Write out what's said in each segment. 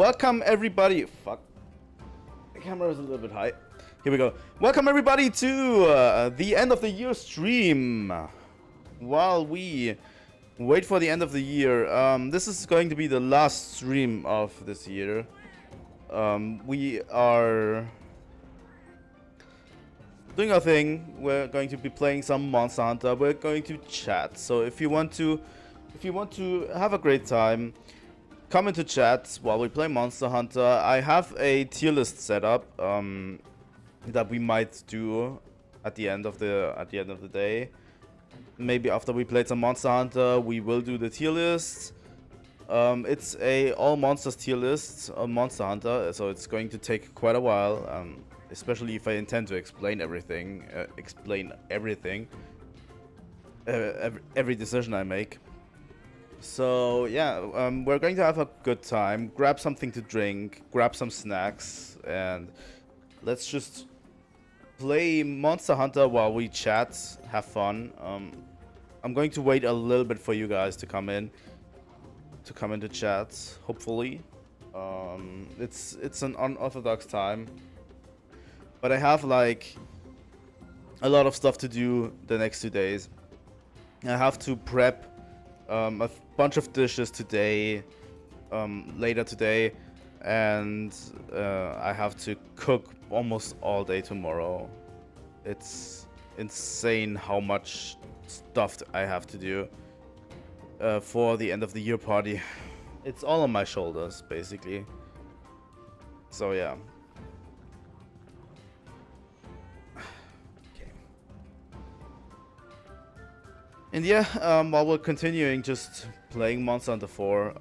welcome everybody. Fuck. The camera is a little bit high. Here we go. Welcome everybody to the end of the year stream. While we wait for the end of the year, this is going to be the last stream of this year. We are doing our thing. We're going to be playing some Monster Hunter. We're going to chat. So if you want to have a great time, come into chat while we play Monster Hunter. I have a tier list set up that we might do at the end of the day. Maybe after we played some Monster Hunter, we will do the tier list. It's a all monsters tier list on Monster Hunter, so it's going to take quite a while, especially if I intend to explain everything, every decision I make. So yeah, we're going to have a good time. Grab something to drink, grab some snacks, and let's just play Monster Hunter while we chat, have fun. I'm going to wait a little bit for you guys to come into chat, hopefully. It's an unorthodox time, but I have like a lot of stuff to do the next 2 days. I have to prep a bunch of dishes today, later today, and I have to cook almost all day tomorrow. It's insane how much stuff I have to do for the end of the year party. It's all on my shoulders, basically. So yeah. And yeah, while we're continuing just playing Monster Hunter 4,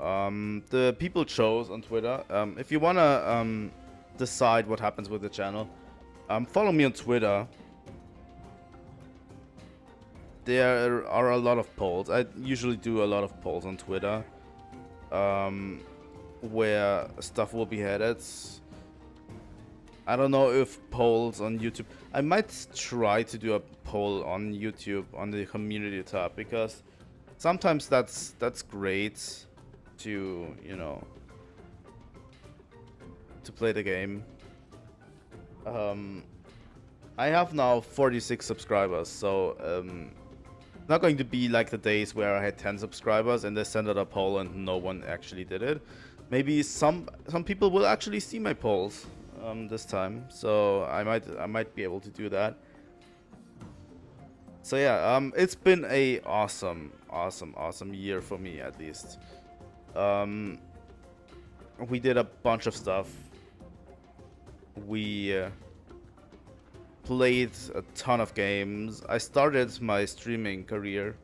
the people chose on Twitter. If you wanna decide what happens with the channel, follow me on Twitter. There are a lot of polls. I usually do a lot of polls on Twitter, where stuff will be headed. I don't know if polls on YouTube. I might try to do a poll on YouTube on the community tab, because sometimes that's great to, you know, to play the game. I have now 46 subscribers, so not going to be like the days where I had 10 subscribers and they sent out a poll and no one actually did it. Maybe some people will actually see my polls this time, so I might be able to do that. So yeah, it's been a awesome year for me, at least. We did a bunch of stuff. We played a ton of games. I started my streaming career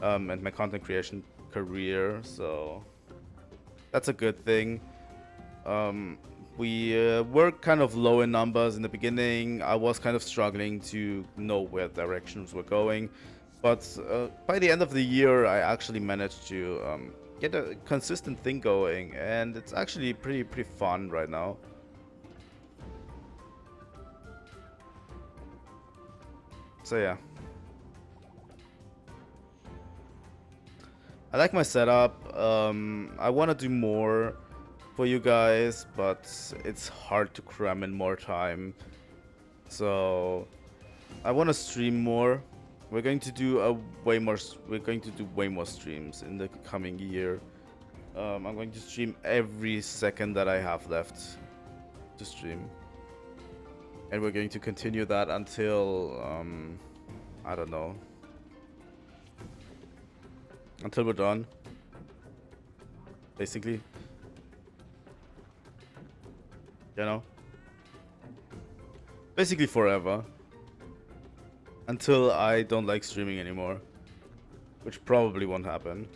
and my content creation career, so that's a good thing. We were kind of low in numbers in the beginning. I was kind of struggling to know where directions were going, but by the end of the year I actually managed to get a consistent thing going, and it's actually pretty fun right now. So yeah, I like my setup. I want to do more for you guys, but it's hard to cram in more time. So I want to stream more. We're going to do way more streams in the coming year. I'm going to stream every second that I have left to stream, and we're going to continue that until I don't know, until we're done, basically. You know, basically forever, until I don't like streaming anymore, which probably won't happen.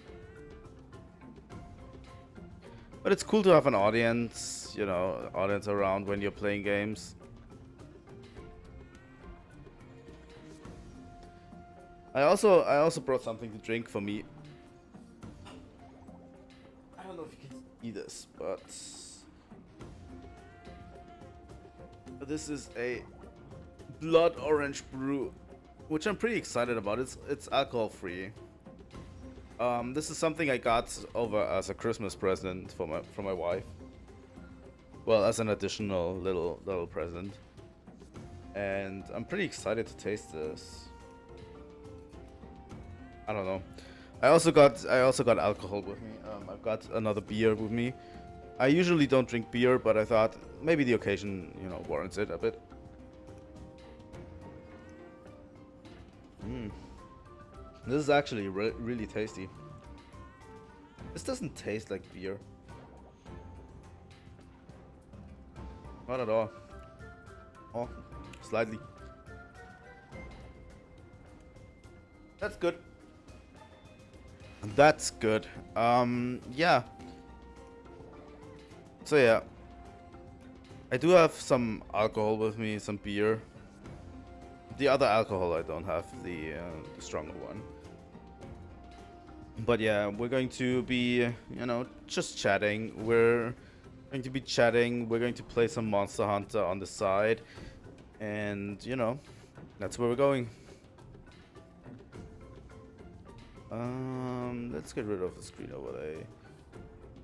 But it's cool to have an audience, you know, audience around when you're playing games. I also brought something to drink for me. I don't know if you can see this, but this is a blood orange brew, which I'm pretty excited about. It's alcohol free. This is something I got over as a Christmas present from my wife. Well, as an additional little present. And I'm pretty excited to taste this. I don't know. I also got alcohol with me. I've got another beer with me. I usually don't drink beer, but I thought maybe the occasion, you know, warrants it a bit. This is actually really tasty. This doesn't taste like beer. Not at all. Oh, slightly. That's good. That's good. Yeah. So yeah. I do have some alcohol with me, some beer. The other alcohol I don't have, the stronger one. But yeah, we're going to be, you know, just chatting. We're going to be chatting. We're going to play some Monster Hunter on the side. And, you know, that's where we're going. Let's get rid of the screen overlay.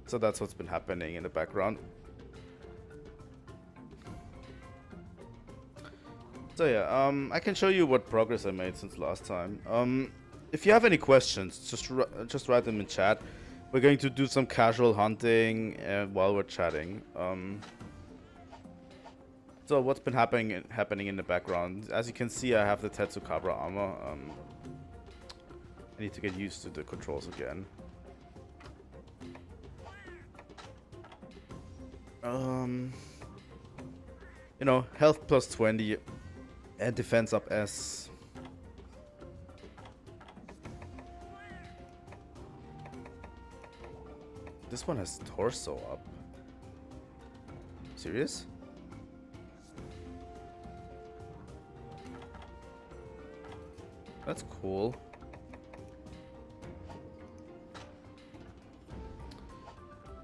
So that's what's been happening in the background. So yeah, I can show you what progress I made since last time. If you have any questions, just write them in chat. We're going to do some casual hunting while we're chatting. So what's been happening in the background? As you can see, I have the Tetsukabra armor. I need to get used to the controls again. You know, health plus 20 and defense up S. This one has torso up. Serious? That's cool.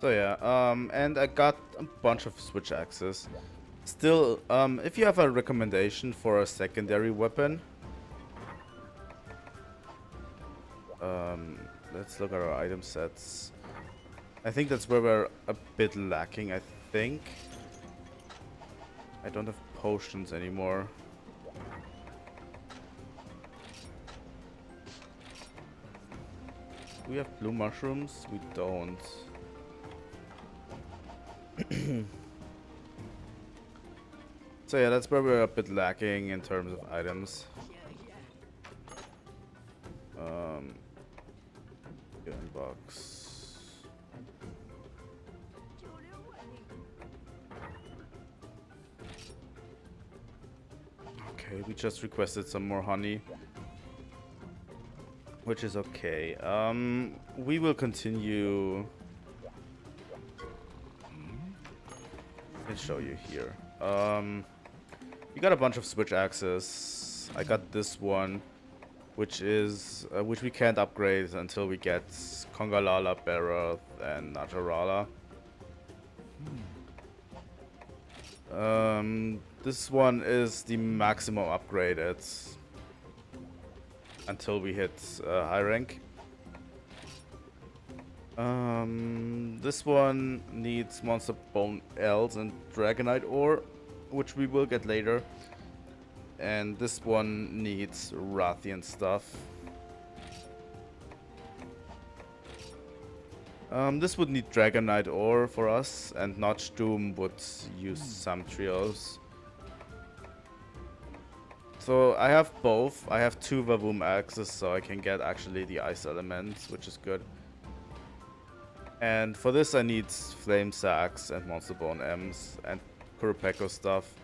So yeah, and I got a bunch of switch axes. Still, if you have a recommendation for a secondary weapon, let's look at our item sets. I think that's where we're a bit lacking, I think. I don't have potions anymore. Do we have blue mushrooms? We don't. So yeah, that's where we're a bit lacking in terms of items. Box. Okay, we just requested some more honey, which is okay. We will continue. Let's show you here. We got a bunch of switch axes. I got this one, which is which we can't upgrade until we get Kongalala, Berath, and Najarala. This one is the maximum upgrade. It's until we hit high rank. This one needs Monster Bone L's and Dragonite ore, which we will get later. And this one needs Rathian stuff. This would need Dragonite ore for us, and Notch Doom would use some trios. So I have both. I have 2 Vavoom axes, so I can get actually the ice elements, which is good. And for this I need Flame Sacks and Monster Bone M's and Kurapeko stuff.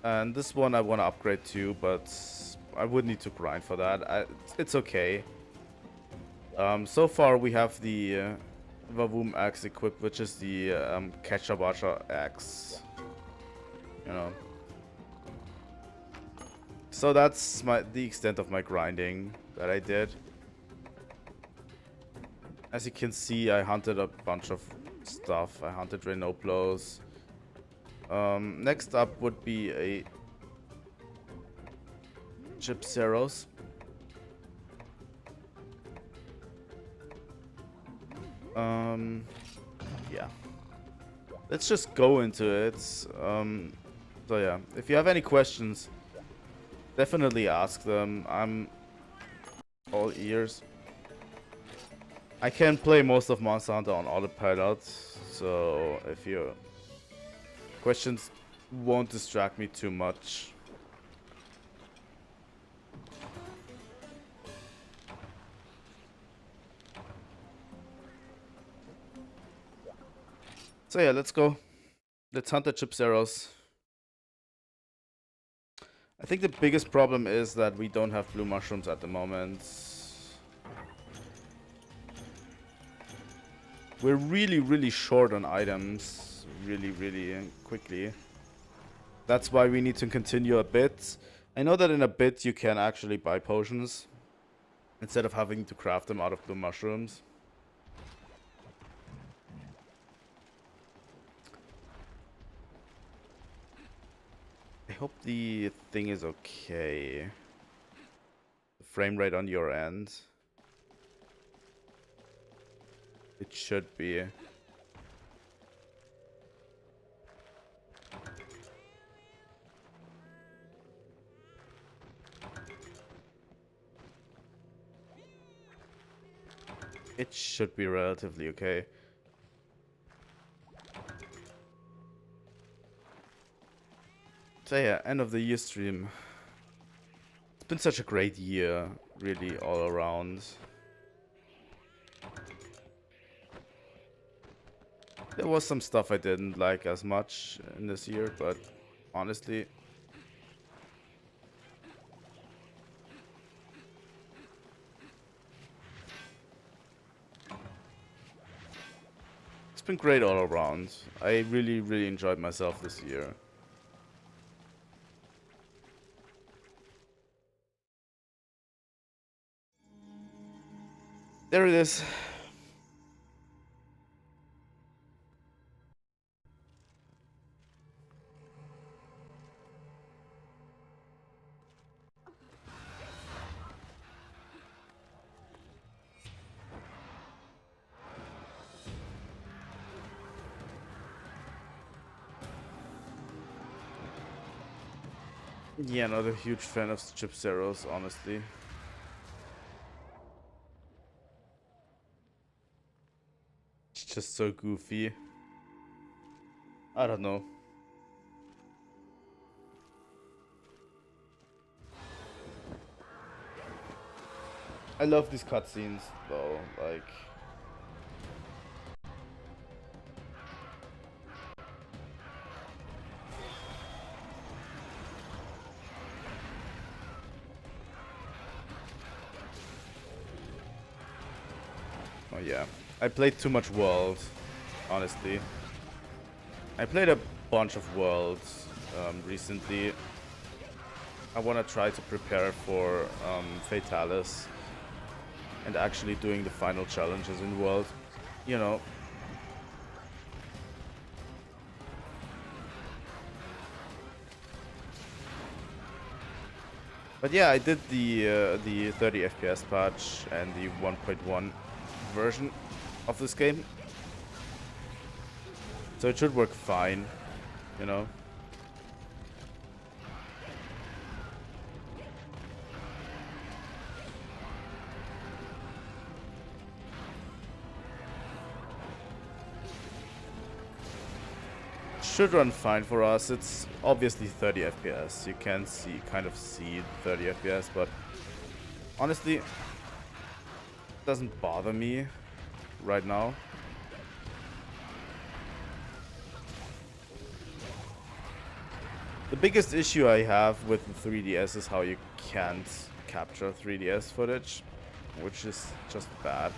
And this one I want to upgrade too, but I would need to grind for that. It's okay. So far we have the Vavoom axe equipped, which is the Ketchabacha axe. You know. So that's the extent of my grinding that I did. As you can see, I hunted a bunch of stuff. I hunted Renoplos. Next up would be a Gypceros. Yeah. let's just go into it. So yeah, if you have any questions, definitely ask them. I'm all ears. I can play most of Monster Hunter on autopilot, so if your questions won't distract me too much. So yeah, let's go. Let's hunt the Chips arrows. I think the biggest problem is that we don't have blue mushrooms at the moment. We're really short on items. Really quickly. That's why we need to continue a bit. I know that in a bit you can actually buy potions instead of having to craft them out of blue mushrooms. I hope the thing is okay. The frame rate on your end. It should be. It should be relatively okay. So yeah, end of the year stream. It's been such a great year, really, all around. There was some stuff I didn't like as much in this year, but honestly, it's been great all around. I really enjoyed myself this year. There it is. Yeah, not a huge fan of Chip Zeros, honestly. It's just so goofy. I don't know. I love these cutscenes, though. Like, oh yeah, I played too much World, honestly. I played a bunch of Worlds recently. I want to try to prepare for Fatalis and actually doing the final challenges in World. You know. But yeah, I did the 30 FPS patch and the 1.1 version of this game. So it should work fine, you know. Should run fine for us. It's obviously 30 FPS. You can kind of see 30 FPS, but honestly, it doesn't bother me right now. The biggest issue I have with the 3DS is how you can't capture 3DS footage, which is just bad.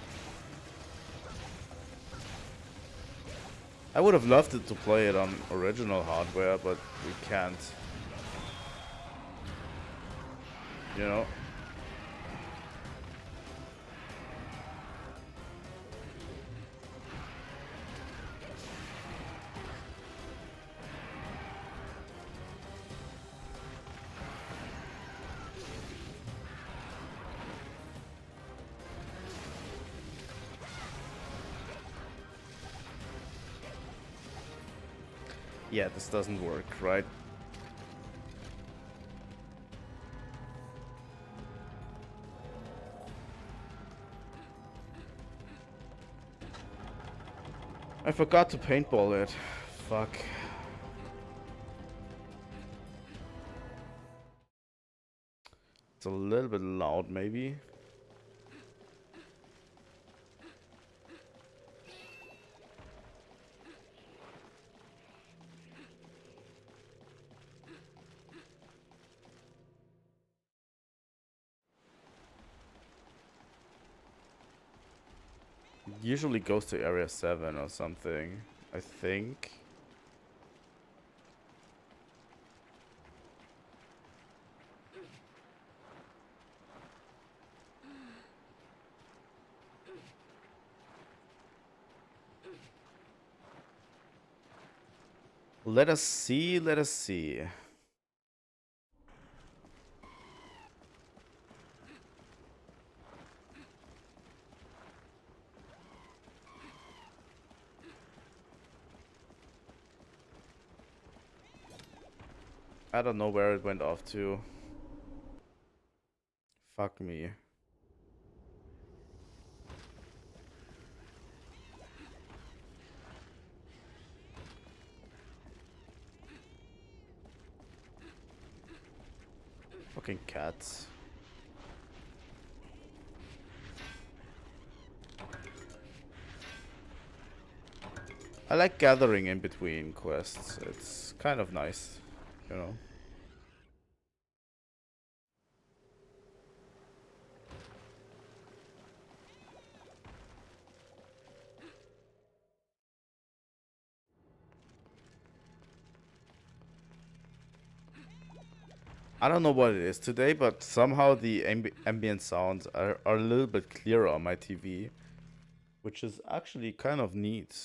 I would have loved it to play it on original hardware, but we can't. You know? Yeah, this doesn't work, right? I forgot to paintball it. Fuck. It's a little bit loud, maybe. Usually goes to area 7 or something, I think. Let us see, let us see. I don't know where it went off to. Fuck me. Fucking cats. I like gathering in between quests. It's kind of nice, you know. I don't know what it is today, but somehow the ambient sounds are a little bit clearer on my TV, which is actually kind of neat.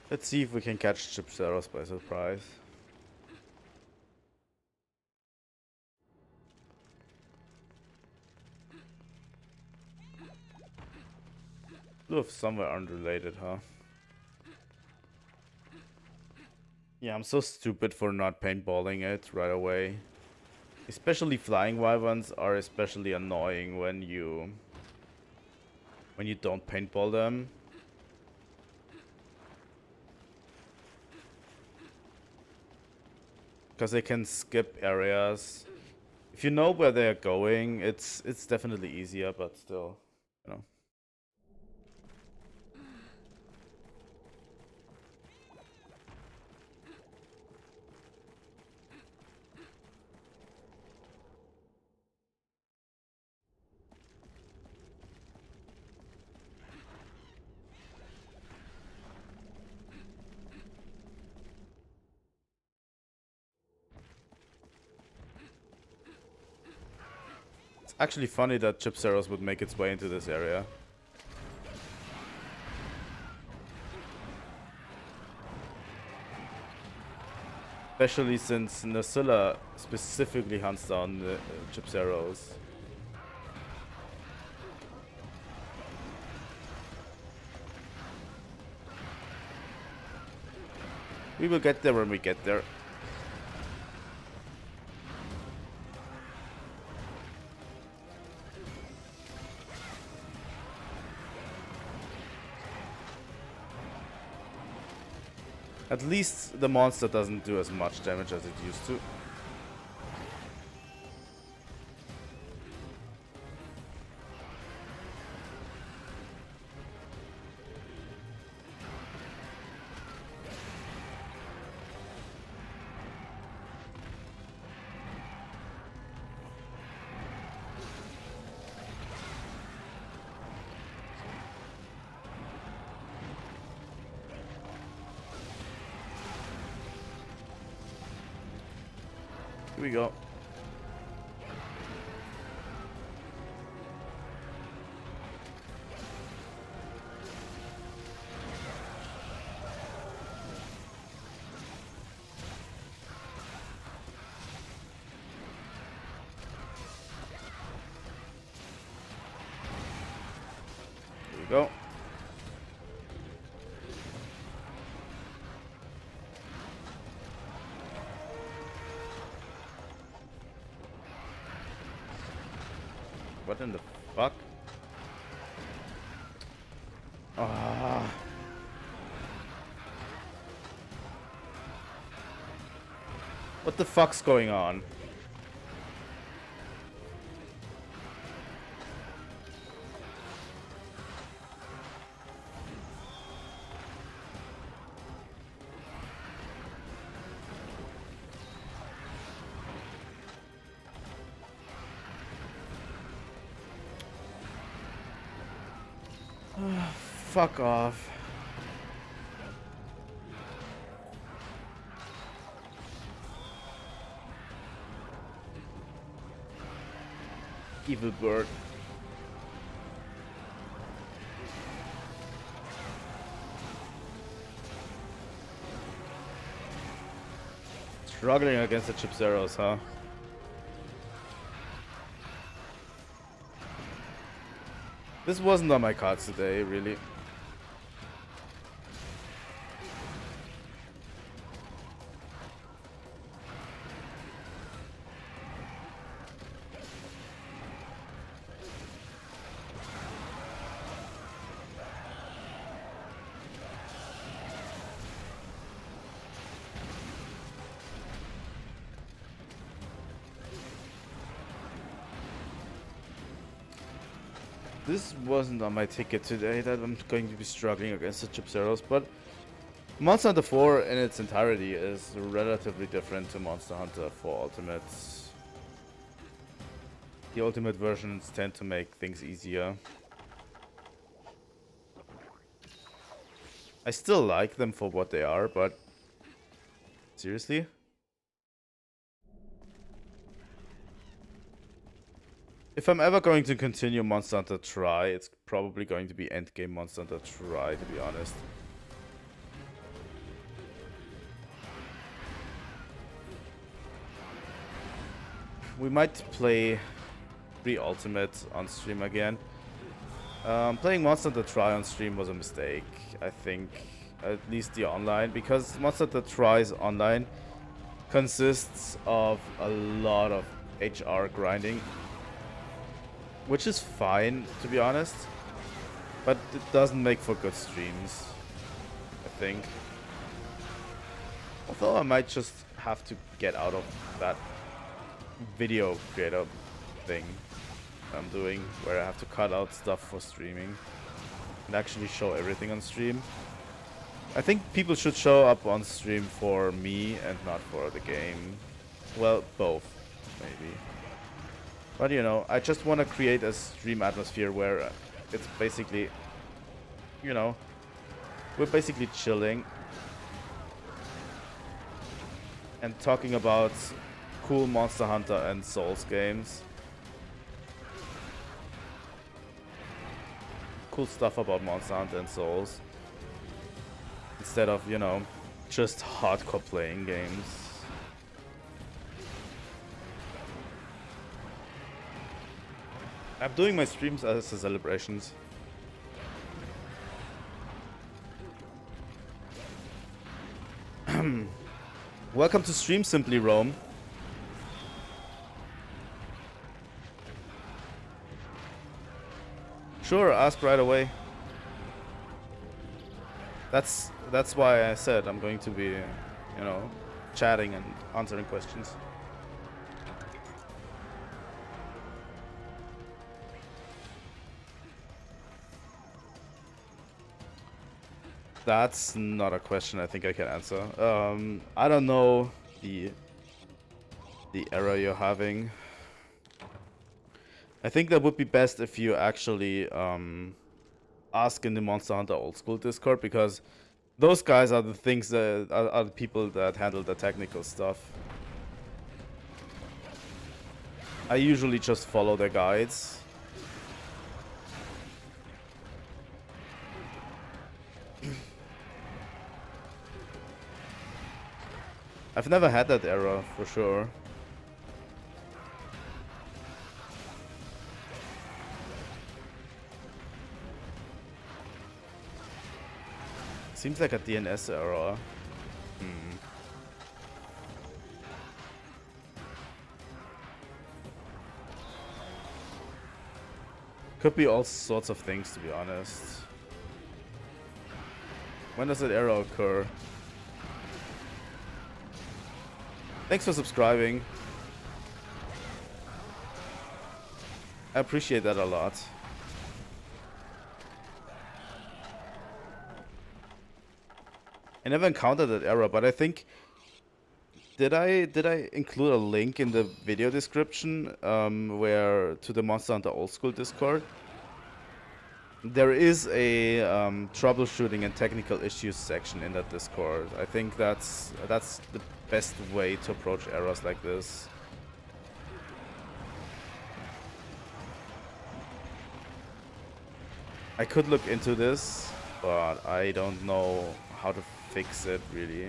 Let's see if we can catch Chipseros by surprise. Oof, somewhere unrelated, huh? Yeah, I'm so stupid for not paintballing it right away. Especially flying wyverns are especially annoying when you don't paintball them. Because they can skip areas. If you know where they're going, it's definitely easier, but still, you know. It's actually funny that Chipseros would make its way into this area. Especially since Nasilla specifically hunts down the Chipseros. We will get there when we get there. At least the monster doesn't do as much damage as it used to. Here we go. Here we go. What in the fuck? Ah. What the fuck's going on? Fuck off. Evil bird. Struggling against the chip zeros, huh? This wasn't on my cards today, really. This wasn't on my ticket today that I'm going to be struggling against the chip zeros, but Monster Hunter 4 in its entirety is relatively different to Monster Hunter 4 Ultimates. The Ultimate versions tend to make things easier. I still like them for what they are, but seriously? If I'm ever going to continue Monster Hunter Tri, it's probably going to be endgame Monster Hunter Tri, to be honest. We might play pre-Ultimate on stream again. Playing Monster Hunter Tri on stream was a mistake, I think. At least the online, because Monster Hunter Tri's online consists of a lot of HR grinding. Which is fine, to be honest. But it doesn't make for good streams, I think. Although I might just have to get out of that video creator thing I'm doing, where I have to cut out stuff for streaming and actually show everything on stream. I think people should show up on stream for me and not for the game. Well, both, maybe. But you know, I just want to create a stream atmosphere where it's basically, you know, we're basically chilling and talking about cool Monster Hunter and Souls games. Cool stuff about Monster Hunter and Souls. Instead of, you know, just hardcore playing games. I'm doing my streams as the celebrations. Welcome to stream, Simply Rome. Sure, ask right away. That's why I said I'm going to be, you know, chatting and answering questions. That's not a question I think I can answer. I don't know the error you're having. I think that would be best if you actually ask in the Monster Hunter Old School Discord, because those guys are the things that are the people that handle the technical stuff. I usually just follow their guides. I've never had that error, for sure. Seems like a DNS error. Could be all sorts of things, to be honest. When does that error occur? Thanks for subscribing. I appreciate that a lot. I never encountered that error, but I think... Did I include a link in the video description where to the Monster Hunter Old School Discord? There is a troubleshooting and technical issues section in that Discord. I think that's the best way to approach errors like this. I could look into this, but I don't know how to fix it really.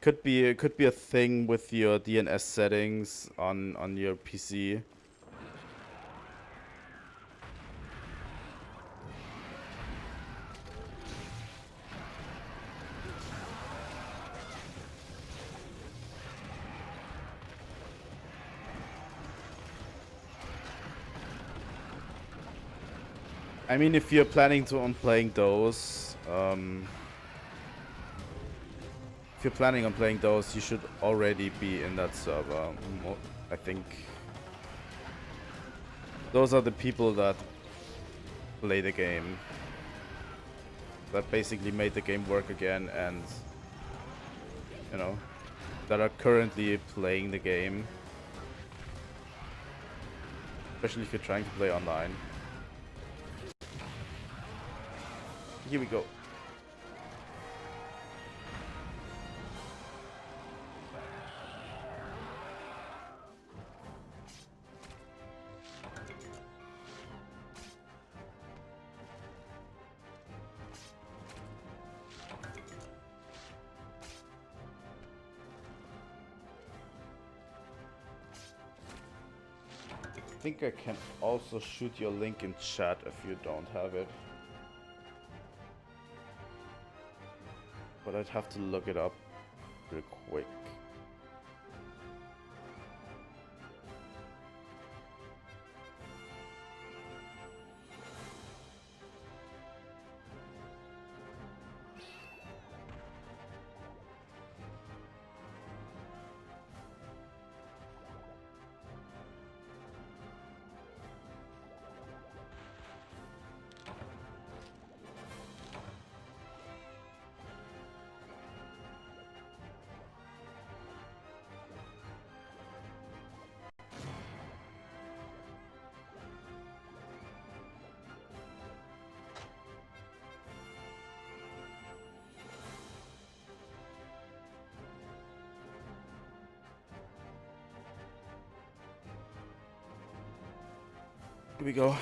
Could be a thing with your DNS settings on your PC. I mean, if you're planning on playing those, if you're planning on playing those, you should already be in that server. I think those are the people that play the game, that basically made the game work again, and you know, that are currently playing the game, especially if you're trying to play online. Here we go. I think I can also shoot your link in chat if you don't have it. But I'd have to look it up real quick. Here we go.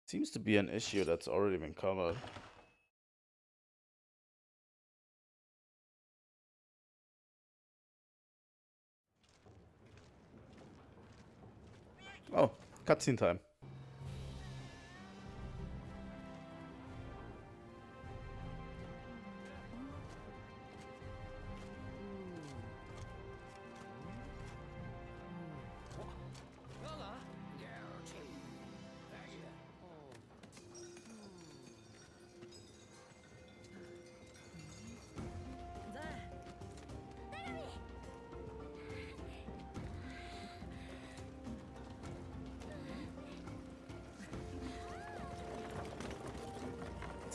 Seems to be an issue that's already been covered. Oh, cutscene time.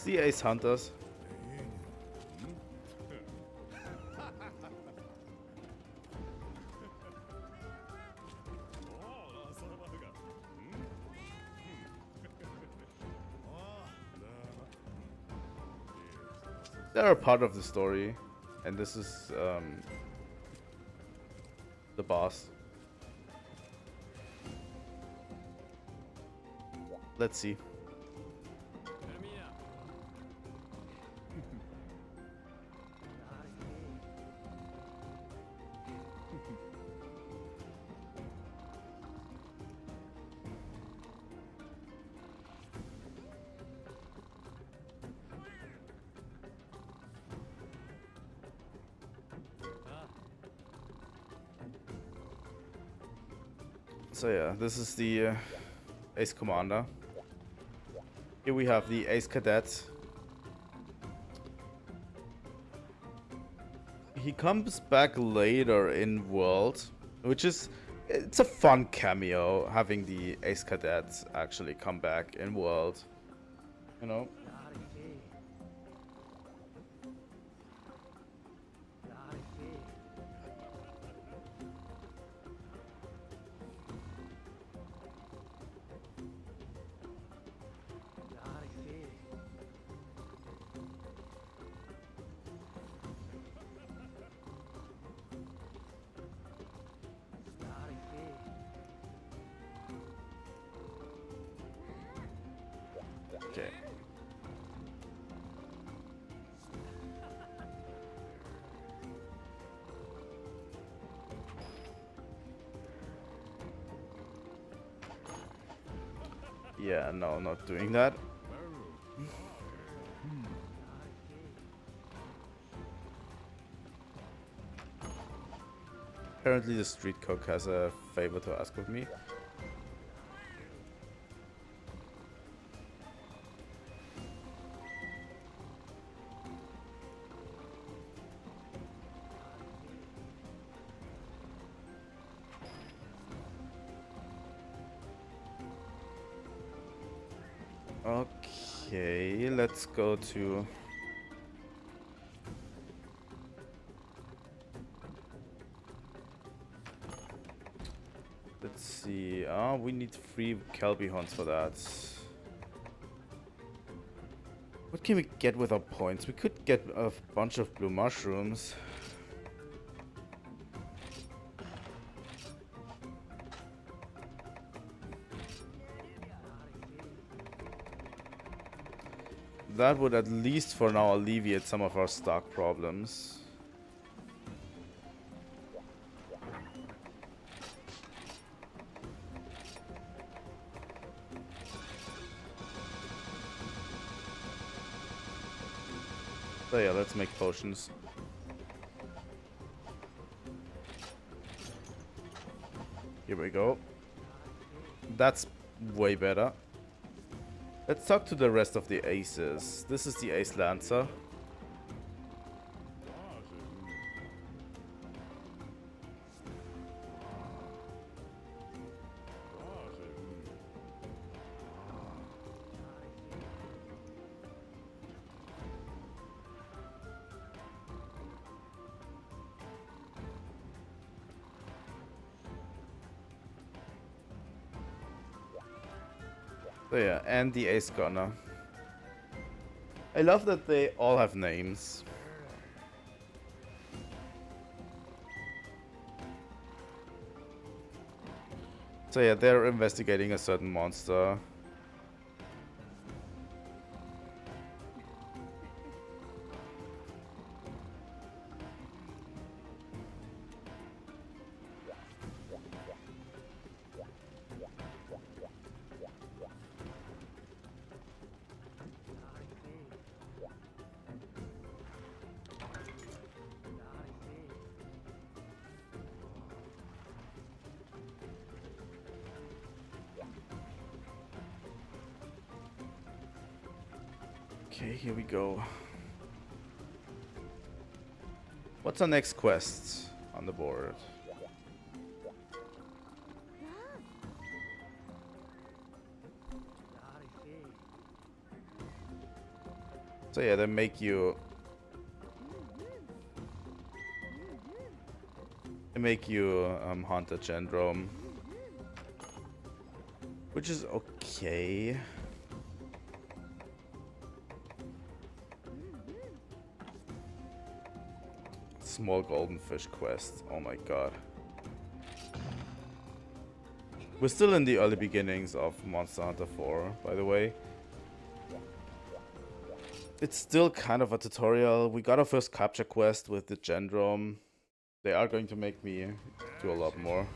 the Ace Hunters. They're a part of the story, and this is the boss. Let's see. So yeah, this is the Ace Commander. Here we have the Ace Cadet. He comes back later in World, which is, it's a fun cameo having the Ace Cadet actually come back in World, you know. Okay. Yeah, no, not doing that. Apparently the street cook has a favor to ask of me. Okay, let's go to... Let's see. We need 3 Kelby hunts for that. What can we get with our points? We could get a bunch of blue mushrooms. That would at least for now alleviate some of our stock problems. So yeah, let's make potions. Here we go. That's way better. Let's talk to the rest of the aces. This is the Ace Lancer. So yeah, and the Ace Gunner. I love that they all have names. So yeah, they're investigating a certain monster. Okay, here we go. What's our next quest on the board? So yeah, they make you... hunt a Gendrome. Which is okay. Small golden fish quest. Oh my god. We're still in the early beginnings of Monster Hunter 4, by the way. It's still kind of a tutorial. We got our first capture quest with the Gendrome. They are going to make me do a lot more.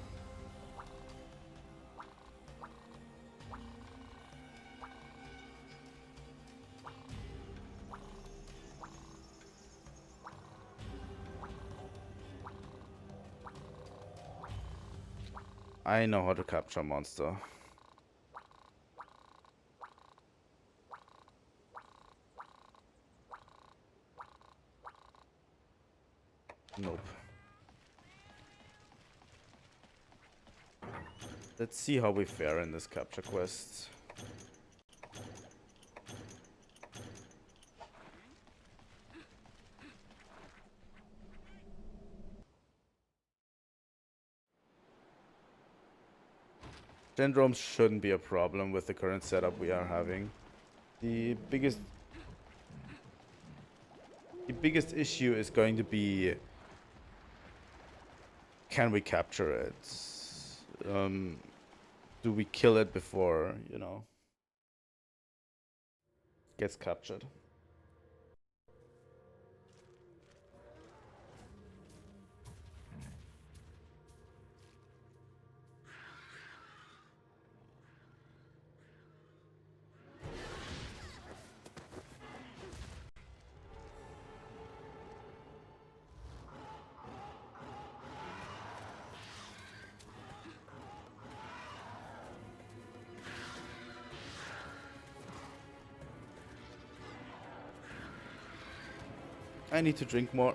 I know how to capture a monster. Nope. Let's see how we fare in this capture quest. Gendromes shouldn't be a problem with the current setup we are having. The biggest issue is going to be, can we capture it? Do we kill it before, you know, gets captured? I need to drink more.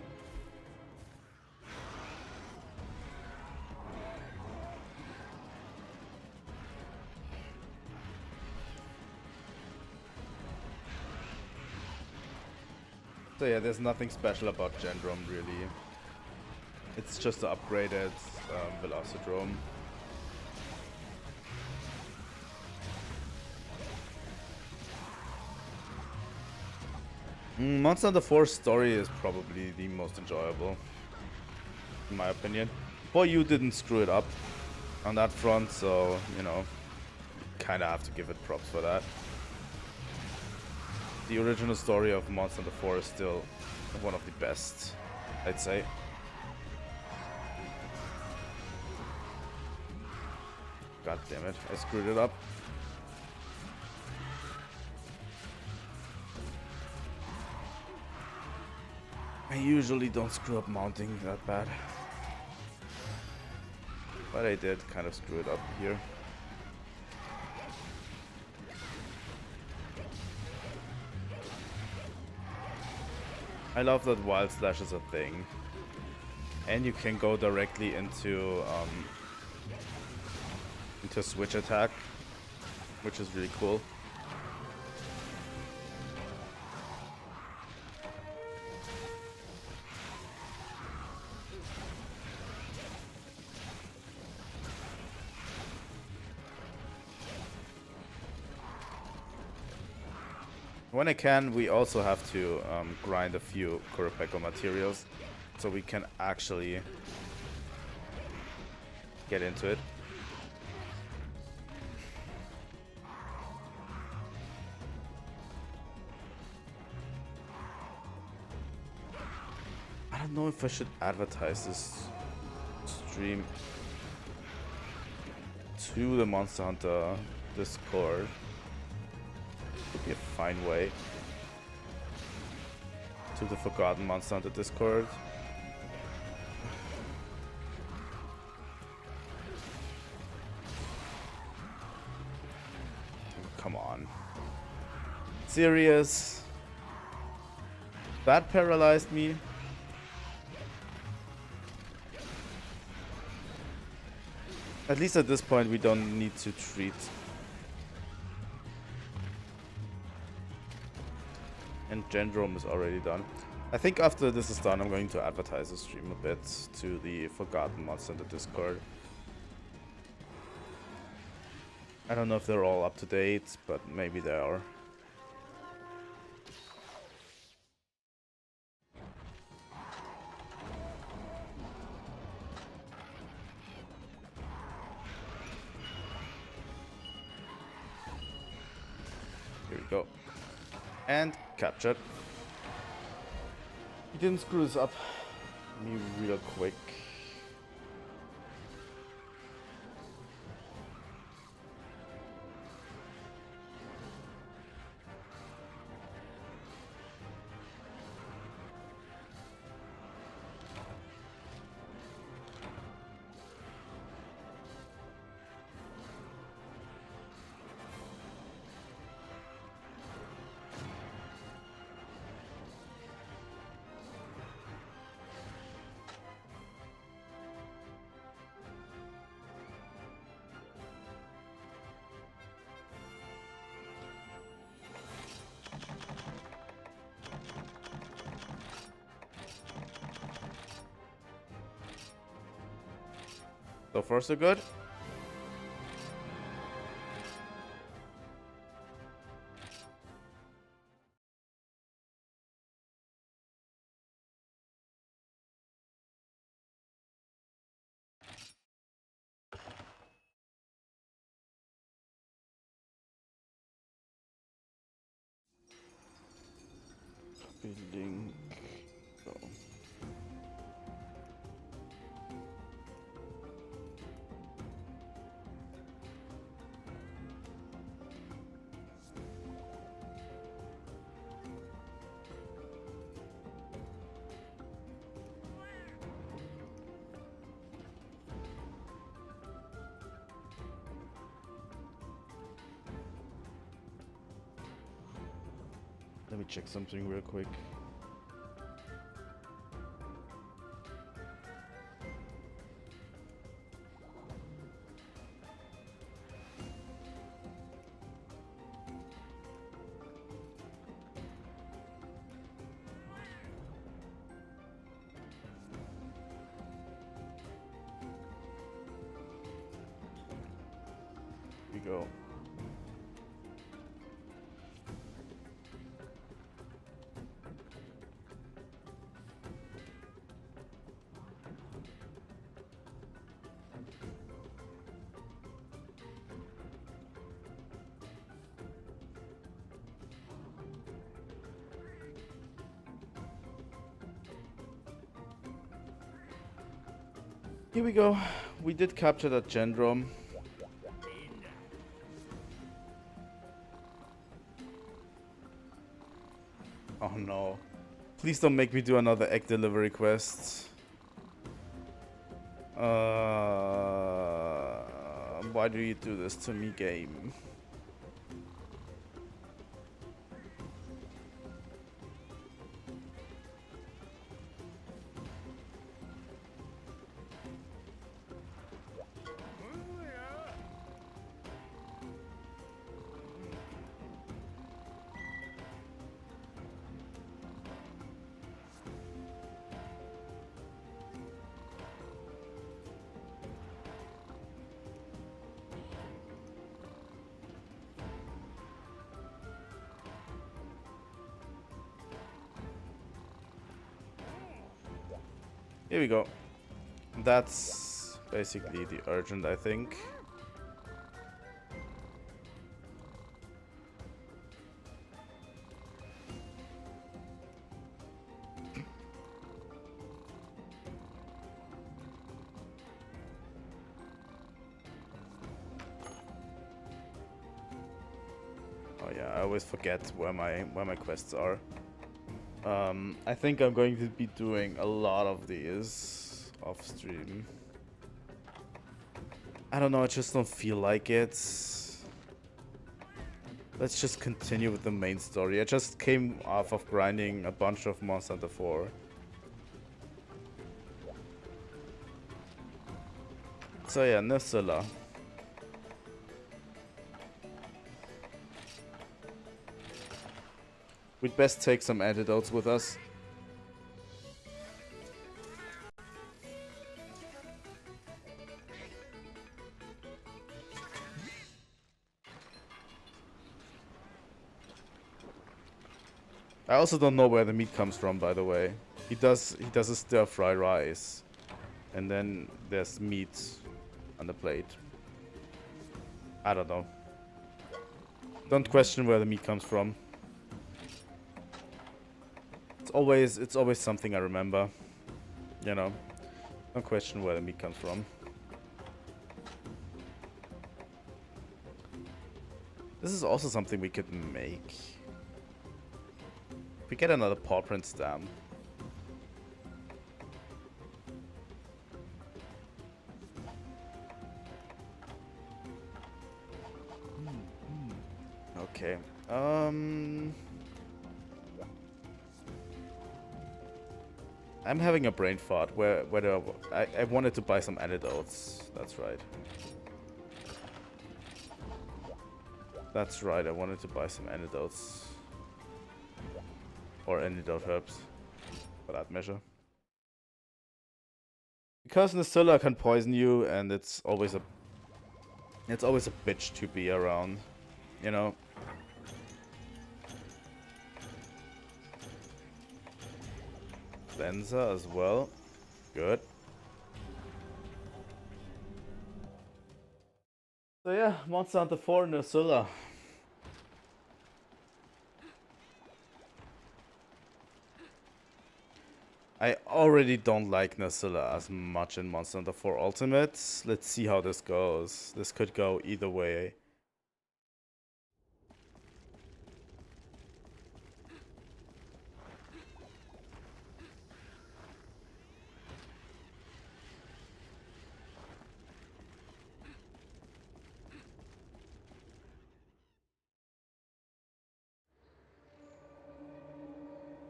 So yeah, there's nothing special about Gendrome really. It's just the upgraded Velocidrome. Monster Hunter 4's story is probably the most enjoyable, in my opinion. Boy, you didn't screw it up on that front, so, you know, kind of have to give it props for that. The original story of Monster Hunter 4 is still one of the best, I'd say. God damn it, I screwed it up. I usually don't screw up mounting that bad. But I did kind of screw it up here. I love that Wild Slash is a thing. And you can go directly into switch attack, which is really cool. When I can, we also have to grind a few Kurapeko materials, so we can actually get into it. I don't know if I should advertise this stream to the Monster Hunter Discord. Would be a fine way. To the Forgotten Monster Hunter Discord. Come on. Serious? That paralyzed me? At least at this point we don't need to treat And Gendrome is already done. I think after this is done, I'm going to advertise the stream a bit to the Forgotten mods in the Discord. I don't know if they're all up to date, but maybe they are. Here we go. And captured. He didn't screw this up. Me real quick. So far so good. Building. Go. Let me check something real quick. Here we go. Here we go. We did capture that Gendrome. Oh no. Please don't make me do another egg delivery quest. Why do you do this to me, game? Here we go. That's basically the urgent, I think. Oh yeah, I always forget where my quests are. I think I'm going to be doing a lot of these off stream. I don't know, I just don't feel like it. Let's just continue with the main story. I just came off of grinding a bunch of Monster Hunter 4. So yeah, Nessula. We'd best take some antidotes with us. I also don't know where the meat comes from, by the way. He does a stir-fry rice. And then there's meat on the plate. I don't know. Don't question where the meat comes from. It's always something I remember. You know. Don't question where the meat comes from. This is also something we could make. If we get another paw print stamp. Okay. I'm having a brain fart. Whether I wanted to buy some antidotes. That's right. That's right. I wanted to buy some antidotes. Or antidote herbs, for that measure. Because Nacilla can poison you, and it's always a bitch to be around, you know. Cleanser as well, good. So yeah, Monster Hunter 4 Nacilla. I already don't like Nacilla as much in Monster Hunter 4 Ultimate. Let's see how this goes. This could go either way.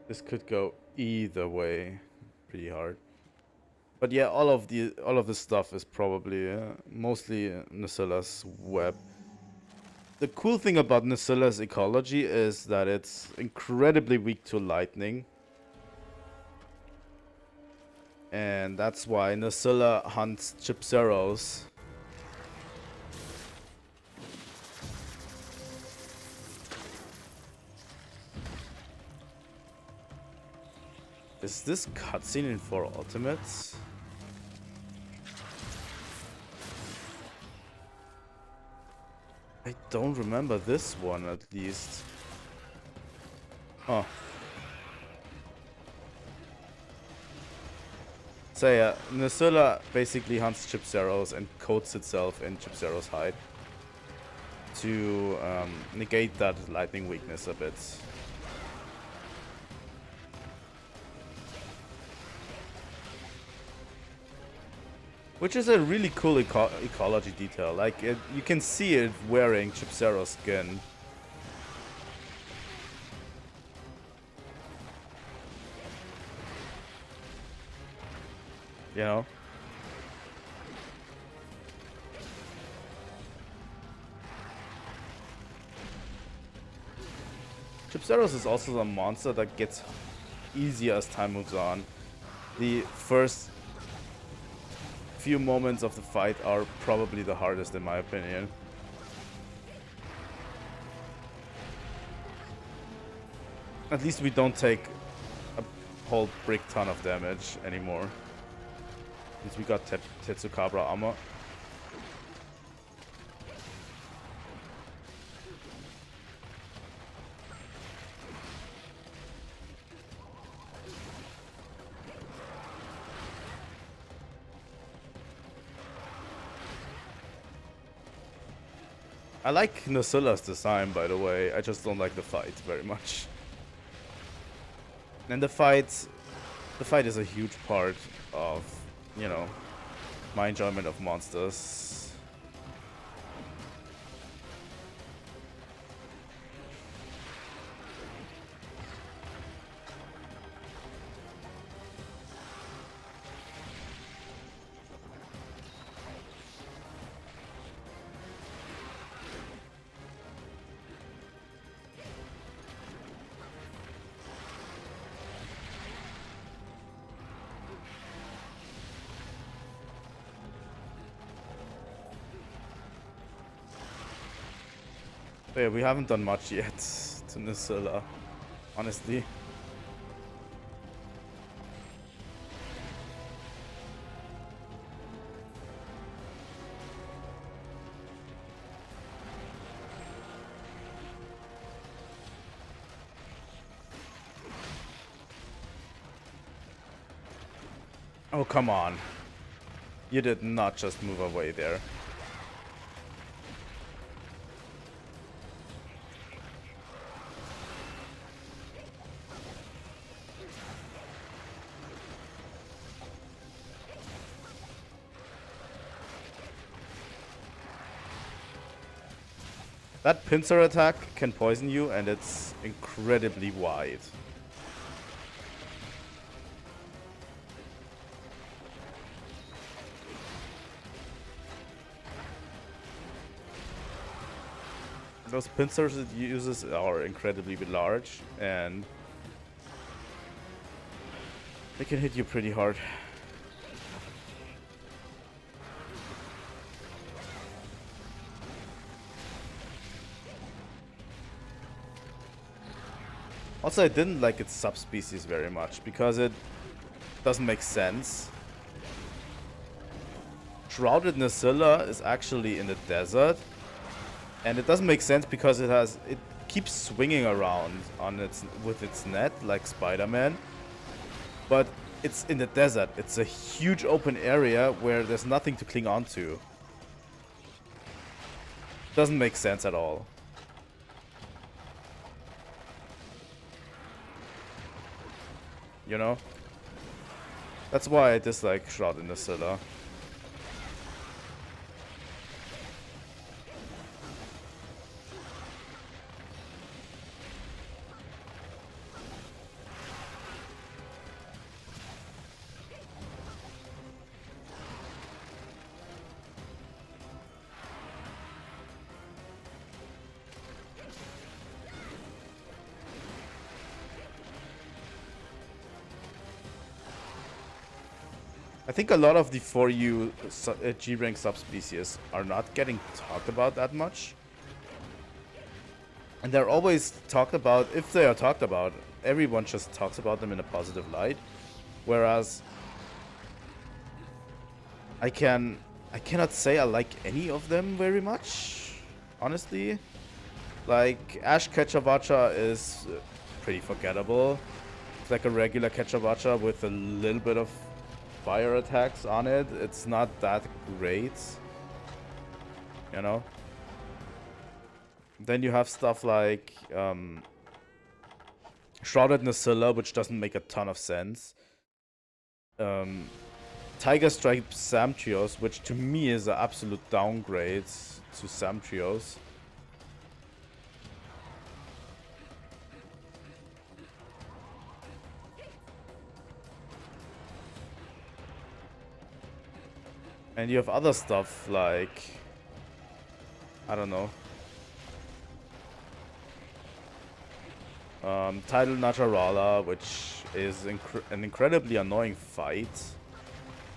This could go either way. Pretty hard. But yeah, all of this stuff is probably mostly Nacilla's web. The cool thing about Nacilla's ecology is that it's incredibly weak to lightning. And that's why Nacilla hunts Chipzeros. Is this cutscene in 4 Ultimates? I don't remember this one, at least. Huh. So yeah, Nacilla basically hunts Chipzeros and coats itself in Chipzero's hide to negate that lightning weakness a bit. Which is a really cool ecology detail. Like, you can see it wearing Chipzero's skin. You know? Chipzeros is also a monster that gets easier as time moves on. The first few moments of the fight are probably the hardest in my opinion. At least we don't take a whole brick ton of damage anymore. Since we got Tetsukabra armor. I like Nacilla's design, by the way. I just don't like the fight very much. And the fight is a huge part of, you know, my enjoyment of monsters. But yeah, we haven't done much yet to Nisilla, honestly. Oh, come on. You did not just move away there. That pincer attack can poison you, and it's incredibly wide. Those pincers it uses are incredibly large, and they can hit you pretty hard. Also, I didn't like its subspecies very much because it doesn't make sense. Shrouded Nisilla is actually in the desert, and it doesn't make sense because it keeps swinging around on with its net like Spider-Man, but it's in the desert. It's a huge open area where there's nothing to cling on to. Doesn't make sense at all. You know? That's why I dislike Shroud in the Nisilla. I think a lot of the 4U G-rank subspecies are not getting talked about that much. And they're always talked about, if they are talked about, everyone just talks about them in a positive light. Whereas I cannot say I like any of them very much, honestly. Like, Ash Ketchavacha is pretty forgettable. It's like a regular Ketchavacha with a little bit of fire attacks on it. It's not that great, you know. Then you have stuff like Shrouded Nisilla, which doesn't make a ton of sense. Tiger Stripe Samtrios, which to me is an absolute downgrade to Samtrios. And you have other stuff like, I don't know, Tidal Naturala, which is an incredibly annoying fight,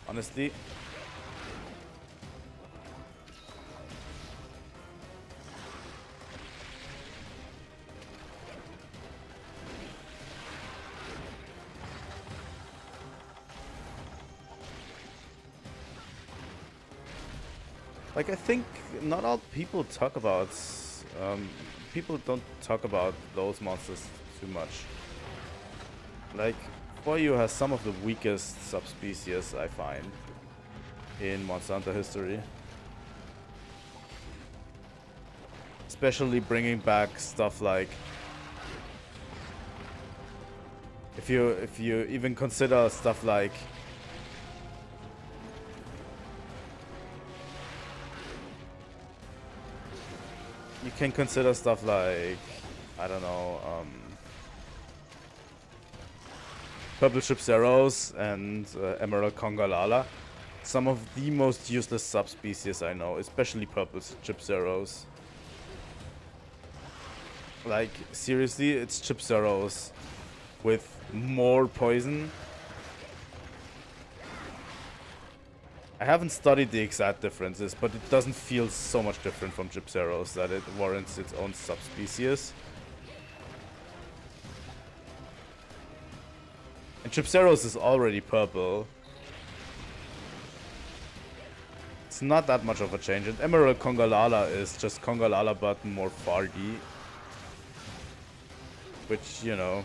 honestly. Like, I think not all people talk about, people don't talk about those monsters too much. Like, 4U has some of the weakest subspecies, I find, in Monster Hunter history. Especially bringing back stuff like, if you even consider stuff like you can consider stuff like, I don't know, Purple Ship Zeros and Emerald Congalala. Some of the most useless subspecies I know, especially Purple Ship Zeros. Like, seriously, it's Chip Zeros with more poison. I haven't studied the exact differences, but it doesn't feel so much different from Gypceros that it warrants its own subspecies. And Gypceros is already purple. It's not that much of a change. And Emerald Congalala is just Congalala but more farty. Which, you know,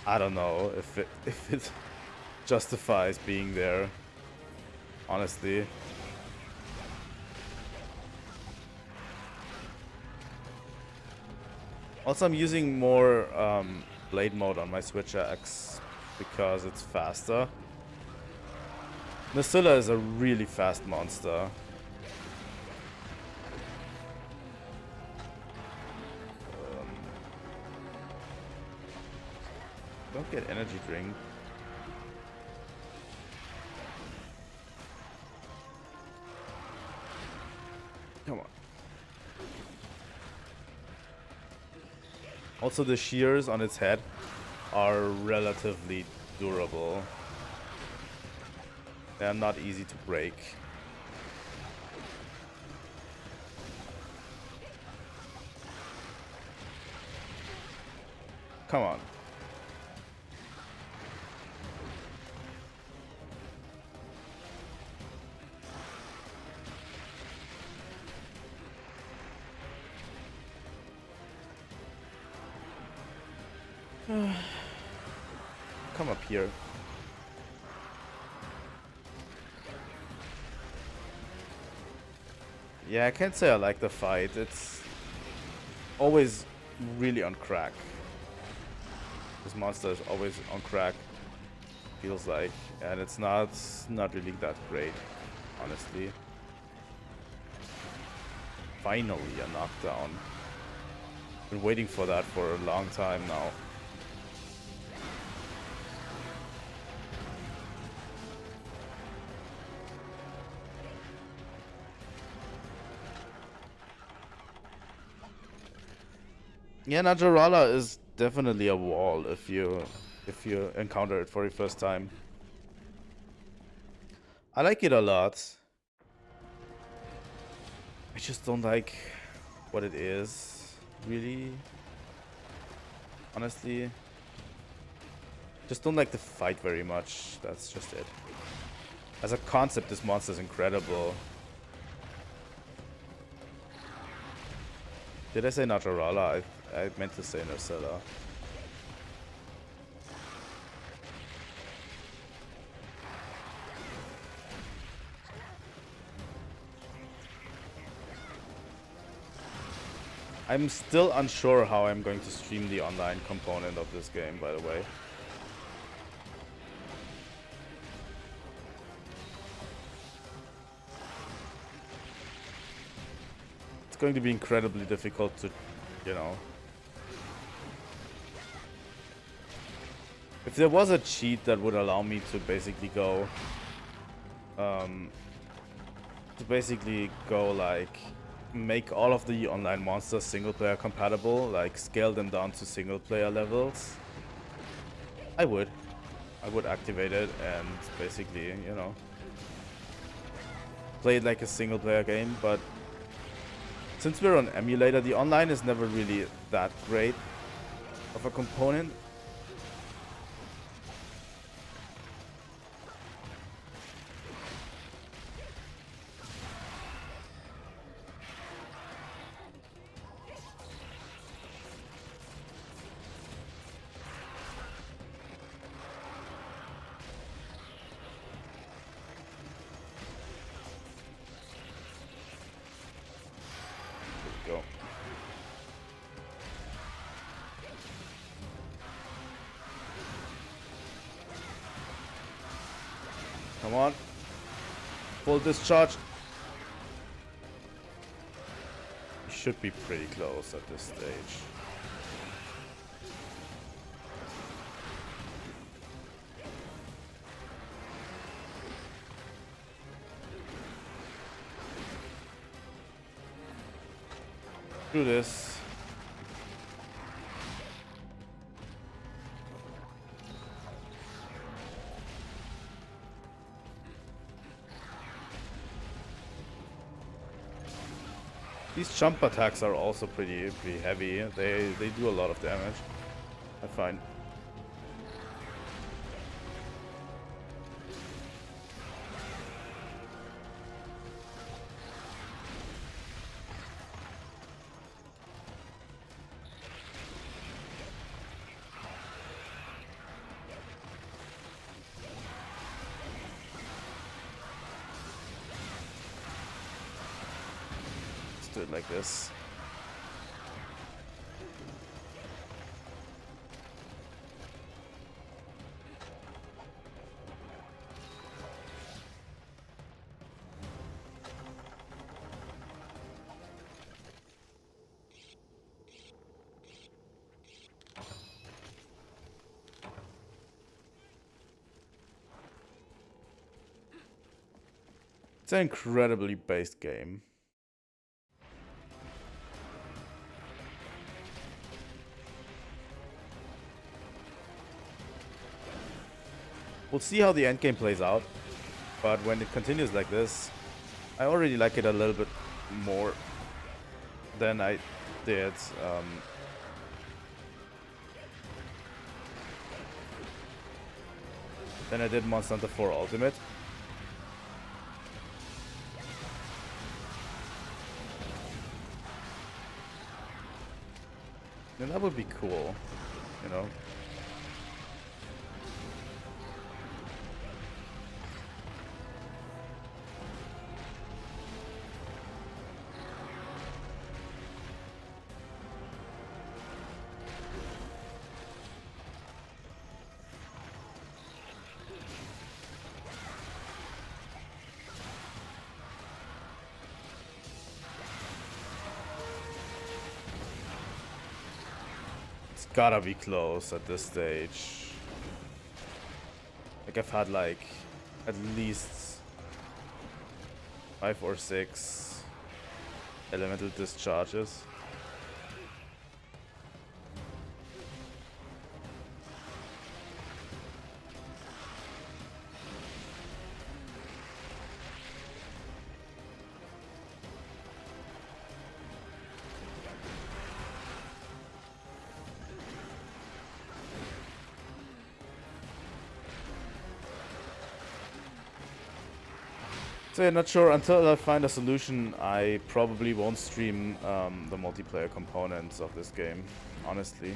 I don't know if it justifies being there, honestly. Also, I'm using more blade mode on my Switch X because it's faster. Nasilla is a really fast monster. Don't get energy drink. Come on. Also, the shears on its head are relatively durable. They are not easy to break. Come on. Come up here. Yeah, I can't say I like the fight. It's always really on crack. This monster is always on crack, feels like, and it's not really that great, honestly. Finally a knockdown. Been waiting for that for a long time now. Yeah, Najarala is definitely a wall if you encounter it for the first time. I like it a lot. I just don't like what it is, really. Honestly. Just don't like the fight very much. That's just it. As a concept, this monster is incredible. Did I say Najarala? I meant to say Nursella. I'm still unsure how I'm going to stream the online component of this game, by the way. It's going to be incredibly difficult to, you know... If there was a cheat that would allow me to basically go... like... make all of the online monsters single player compatible, like scale them down to single player levels, I would activate it and basically, you know, play it like a single player game. But since we're on emulator, the online is never really that great of a component. Come on. Full discharge. You should be pretty close at this stage. Do this. These jump attacks are also pretty heavy. They do a lot of damage, I find. Do it like this. It's an incredibly based game. We'll see how the endgame plays out, but when it continues like this, I already like it a little bit more than I did. Than I did Monster Hunter 4 Ultimate. And that would be cool, you know. Gotta be close at this stage. Like I've had like at least 5 or 6 elemental discharges. So yeah, not sure. Until I find a solution, I probably won't stream the multiplayer components of this game, honestly.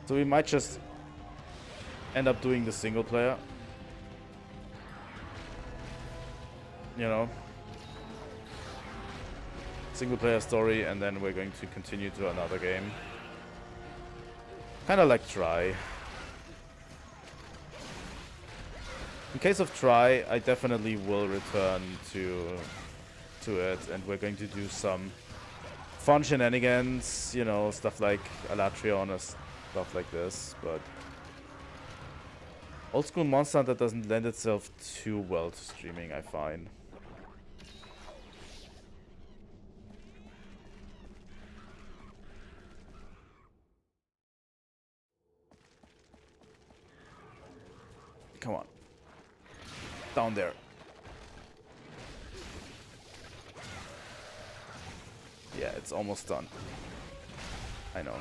So we might just end up doing the single player. You know? Single player story, and then we're going to continue to another game. Kind of like Try. In case of Try, I definitely will return to it, and we're going to do some fun shenanigans, you know, stuff like Alatrion or stuff like this, but old school Monster Hunter doesn't lend itself too well to streaming, I find. Come on. Down there. Yeah, it's almost done. I know.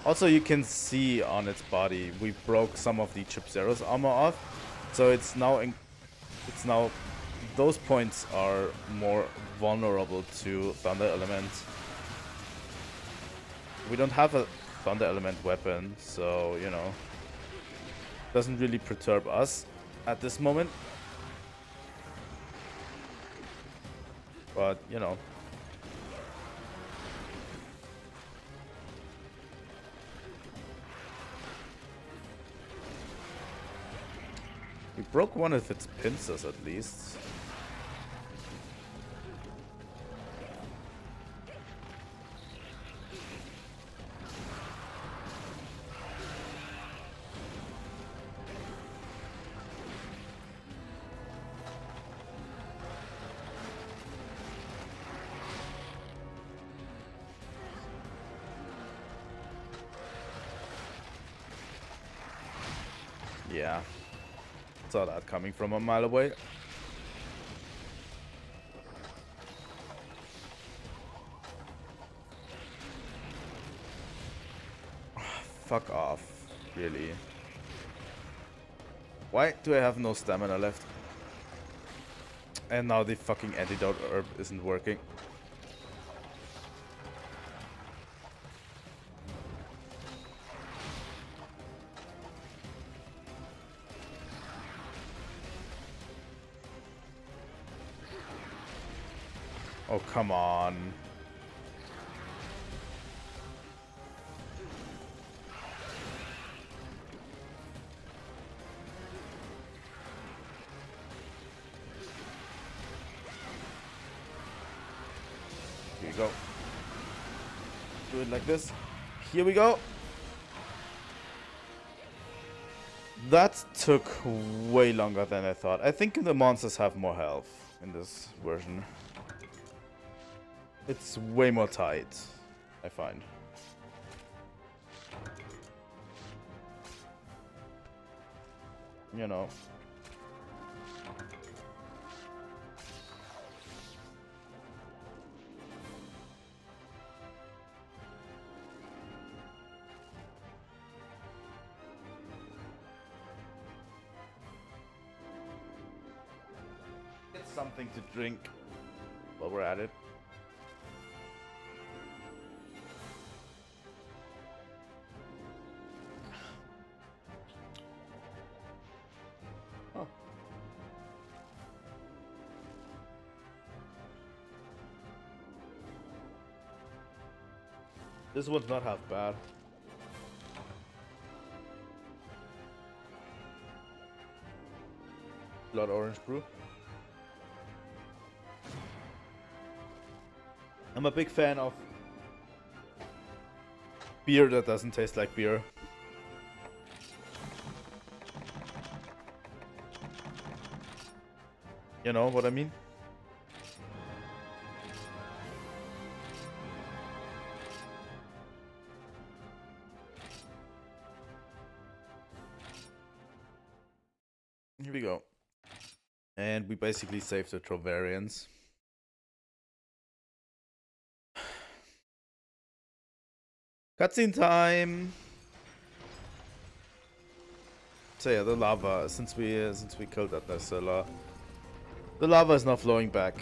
Also, you can see on its body, we broke some of the Chip Zero's armor off, so it's now those points are more vulnerable to Thunder Element. We don't have a Thunder Element weapon, so, you know, doesn't really perturb us at this moment. But, you know. We broke one of its pincers at least. Yeah. Saw that coming from a mile away. Fuck off. Really. Why do I have no stamina left? And now the fucking antidote herb isn't working. Oh, come on. Here we go. Do it like this. Here we go. That took way longer than I thought. I think the monsters have more health in this version. It's way more tight, I find. You know. Get something to drink while we're at it. Huh. This one's not half bad. Blood orange brew. I'm a big fan of beer that doesn't taste like beer. You know what I mean? Here we go. And we basically saved the Trovarians. Cutscene time. So yeah, the lava. Since we killed that Nacilla, the lava is now flowing back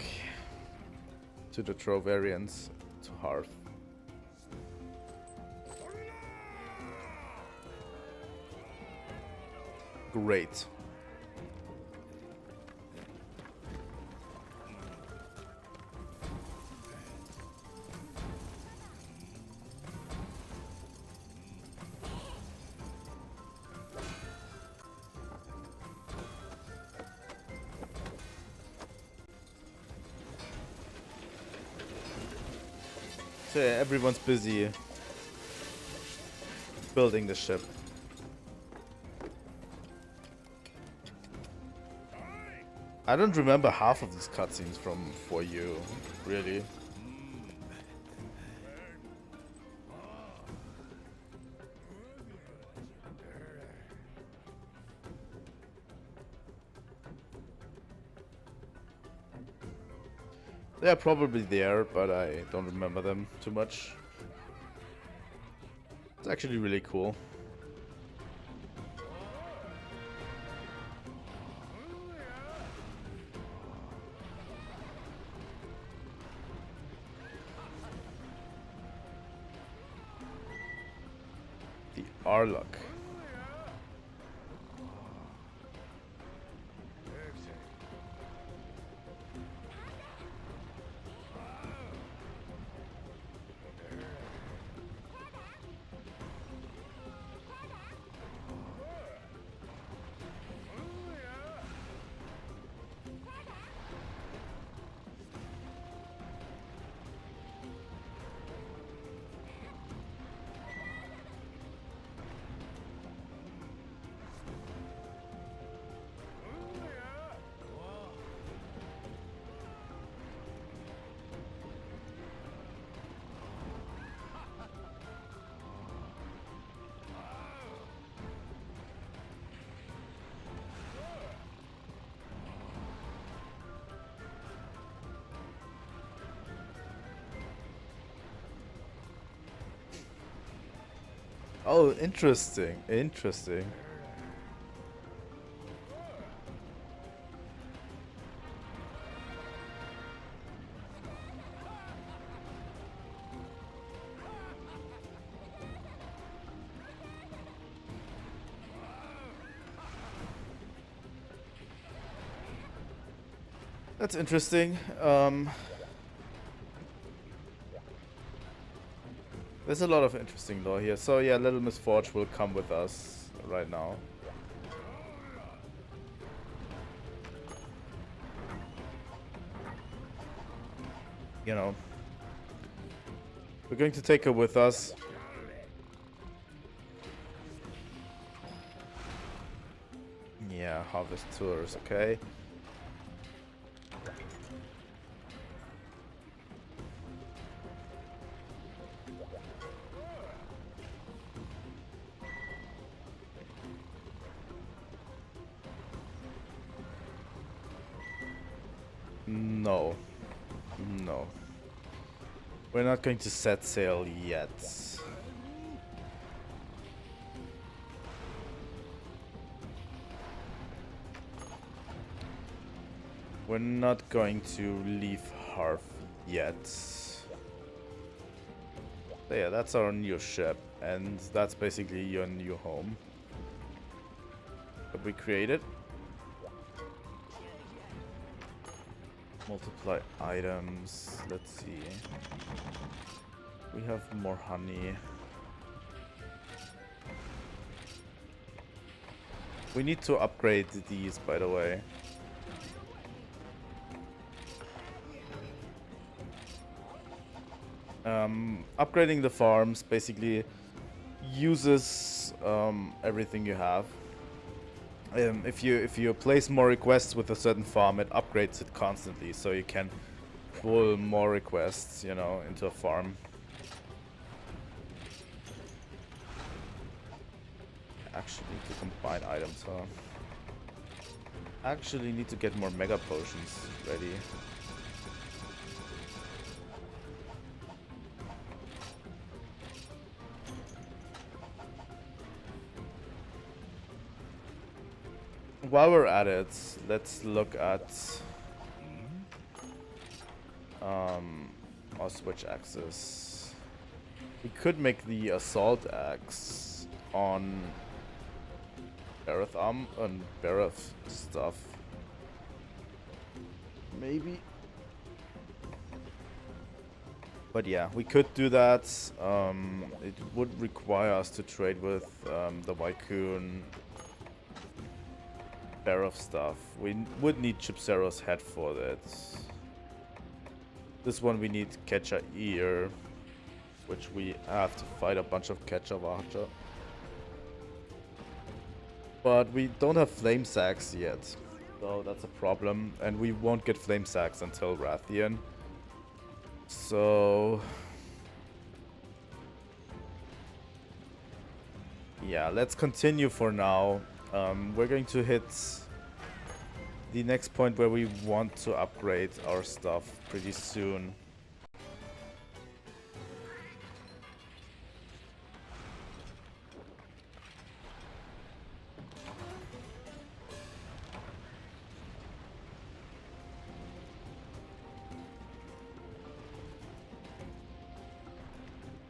to the Trovarians to Hearth. Great. So yeah, everyone's busy building the ship. I don't remember half of these cutscenes from For You, really. They're probably there, but I don't remember them too much. It's actually really cool. The Arlok. Oh, interesting. Interesting. That's interesting. There's a lot of interesting lore here. So yeah, Little Miss Forge will come with us right now. You know, we're going to take her with us. Yeah, harvest tours, okay. No. No. We're not going to set sail yet. We're not going to leave Harf yet. So yeah, that's our new ship, and that's basically your new home that we created. Multiply items. Let's see. We have more honey. We need to upgrade these, by the way. Upgrading the farms basically uses everything you have. If you place more requests with a certain farm, it upgrades it constantly, so you can pull more requests, you know, into a farm. Actually need to combine items, huh? Actually need to get more mega potions ready. While we're at it, let's look at our switch axes. We could make the assault axe on Bareth and Bareth stuff. Maybe. But yeah, we could do that. It would require us to trade with the Wycoon Bareth stuff. We would need Chipsero's head for that. This one we need Catcher Ear, which we have to fight a bunch of Catcher Vacha. But we don't have Flame Sacks yet, so that's a problem. And we won't get Flame Sacks until Rathian. So yeah, let's continue for now. We're going to hit the next point where we want to upgrade our stuff pretty soon.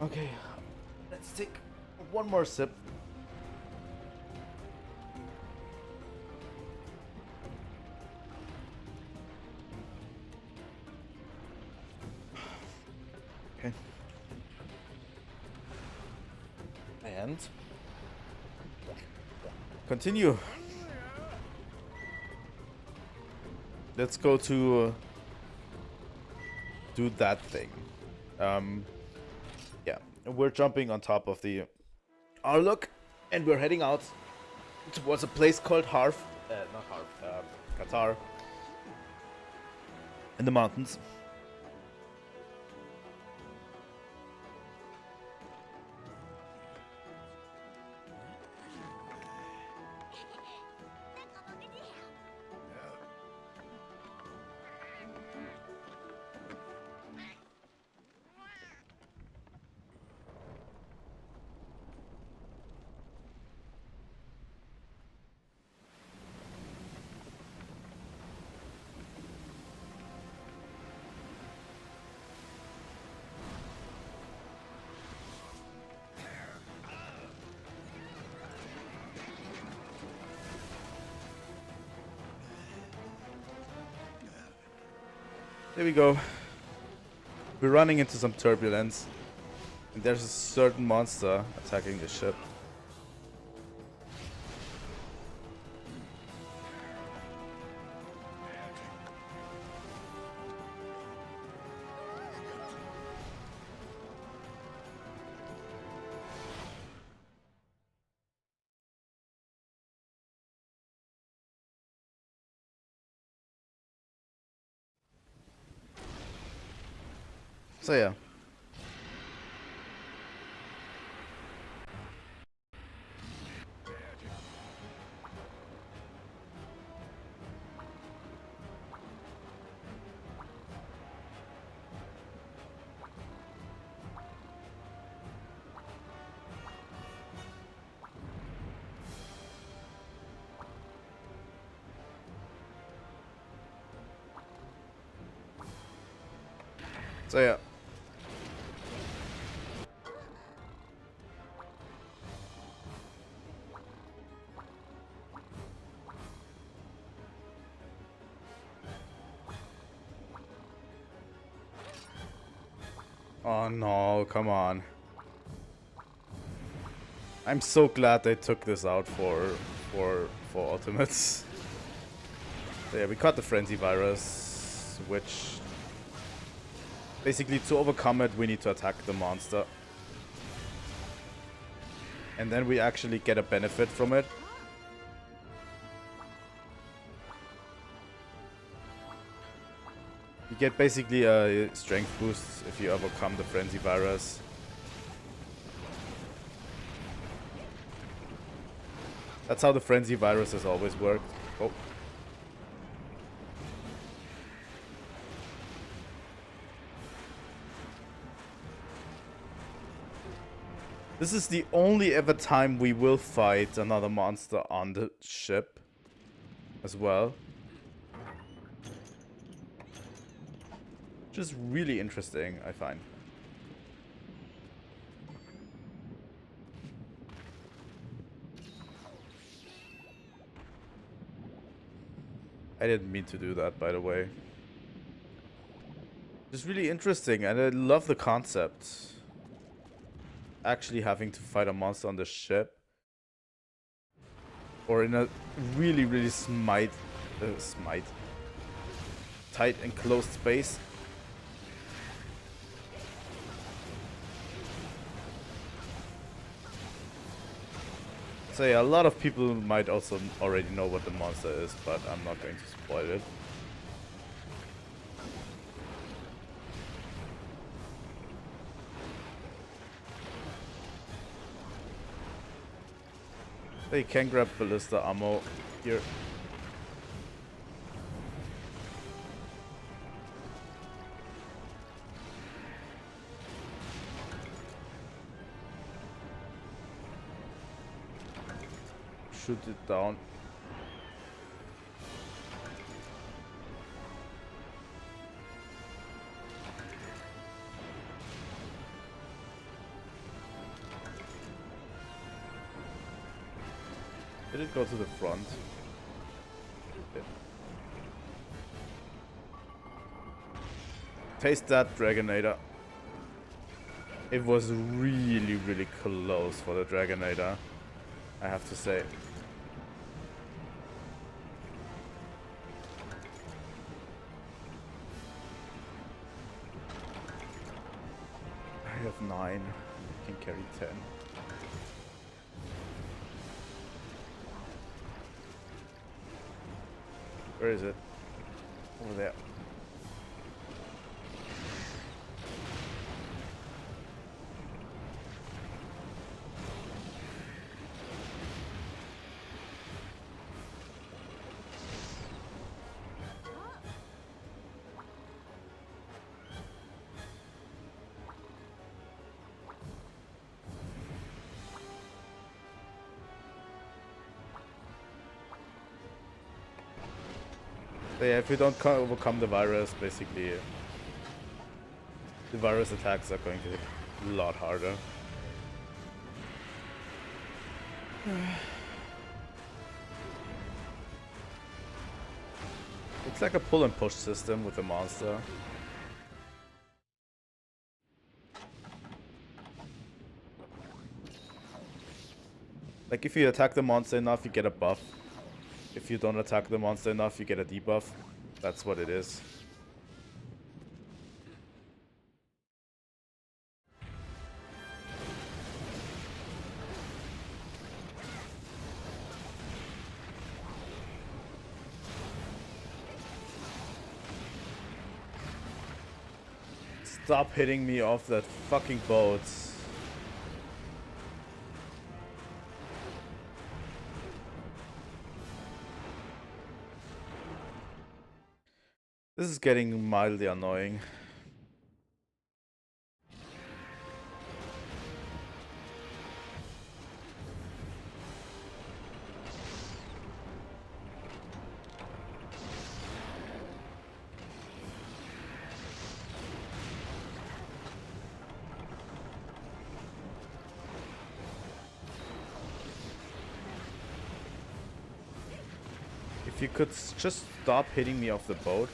Okay, let's take one more sip. Okay. And continue. Let's go to do that thing. Yeah, we're jumping on top of the Arlok, and we're heading out towards a place called Harf, not Harf, Qatar, in the mountains. Here we go. We're running into some turbulence. And there's a certain monster attacking the ship. So yeah. So yeah. Oh no, come on. I'm so glad they took this out for ultimates. So yeah, we caught the frenzy virus, which basically to overcome it we need to attack the monster. And then we actually get a benefit from it. You get basically a strength boost if you overcome the frenzy virus. That's how the frenzy virus has always worked. Oh. This is the only ever time we will fight another monster on the ship as well. Which is really interesting, I find. I didn't mean to do that, by the way. It's really interesting, and I love the concept. Actually having to fight a monster on the ship. Or in a really, really tight enclosed space. So yeah, a lot of people might also already know what the monster is, but I'm not going to spoil it. They can grab ballista ammo here. Shoot it down. Did it go to the front? Yeah. Taste that, Dragonator. It was really, really close for the Dragonator, I have to say. I have 9. I can carry 10. Where is it? Over there. So yeah, if you don't overcome the virus, basically, the virus attacks are going to hit a lot harder. It's like a pull and push system with the monster. Like if you attack the monster enough, you get a buff. If you don't attack the monster enough, you get a debuff. That's what it is. Stop hitting me off that fucking boat. This is getting mildly annoying. If you could just stop hitting me off the boat.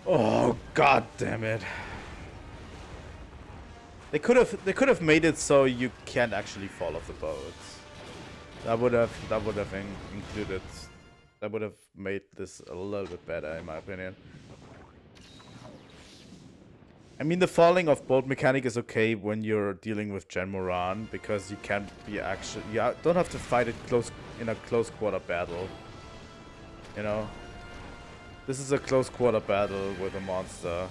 Oh, god damn it. They could have made it so you can't actually fall off the boat. That would have included, that would have made this a little bit better in my opinion. I mean, the falling off boat mechanic is okay when you're dealing with Gen Moran because you can't be actually, you don't have to fight it in a close quarter battle. You know? This is a close quarter battle with a monster.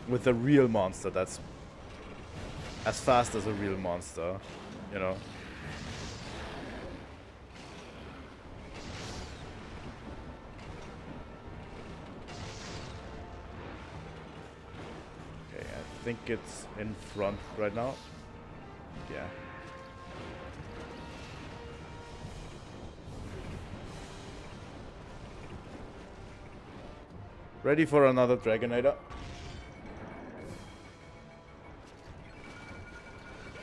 With a real monster that's as fast as a real monster, you know? Okay, I think it's in front right now. Yeah. Ready for another Dragonator.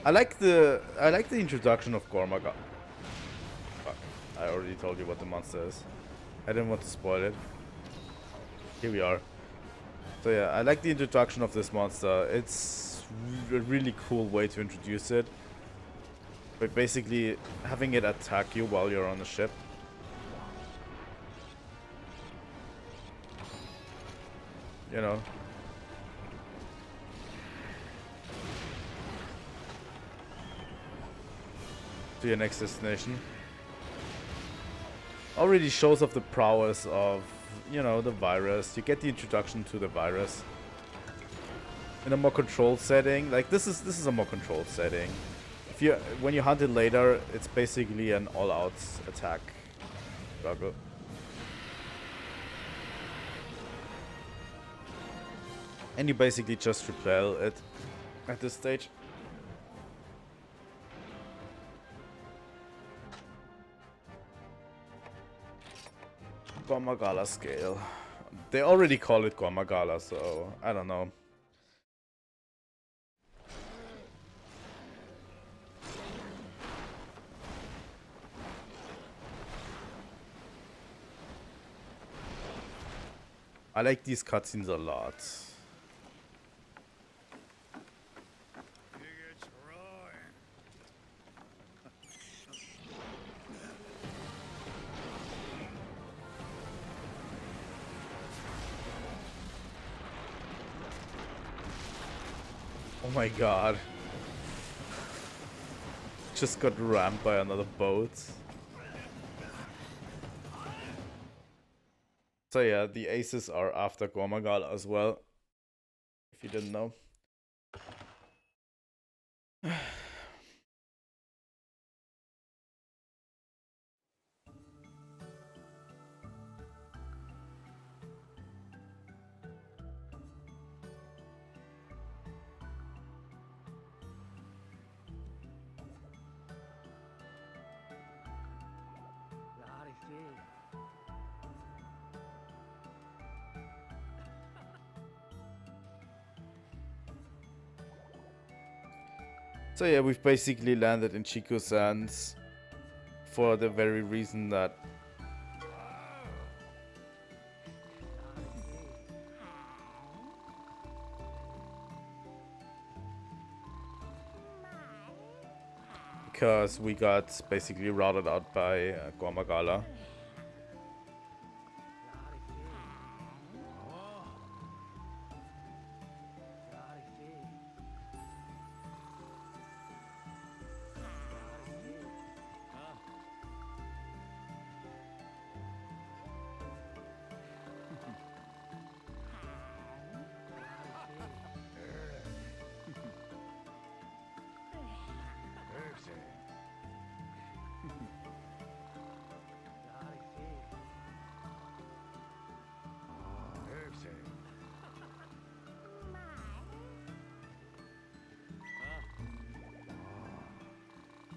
I like the introduction of Gormaga. Fuck. I already told you what the monster is. I didn't want to spoil it. Here we are. So yeah, I like the introduction of this monster. It's a really cool way to introduce it. By basically having it attack you while you're on the ship. You know. To your next destination. Already shows off the prowess of, you know, the virus. You get the introduction to the virus in a more controlled setting. Like this is a more controlled setting. When you hunt it later, it's basically an all-out attack struggle. And you basically just repel it at this stage. Gormagala scale. They already call it Gormagala, so I don't know. I like these cutscenes a lot. Oh my god. Just got rammed by another boat. So yeah, the aces are after Gormagal as well. If you didn't know. So yeah, we've basically landed in Chico Sands for the very reason that because we got basically routed out by Guamagala.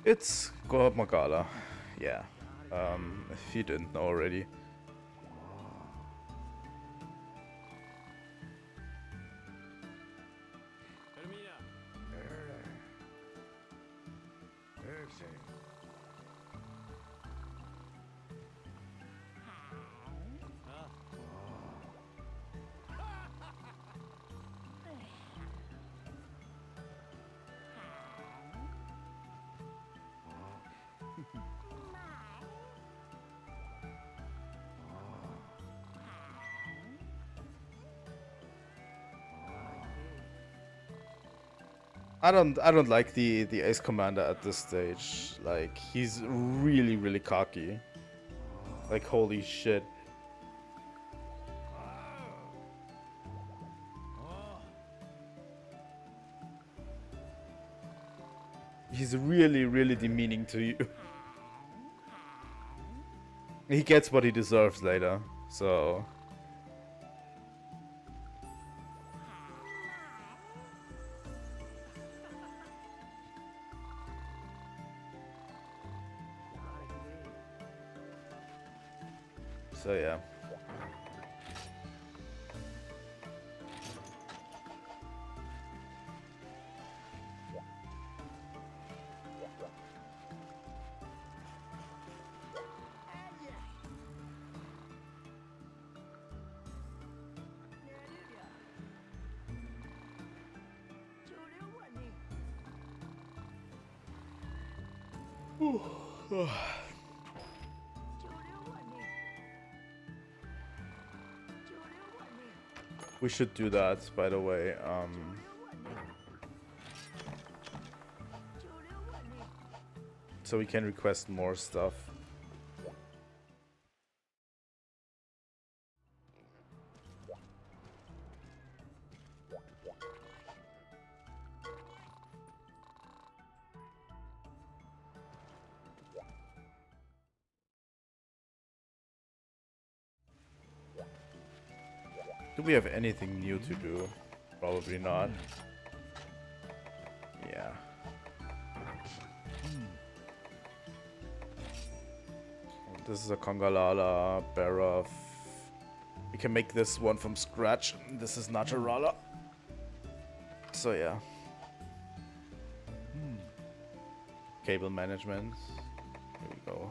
It's Guamagala, yeah. If you didn't know already. I don't like the ace commander at this stage. Like, he's really cocky. Like, holy shit. He's really demeaning to you. He gets what he deserves later, so yeah. We should do that, by the way. So we can request more stuff. Do we have anything new to do? Probably not. Yeah. This is a Kongalala, Barov. We can make this one from scratch. This is Naturala. So yeah. Cable management. Here we go.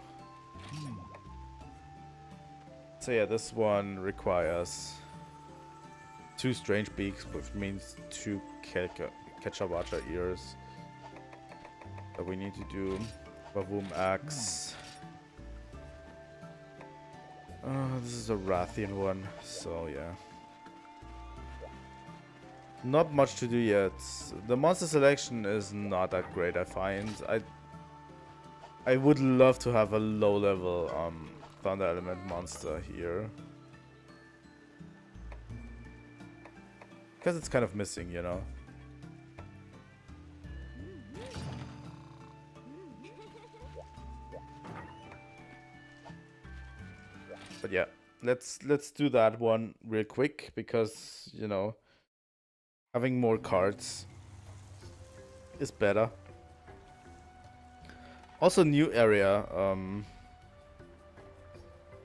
So yeah, this one requires 2 strange beaks, which means 2 Ketchawacha ears. That we need to do. Bavoom axe. This is a Rathian one, so yeah. Not much to do yet. The monster selection is not that great, I find. I would love to have a low level Thunder Element monster here. Because it's kind of missing, you know. But yeah, let's do that one real quick because, you know, having more cards is better. Also, new area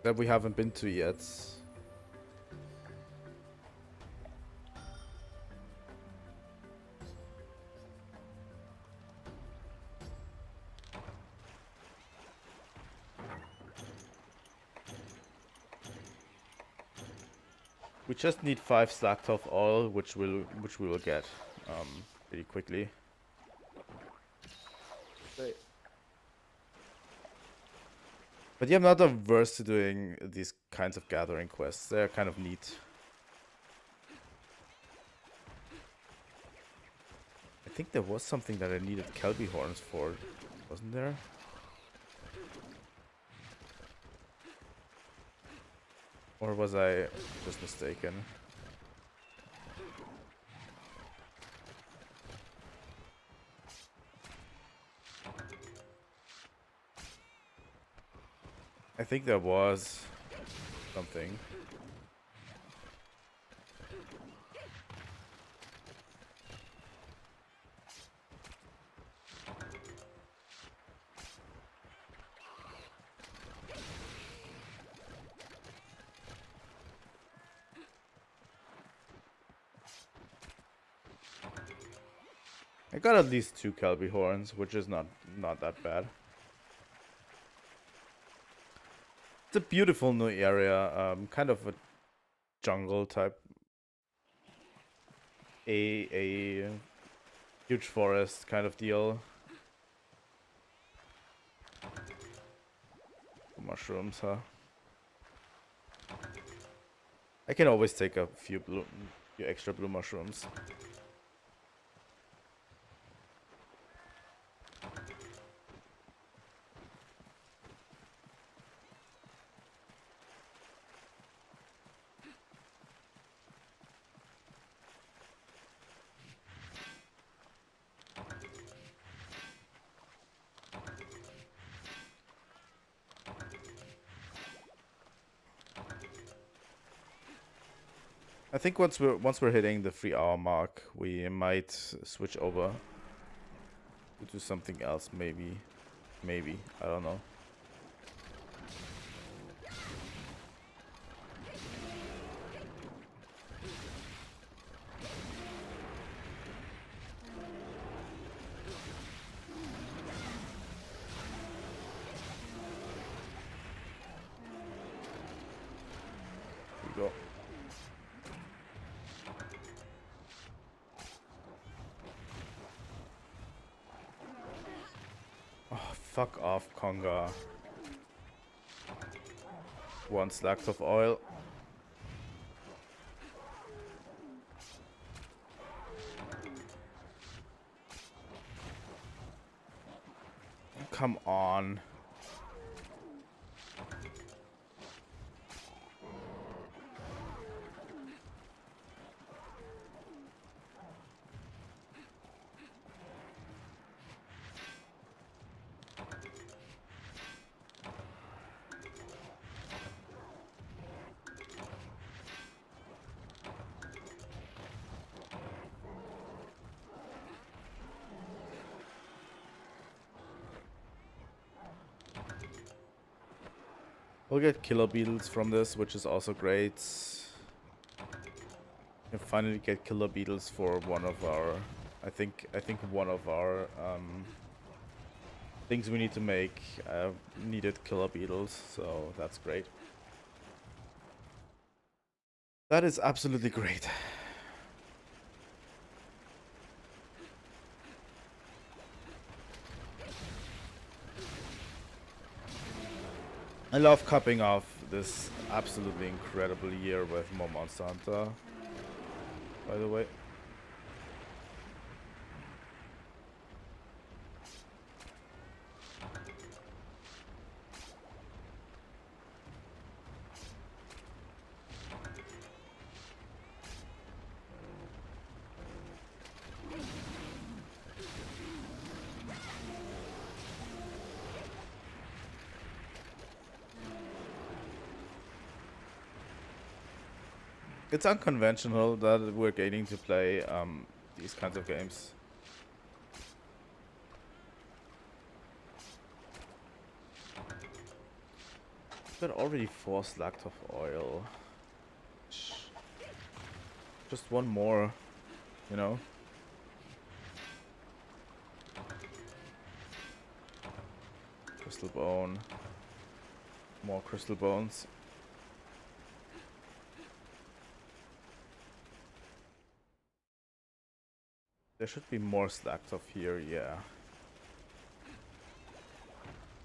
that we haven't been to yet. We just need 5 Slacktoph oil, which we will get pretty quickly. But yeah, I'm not averse to doing these kinds of gathering quests. They're kind of neat. I think there was something that I needed Kelby horns for, wasn't there? Or was I just mistaken? I think there was something. I got at least 2 Kelby horns, which is not that bad. It's a beautiful new area, kind of a jungle type. A huge forest kind of deal. Mushrooms, huh? I can always take a few extra blue mushrooms. I think once we're hitting the 3-hour mark, we might switch over to do something else. Maybe, I don't know. Here we go. Oh, fuck off, Conga. 1 Slacktoph oil. Come on. We'll get killer beetles from this, which is also great. We can finally get killer beetles for one of our, I think one of our things we need to make needed killer beetles, so that's great. That is absolutely great. I love capping off this absolutely incredible year with more Monster Hunter, by the way. It's unconventional that we're getting to play these kinds of games. Got already 4 Slacktoph oil. Just one more, you know? Crystal bone. More crystal bones. There should be more stacks of here, yeah.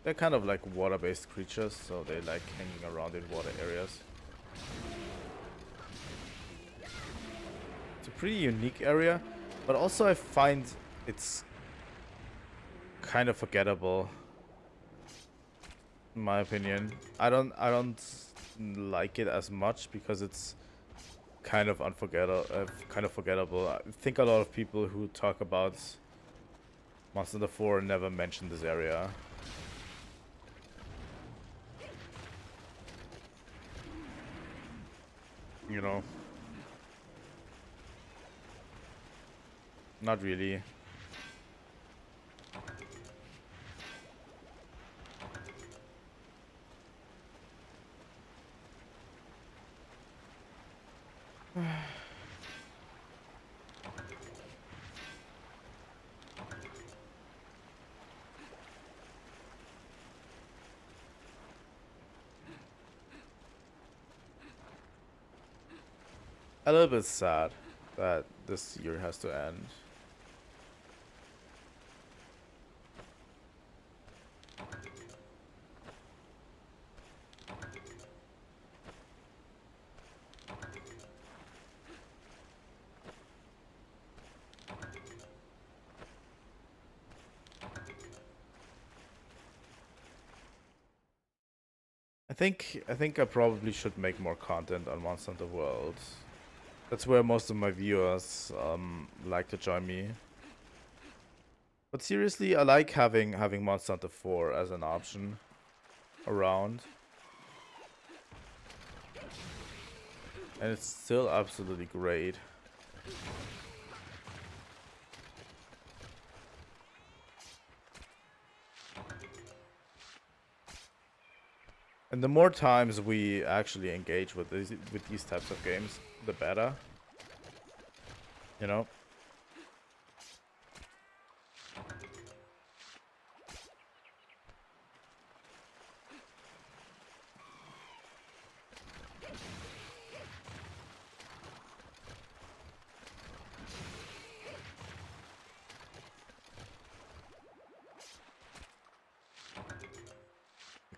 They're kind of like water-based creatures, so they like hanging around in water areas. It's a pretty unique area, but also I find it's kind of forgettable, in my opinion. I don't like it as much because it's kind of forgettable. I think a lot of people who talk about Monster Hunter 4 never mention this area. You know? Not really. A little bit sad that this year has to end. I think I probably should make more content on Monster Hunter World. That's where most of my viewers like to join me. But seriously, I like having Monster Hunter 4 as an option around. And it's still absolutely great. And the more times we actually engage with these types of games, the better. You know?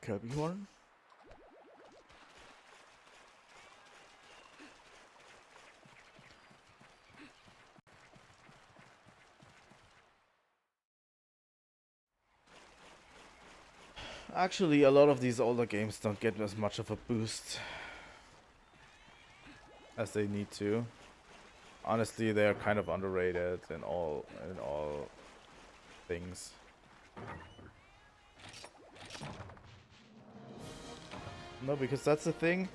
Kirby horn? Actually, a lot of these older games don't get as much of a boost as they need to. Honestly, they are kind of underrated in all things. No, because that's the thing.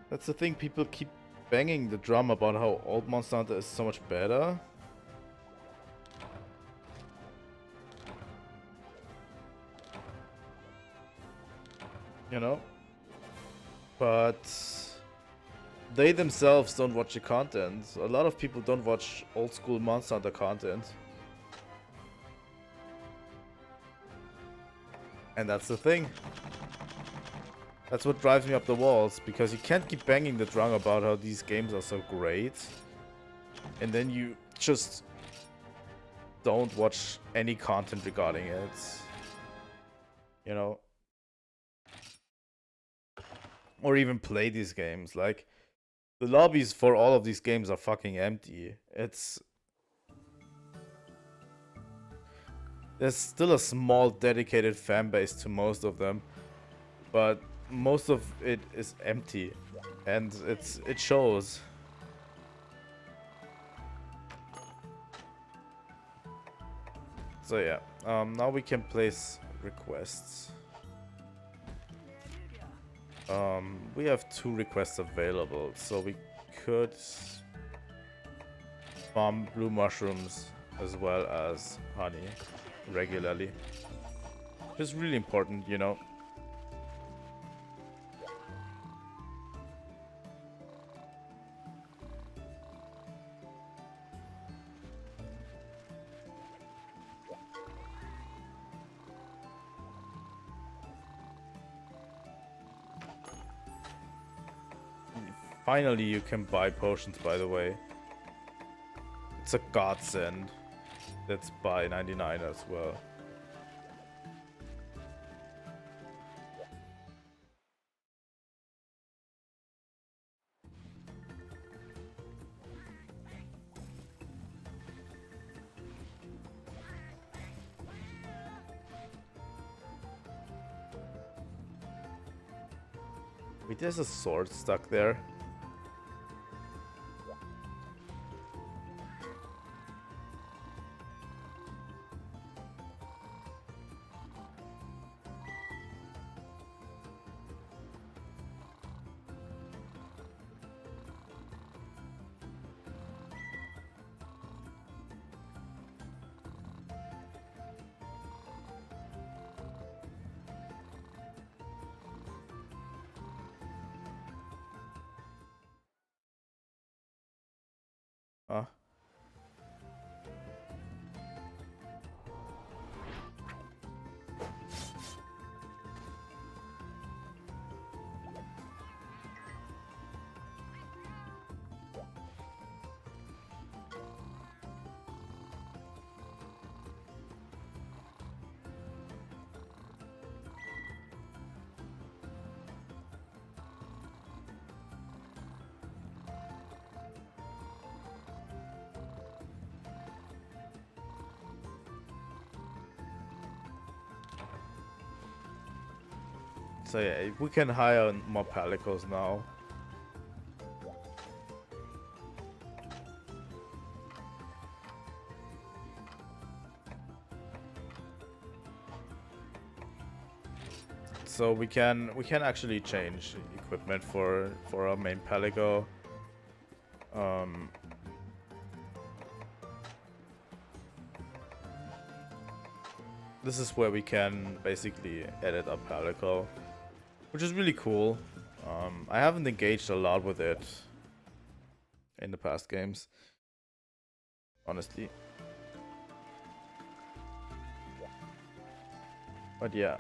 That's the thing. People keep banging the drum about how old Monster Hunter is so much better. You know? But they themselves don't watch the content. A lot of people don't watch old school Monster Hunter content. And that's the thing. That's what drives me up the walls, because you can't keep banging the drum about how these games are so great, and then you just don't watch any content regarding it. You know? Or even play these games. Like, the lobbies for all of these games are fucking empty. There's still a small dedicated fan base to most of them, but most of it is empty, and it shows. So yeah, now we can place requests. We have 2 requests available, so we could farm blue mushrooms as well as honey regularly. It's really important, you know. Finally, you can buy potions, by the way. It's a godsend. Let's buy 99 as well. Wait, there's a sword stuck there. Huh? So yeah, we can hire more palicos now. So we can actually change equipment for our main palico. This is where we can basically edit our palico, which is really cool. I haven't engaged a lot with it in the past games, honestly. But yeah,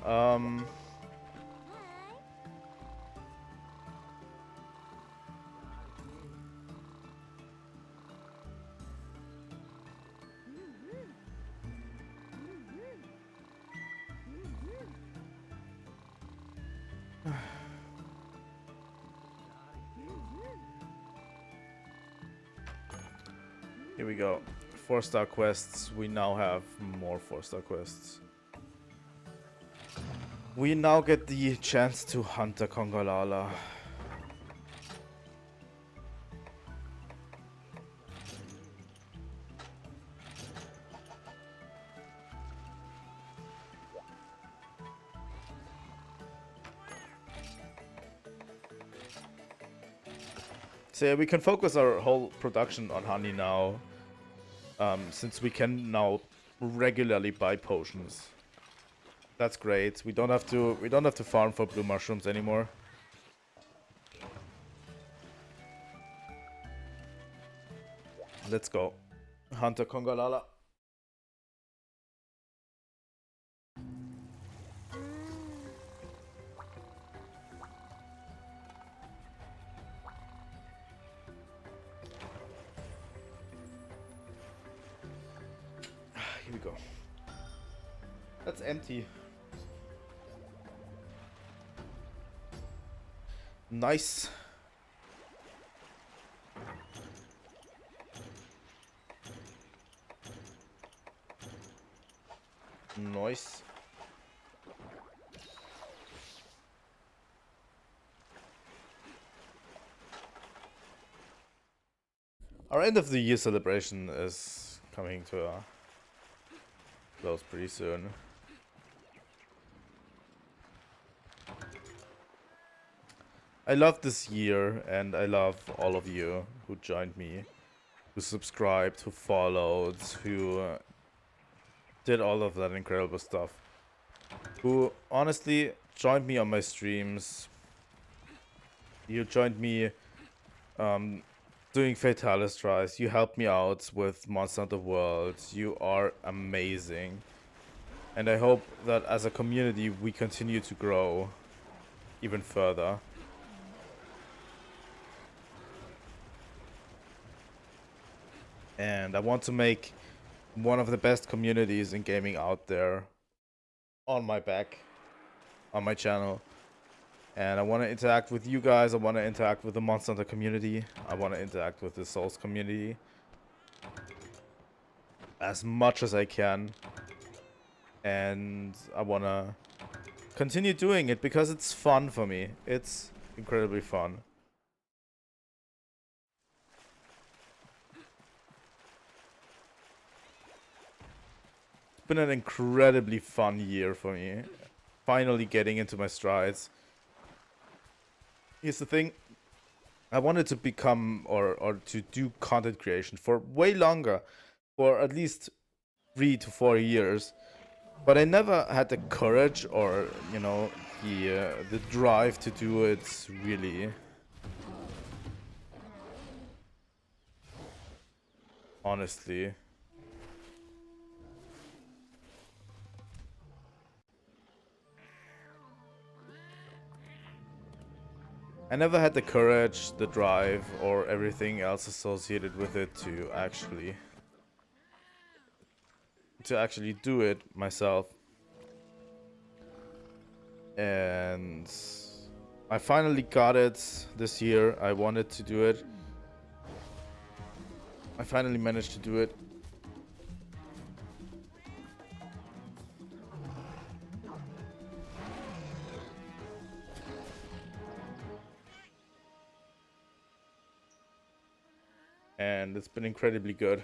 here we go. 4-star quests. We now have more 4-star quests. We now get the chance to hunt a Kongolala. So yeah, we can focus our whole production on honey now, since we can now regularly buy potions. That's great. We don't have to farm for blue mushrooms anymore. Let's go. Hunter Kongolala. Here we go. That's empty. Nice. Nice. Our end of the year celebration is coming to a close pretty soon. I love this year, and I love all of you who joined me, who subscribed, who followed, who did all of that incredible stuff, who honestly joined me on my streams. You joined me doing Fatalis tries. You helped me out with Monster Hunter World. You are amazing. And I hope that as a community we continue to grow even further. And I want to make one of the best communities in gaming out there on my back, on my channel. And I want to interact with you guys. I want to interact with the Monster Hunter community. I want to interact with the Souls community as much as I can. And I want to continue doing it because it's fun for me. It's incredibly fun. It's been an incredibly fun year for me. Finally getting into my strides. Here's the thing. I wanted to become or to do content creation for way longer. For at least 3 to 4 years. But I never had the courage or, you know, the drive to do it really. Honestly. I never had the courage, the drive, or everything else associated with it to actually do it myself. And I finally got it this year. I wanted to do it. I finally managed to do it. And it's been incredibly good.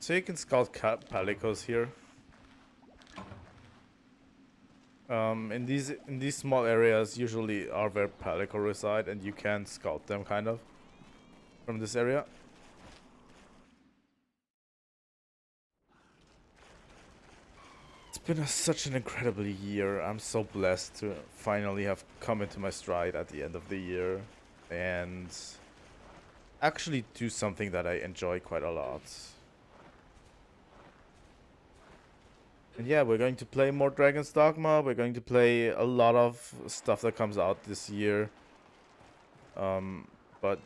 So you can scout palicos here. In these small areas usually are where palico reside, and you can scout them kind of from this area. It's been such an incredible year. I'm so blessed to finally have come into my stride at the end of the year and actually do something that I enjoy quite a lot. And yeah, we're going to play more Dragon's Dogma. We're going to play a lot of stuff that comes out this year. But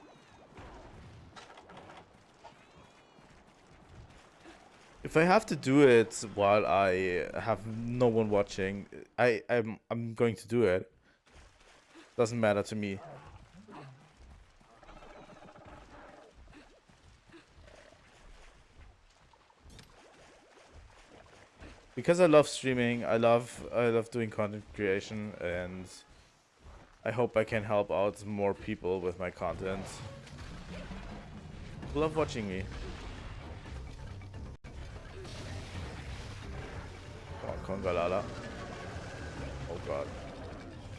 if I have to do it while I have no one watching, I'm going to do it. Doesn't matter to me. Because I love streaming, I love doing content creation, and I hope I can help out more people with my content. People love watching me. Come on, Kongalala. Oh god.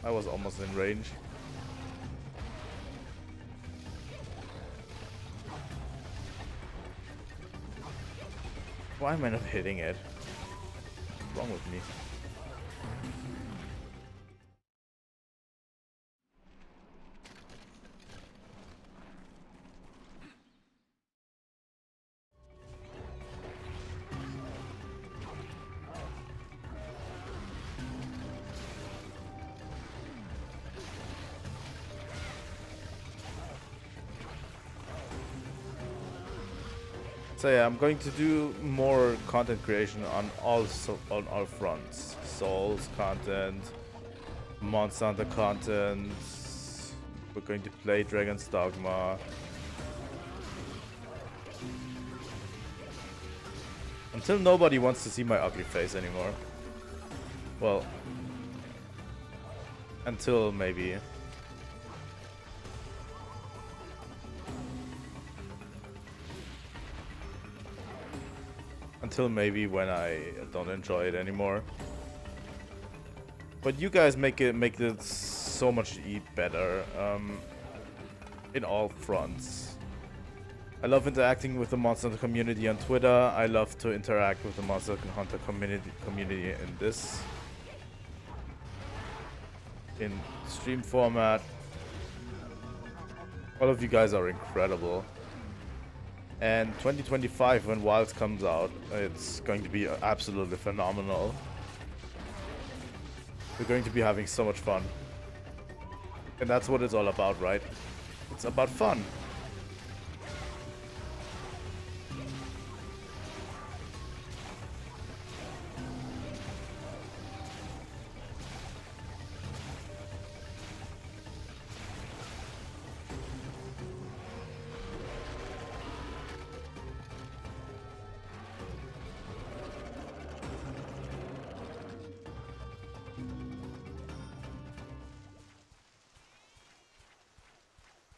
I was almost in range. Why am I not hitting it? What's wrong with me? So yeah, I'm going to do more content creation on all fronts. Souls content, Monster Hunter content. We're going to play Dragon's Dogma. Until nobody wants to see my ugly face anymore. Well, until maybe. Until maybe when I don't enjoy it anymore. But you guys make it so much better in all fronts. I love interacting with the Monster Hunter community on Twitter. I love to interact with the Monster Hunter community in stream format. All of you guys are incredible. And 2025, when Wilds comes out, it's going to be absolutely phenomenal. We're going to be having so much fun. And that's what it's all about, right? It's about fun.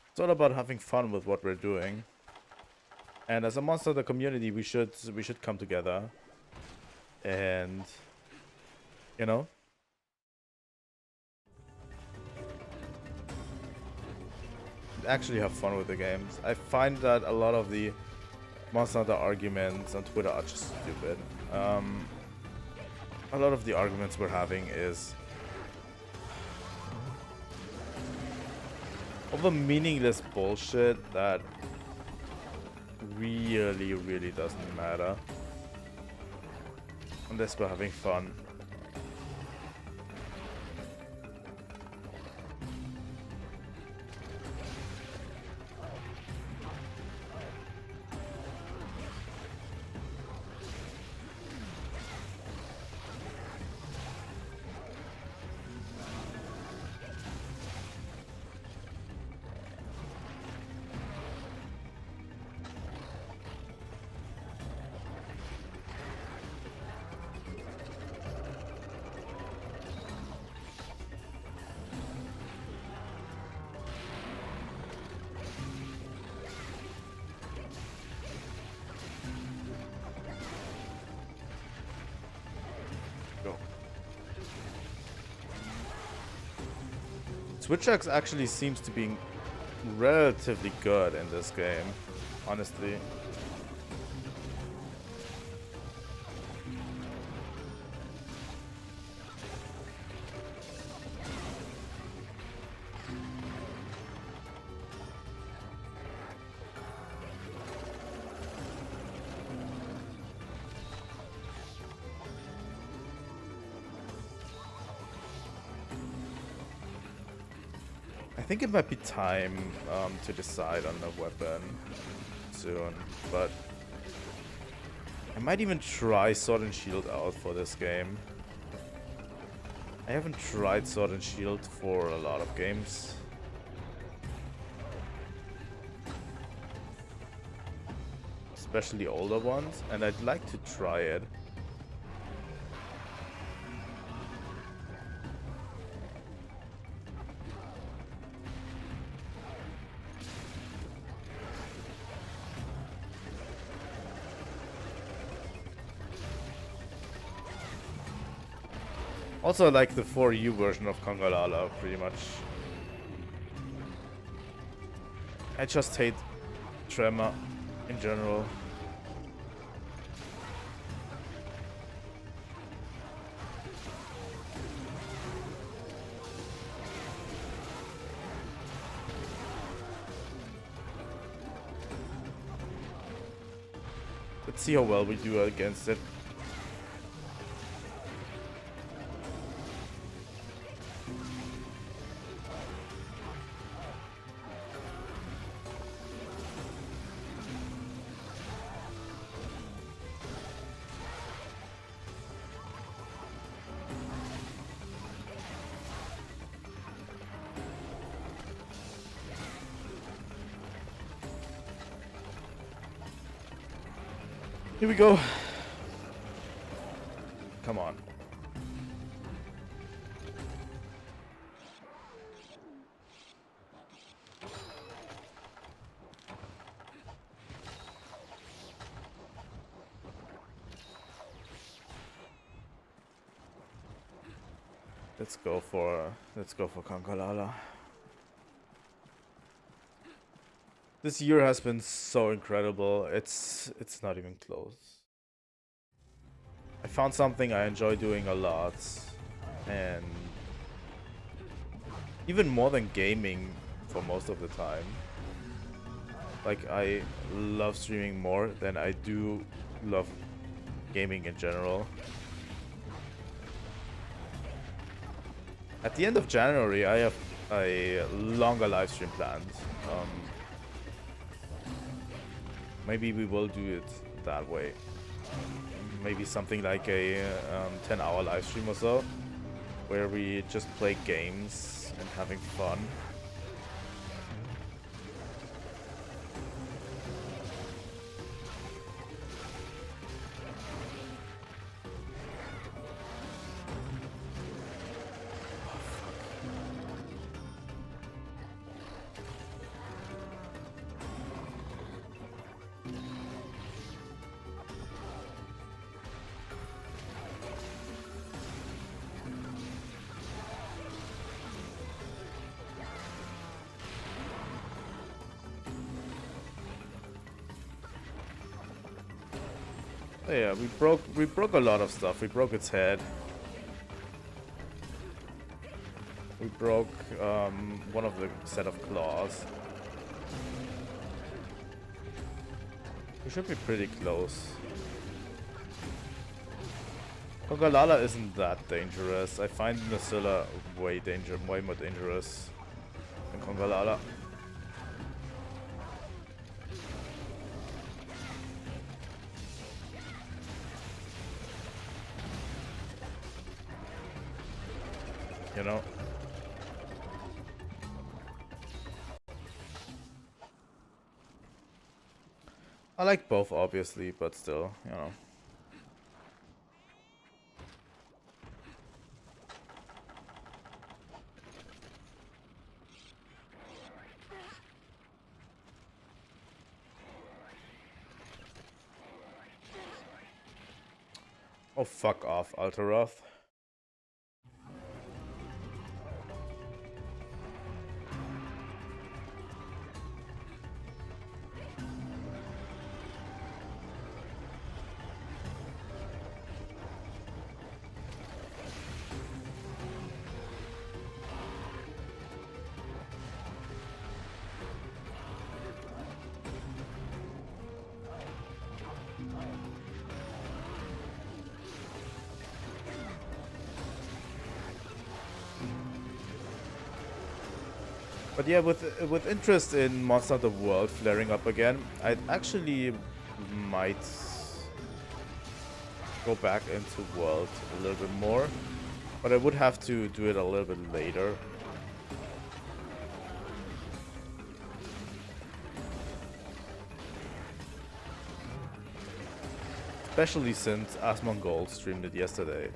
It's all about having fun with what we're doing. And as a Monster Hunter community, we should come together and, you know, actually have fun with the games. I find that a lot of the Monster Hunter arguments on Twitter are just stupid. A lot of the arguments we're having is over meaningless bullshit that really doesn't matter unless we're having fun. Switch-X actually seems to be relatively good in this game, honestly. I think it might be time to decide on the weapon soon, but I might even try Sword and Shield out for this game. I haven't tried Sword and Shield for a lot of games. Especially older ones, and I'd like to try it. Also, I like the 4U version of Kongalala, pretty much. I just hate Tremor in general. Let's see how well we do against it. Here we go. Come on. Let's go for Konkalala. This year has been so incredible. It's not even close. I found something I enjoy doing a lot, and even more than gaming for most of the time. Like, I love streaming more than I do love gaming in general. At the end of January, I have a longer live stream planned. Maybe we will do it that way. Maybe something like a 10-hour live stream or so, where we just play games and having fun. Yeah, we broke a lot of stuff. We broke its head. We broke one of the set of claws. We should be pretty close. Kongalala isn't that dangerous. I find Nasilla way more dangerous than Kongalala. You know? I like both, obviously, but still, you know. Oh, fuck off, Alteroth. But yeah, with interest in Monster Hunter World flaring up again, I actually might go back into World a little bit more, but I would have to do it a little bit later. Especially since Asmongold streamed it yesterday.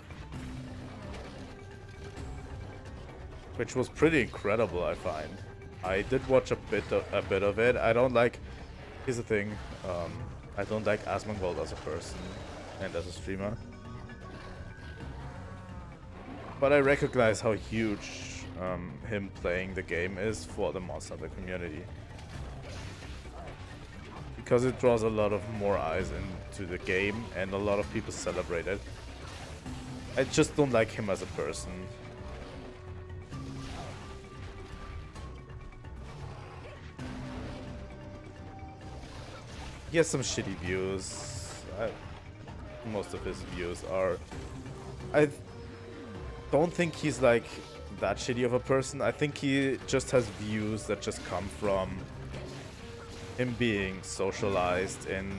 Which was pretty incredible, I find. I did watch a bit of it. I don't like... Here's the thing. I don't like Asmongold as a person and as a streamer. But I recognize how huge him playing the game is for the Monster Hunter community. Because it draws a lot of more eyes into the game and a lot of people celebrate it. I just don't like him as a person. He has some shitty views. Most of his views are... I don't think he's like that shitty of a person. I think he just has views that just come from him being socialized in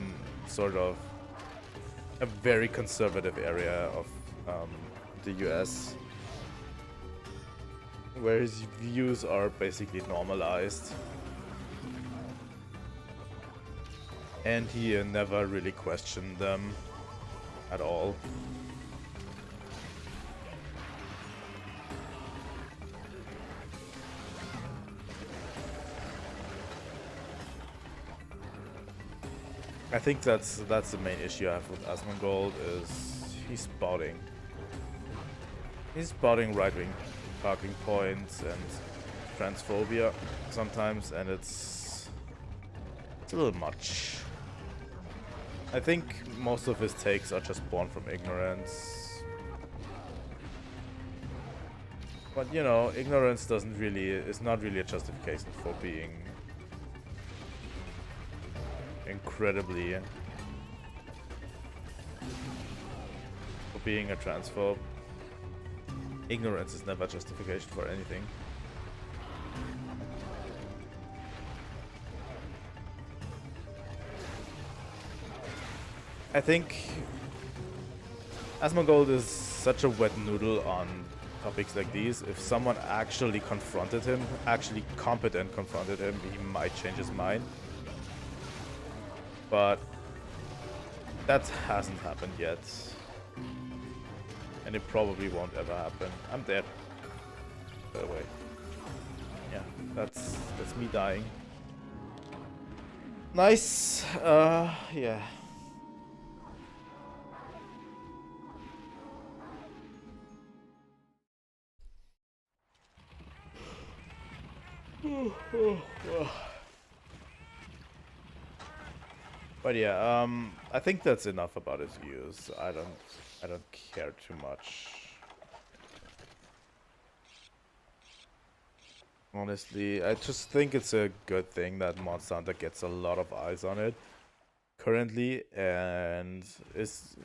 sort of a very conservative area of the US, where his views are basically normalized. And he never really questioned them at all. I think that's the main issue I have with Asmongold is he's spouting. He's spouting right-wing talking points and transphobia sometimes, and it's It's a little much. I think most of his takes are just born from ignorance. But you know, ignorance is not really a justification for being incredibly, for being a transphobe. Ignorance is never justification for anything. I think Asmongold is such a wet noodle on topics like these. If someone actually confronted him, actually competent confronted him, he might change his mind. But that hasn't happened yet. And it probably won't ever happen. I'm dead. By the way. Yeah, that's me dying. Nice. Yeah. But yeah, I think that's enough about his views. I don't care too much. Honestly, I just think it's a good thing that Monster Hunter gets a lot of eyes on it currently and is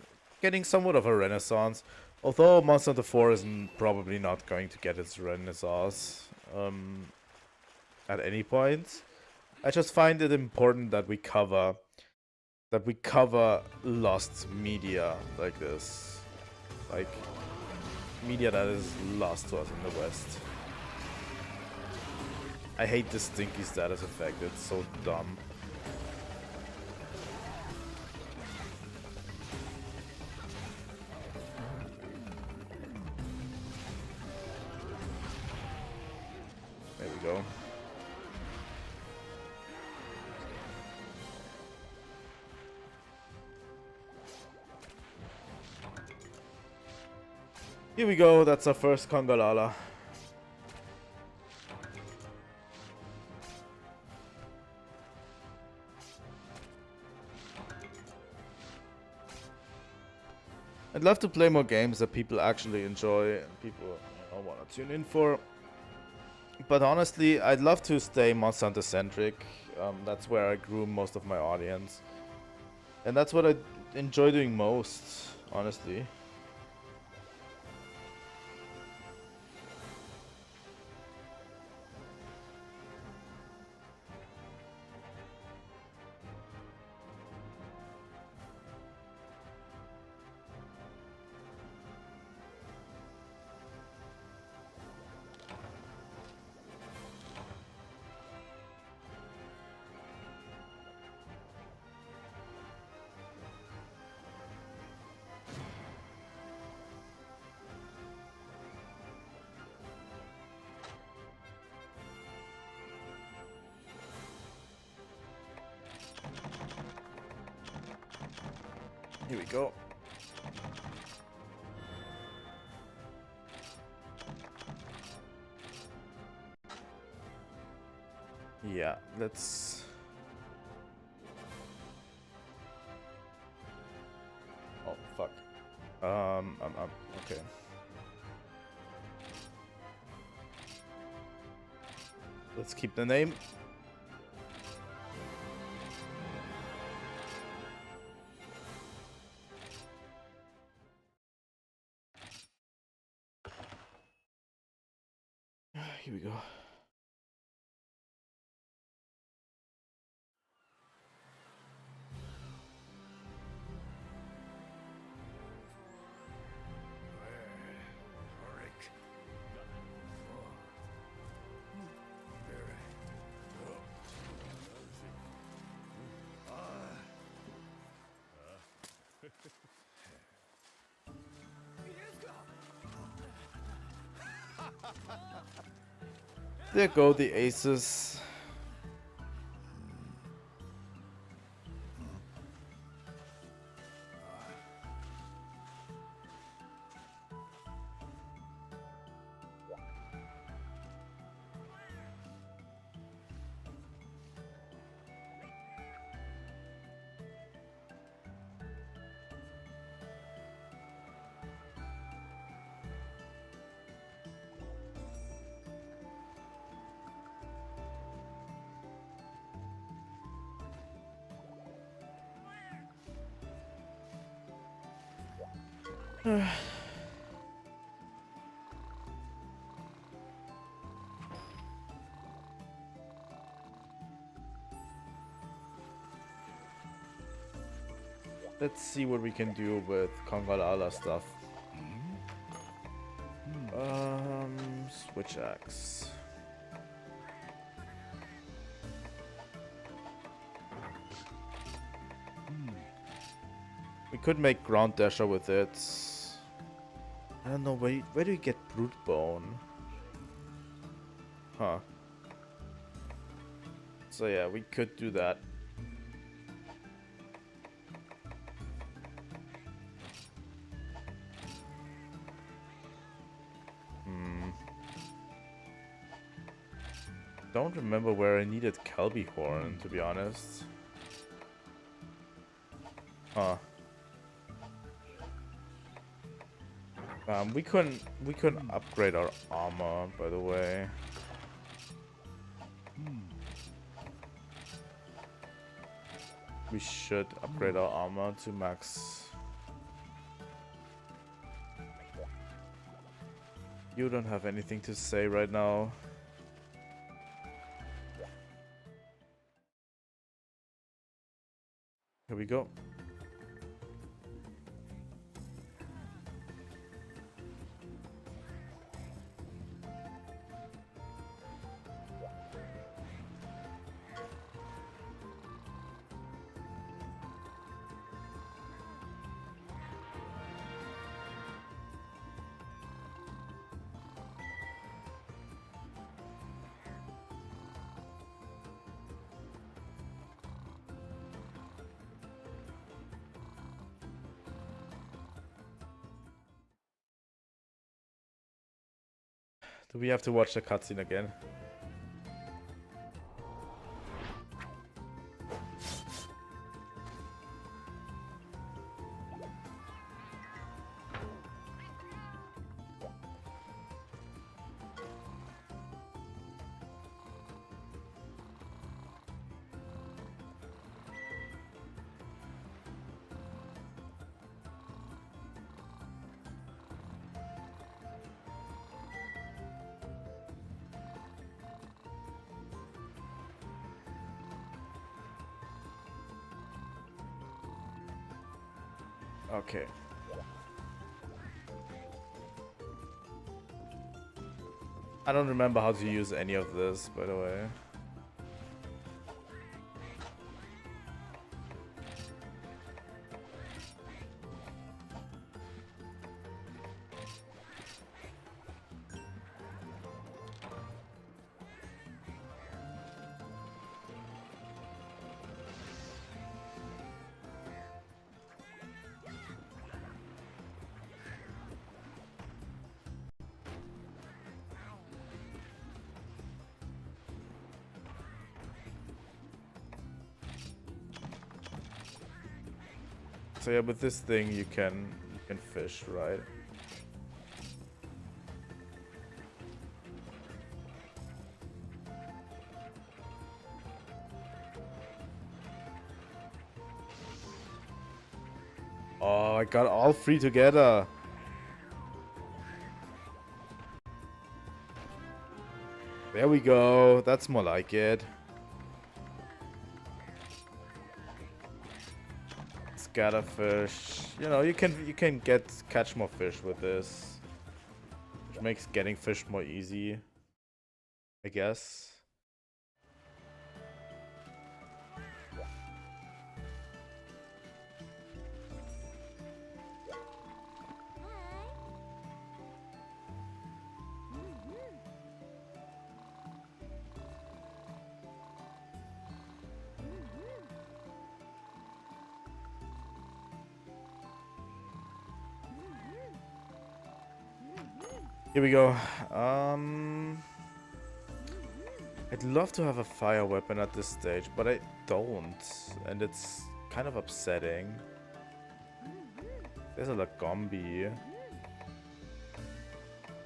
getting somewhat of a renaissance. Although Monster Hunter 4 is probably not going to get its renaissance at any point. I just find it important that we cover lost media like this. Like media that is lost to us in the West. I hate the stinky status effect, it's so dumb. There we go. Here we go, that's our first Kongalala. I'd love to play more games that people actually enjoy and people want to tune in for. But honestly, I'd love to stay Monster Hunter centric. That's where I grew most of my audience. And that's what I enjoy doing most, honestly. Here we go. Yeah, let's... Oh, fuck. Okay. Let's keep the name. Here we go. There go the aces. Let's see what we can do with Kongalala stuff. Switch axe. We could make Ground Dasher with it. I don't know, where do you get Brute Bone? Huh. So yeah, we could do that. Don't remember where I needed Kelby Horn, to be honest. Huh. We couldn't upgrade our armor, by the way. We should upgrade our armor to max. You don't have anything to say right now. Here we go. Do we have to watch the cutscene again? Okay. I don't remember how to use any of this, by the way. So yeah, with this thing you can fish, right? Oh, I got all three together. There we go. That's more like it. Scatter fish. You know, you can catch more fish with this, which makes getting fish more easy, I guess. Here we go. I'd love to have a fire weapon at this stage, but I don't, and it's kind of upsetting. There's a Lagombi.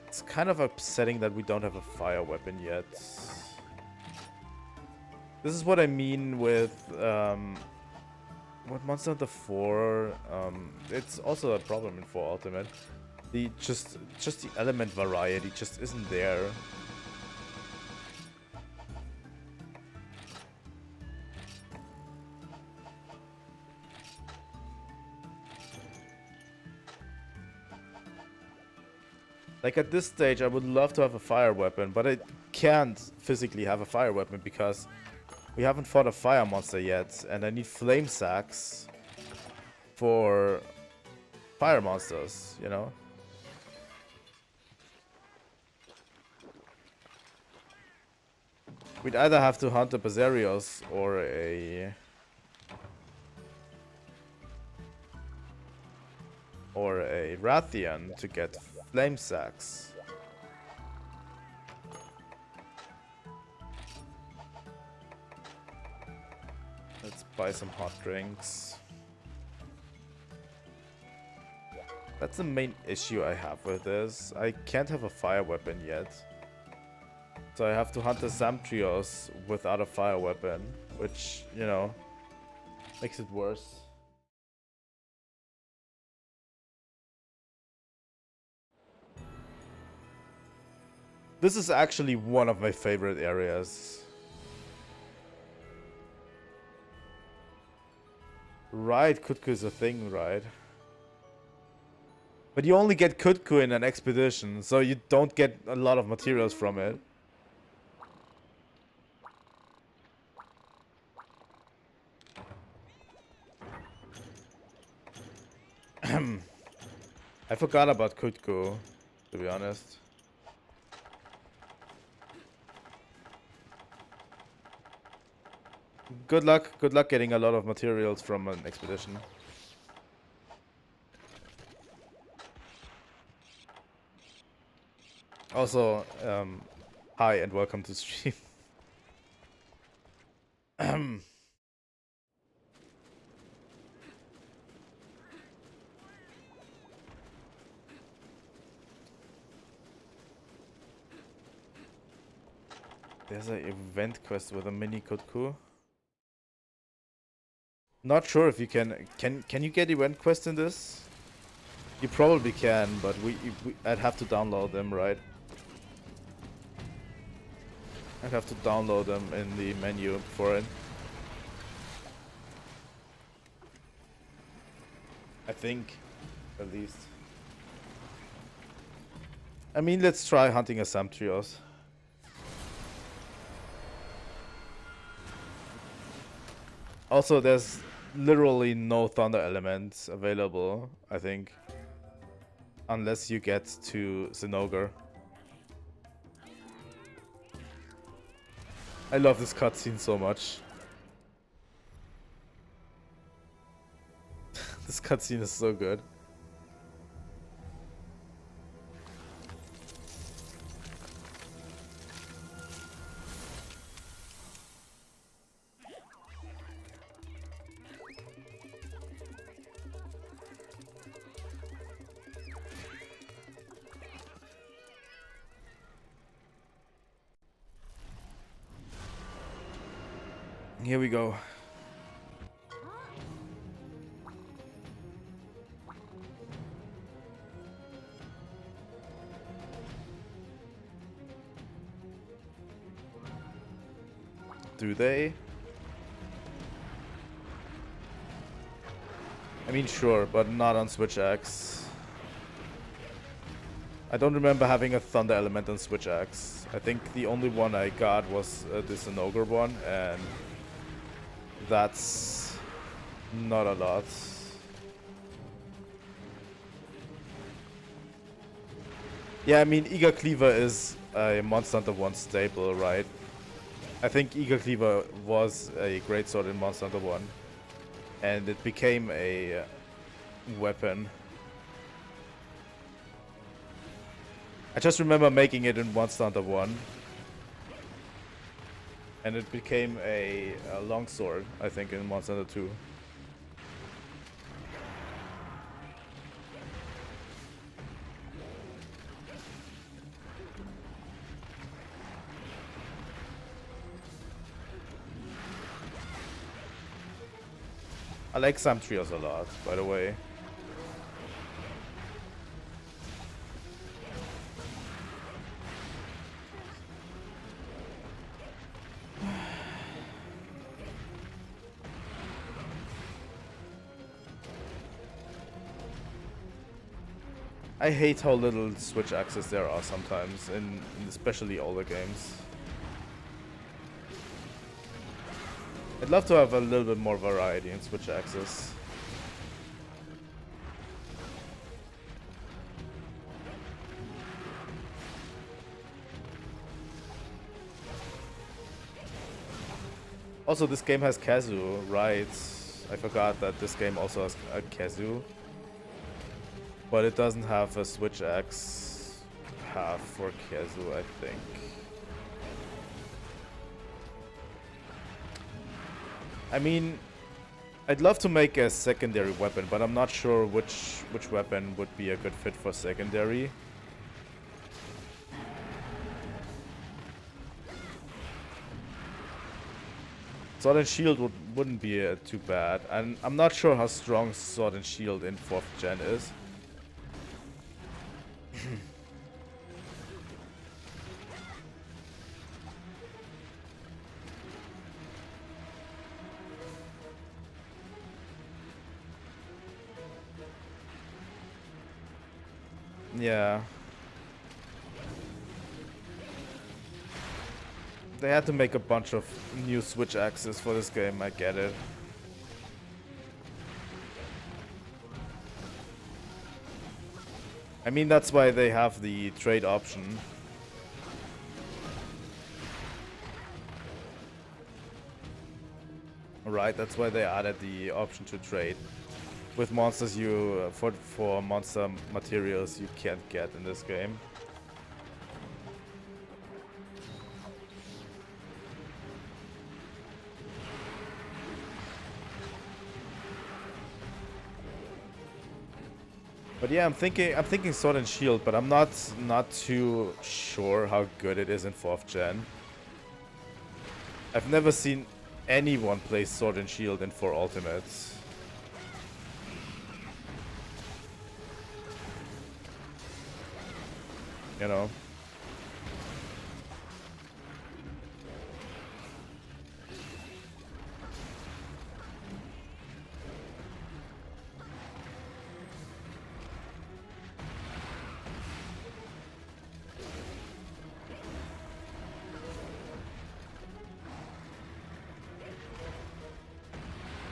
It's kind of upsetting that we don't have a fire weapon yet. This is what I mean with What Monster Hunter 4? It's also a problem in 4 Ultimate. Just the element variety just isn't there. Like at this stage, I would love to have a fire weapon, but I can't physically have a fire weapon because we haven't fought a fire monster yet, and I need flame sacks for fire monsters, you know? We'd either have to hunt a Bazarios or a Rathian to get flame sacks. Let's buy some hot drinks. That's the main issue I have with this. I can't have a fire weapon yet. So I have to hunt the Zamtrios without a fire weapon, which, you know, makes it worse. This is actually one of my favorite areas. Right, Kutku is a thing, right? But you only get Kutku in an expedition, so you don't get a lot of materials from it. I forgot about Kutku, to be honest. Good luck getting a lot of materials from an expedition. Also, hi and welcome to stream. There's an event quest with a mini Kutku. Not sure if you can you get event quests in this? You probably can, but I'd have to download them, right? I'd have to download them in the menu for it. I think, at least. I mean, let's try hunting a Zamtrios. Also, there's literally no thunder elements available, I think. Unless you get to Zinogre. I love this cutscene so much. This cutscene is so good. Here we go. Do they? I mean, sure, but not on Switch X. I don't remember having a thunder element on Switch X. I think the only one I got was this Zinogre one, and that's not a lot. Yeah, I mean, Eager Cleaver is a Monster Hunter 1 staple, right? I think Eager Cleaver was a great sword in Monster Hunter 1. And it became a weapon. I just remember making it in Monster Hunter 1. And it became a longsword, I think, in Monster Hunter 2. I like some trios a lot, by the way. I hate how little switch access there are sometimes, in especially older games. I'd love to have a little bit more variety in switch access. Also, this game has Kazu, right? I forgot that this game also has a Kazu. But it doesn't have a switch X path for Kazu, I think. I mean, I'd love to make a secondary weapon, but I'm not sure which weapon would be a good fit for secondary. Sword and Shield wouldn't be too bad, and I'm not sure how strong Sword and Shield in 4th gen is. Yeah. They had to make a bunch of new switch axes for this game, I get it. I mean, that's why they have the trade option. Right, that's why they added the option to trade with monsters you for monster materials you can't get in this game. But yeah, I'm thinking Sword and Shield, but I'm not too sure how good it is in 4th gen. I've never seen anyone play Sword and Shield in 4 Ultimates. You know.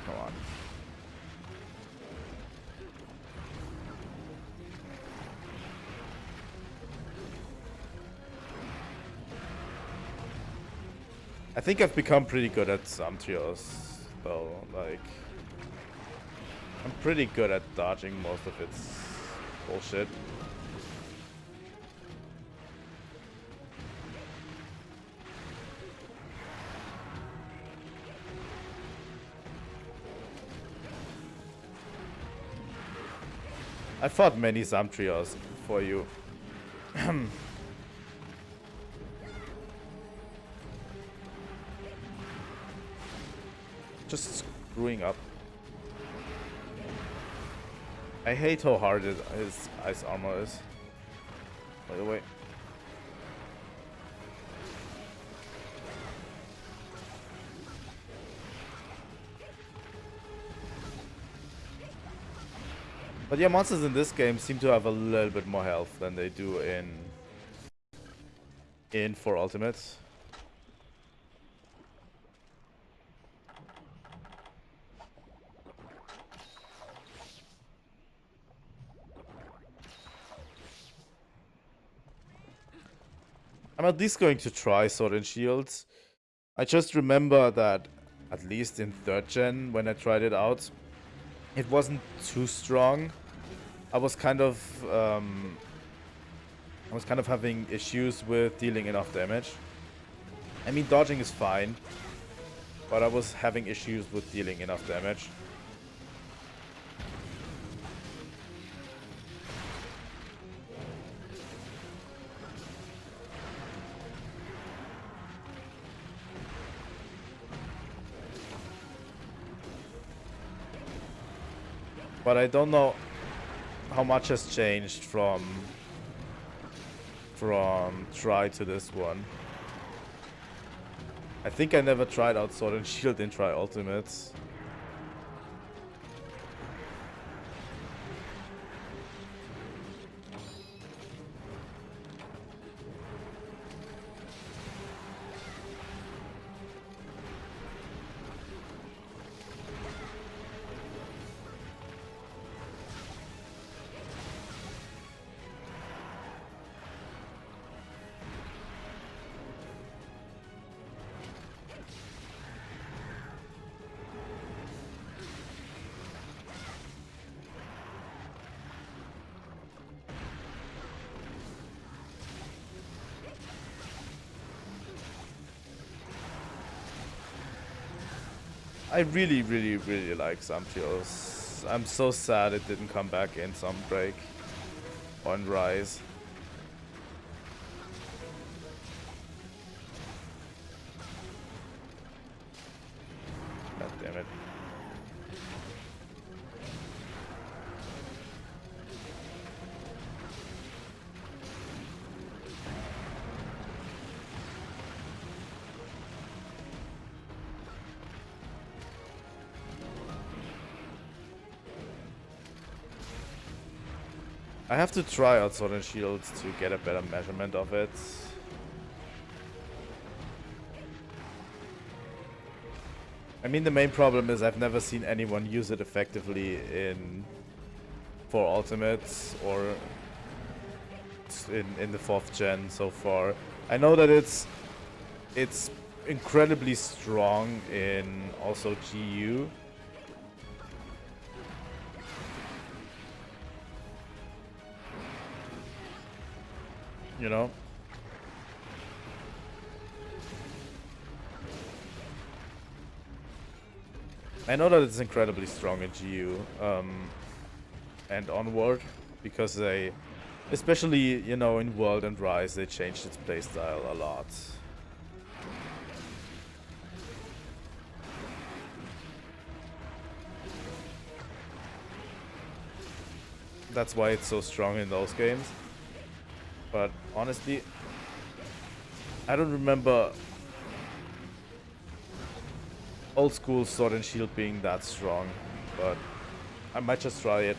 Come on. I think I've become pretty good at some trios, though. Like, I'm pretty good at dodging most of its bullshit. I fought many Zamtrios for you. Just screwing up. I hate how hard his ice armor is, by the way. But yeah, monsters in this game seem to have a little bit more health than they do in 4 Ultimates. I'm at least going to try Sword and Shields. I just remember that, at least in 3rd gen, when I tried it out, it wasn't too strong. I was kind of having issues with dealing enough damage. I mean, dodging is fine, but I was having issues with dealing enough damage. But I don't know how much has changed from Try to this one. I think I never tried out Sword and Shield in Try Ultimates. I really, really, really like Samtios. I'm so sad it didn't come back in Sunbreak on Rise. God damn it. I have to try out Sword and Shield to get a better measurement of it. I mean, the main problem is I've never seen anyone use it effectively for Ultimates or in the 4th gen so far. I know that it's incredibly strong in also GU. You know? I know that it's incredibly strong in GU and onward, because they, especially, you know, in World and Rise, they changed its playstyle a lot. That's why it's so strong in those games. But honestly, I don't remember old school Sword and Shield being that strong, but I might just try it.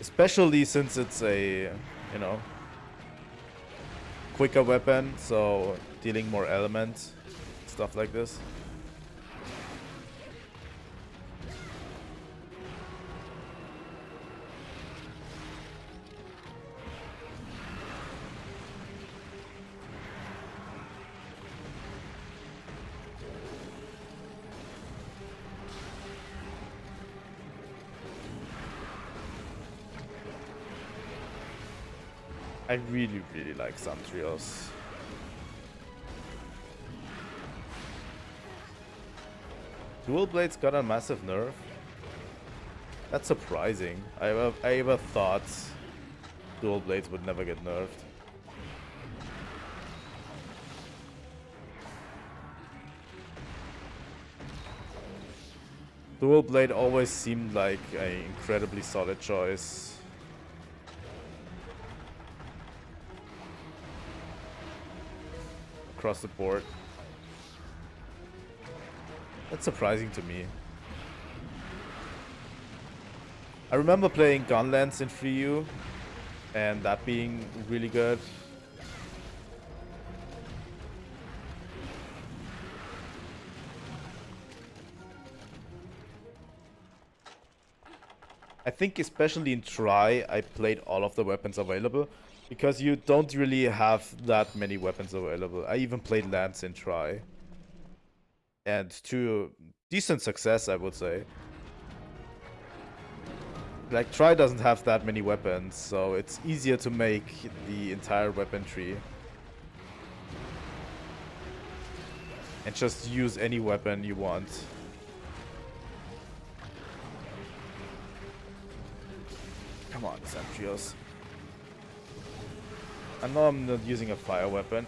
Especially since it's a, you know, quicker weapon, so dealing more elements, stuff like this. I really, really like some trios. Dual Blades got a massive nerf? That's surprising. I ever thought Dual Blades would never get nerfed. Dual Blade always seemed like an incredibly solid choice. Across the board. That's surprising to me. I remember playing Gunlance in 3U and that being really good. I think especially in Try, I played all of the weapons available, because you don't really have that many weapons available. I even played Lance in Try. And to decent success, I would say. Like, Try doesn't have that many weapons, so it's easier to make the entire weapon tree. And just use any weapon you want. Come on, Samtrios. I know I'm not using a fire weapon.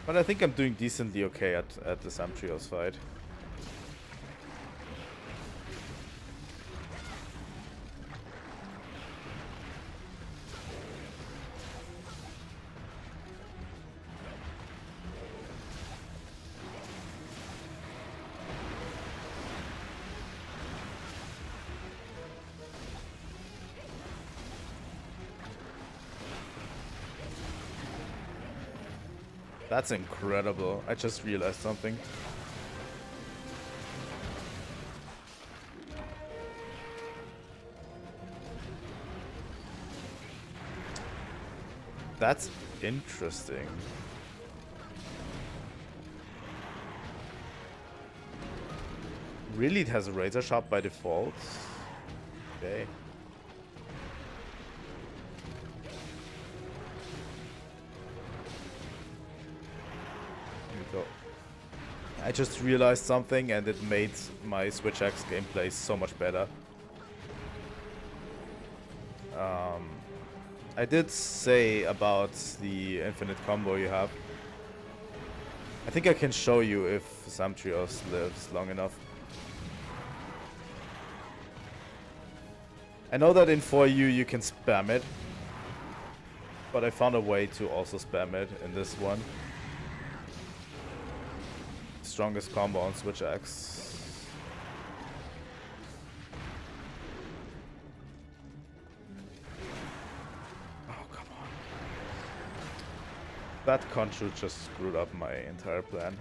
But I think I'm doing decently okay at the Samtrios fight. That's incredible. I just realized something. That's interesting. Really, it has a razor sharp by default? Okay. Go. I just realized something and it made my Switch X gameplay so much better. I did say about the infinite combo you have. I think I can show you if Samtrios lives long enough. I know that in 4U you can spam it, but I found a way to also spam it in this one. Strongest combo on Switch X. Oh, come on. That control just screwed up my entire plan.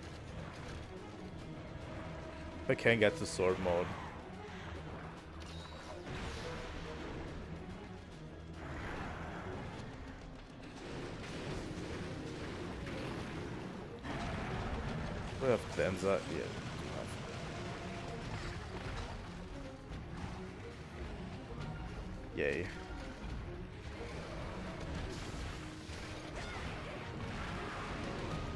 I can't get to sword mode. We have cleanser, yeah. Yay.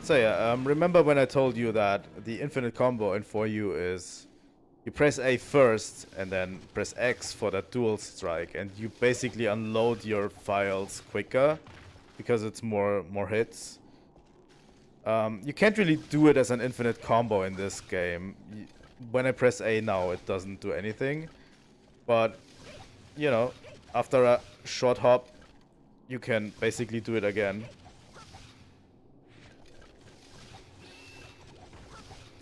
So yeah, remember when I told you that the infinite combo in 4U is you press A first and then press X for that dual strike, and you basically unload your files quicker because it's more hits. You can't really do it as an infinite combo in this game. When I press A now, it doesn't do anything. But, you know, after a short hop, you can basically do it again.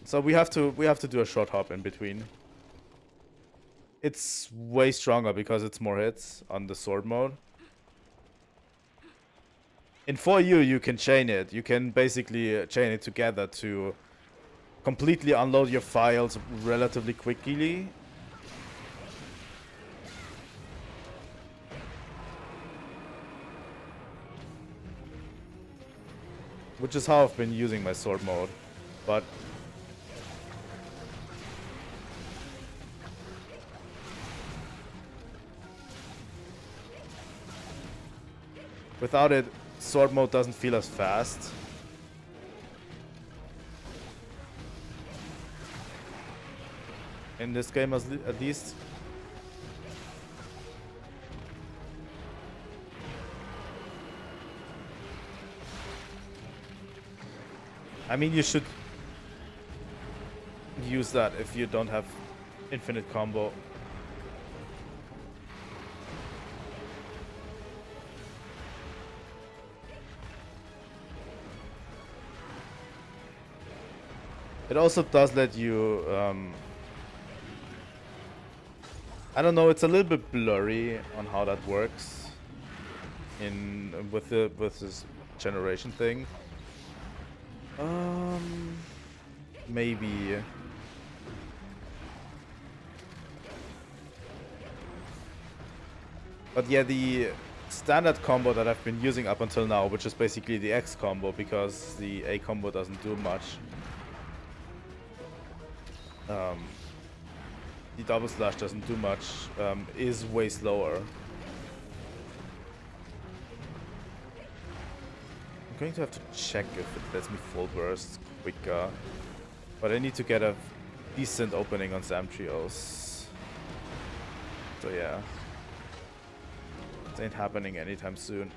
So we have to do a short hop in between. It's way stronger because it's more hits on the sword mode. In 4U, you can chain it. You can basically chain it together to completely unload your files relatively quickly. Which is how I've been using my sword mode. But without it, sword mode doesn't feel as fast. In this game at least. I mean, you should use that if you don't have infinite combo. It also does let you, I don't know, it's a little bit blurry on how that works with this generation thing. Maybe. But yeah, the standard combo that I've been using up until now, which is basically the X combo, because the A combo doesn't do much. The double slash doesn't do much, is way slower. I'm going to have to check if it lets me full burst quicker. But I need to get a decent opening on Samtrios. So yeah. It ain't happening anytime soon.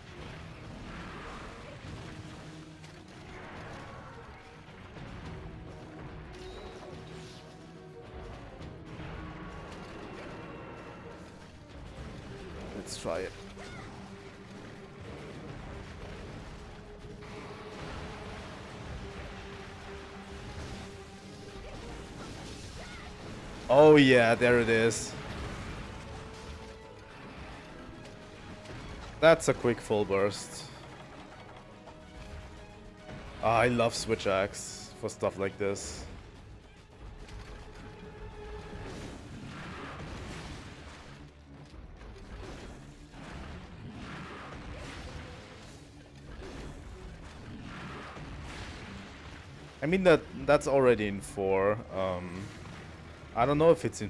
Let's try it. Oh yeah, there it is. That's a quick full burst. I love Switch Axe for stuff like this. I mean that's already in 4. I don't know if it's in.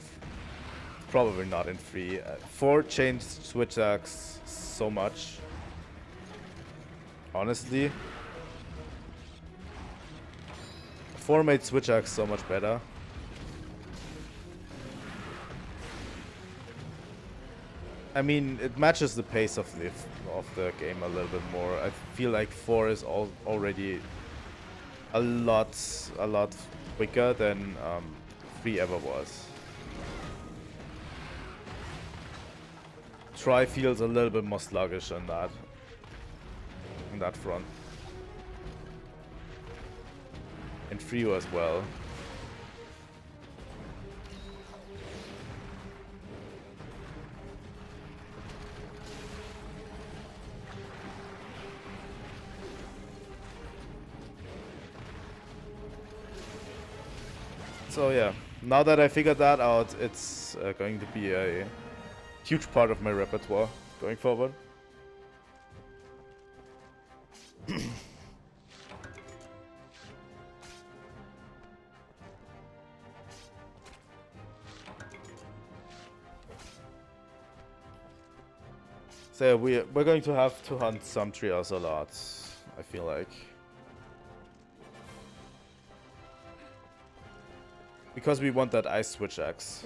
Probably not in 3. 4 changed Switch Axe so much. Honestly, 4 made Switch Axe so much better. I mean, it matches the pace of the game a little bit more. I feel like 4 is already a lot quicker than 3 ever was. Tri feels a little bit more sluggish on that front. And 3 as well. So yeah, now that I figured that out, it's going to be a huge part of my repertoire going forward. So we're going to have to hunt some trios a lot, I feel like. Because we want that Ice Switch Axe.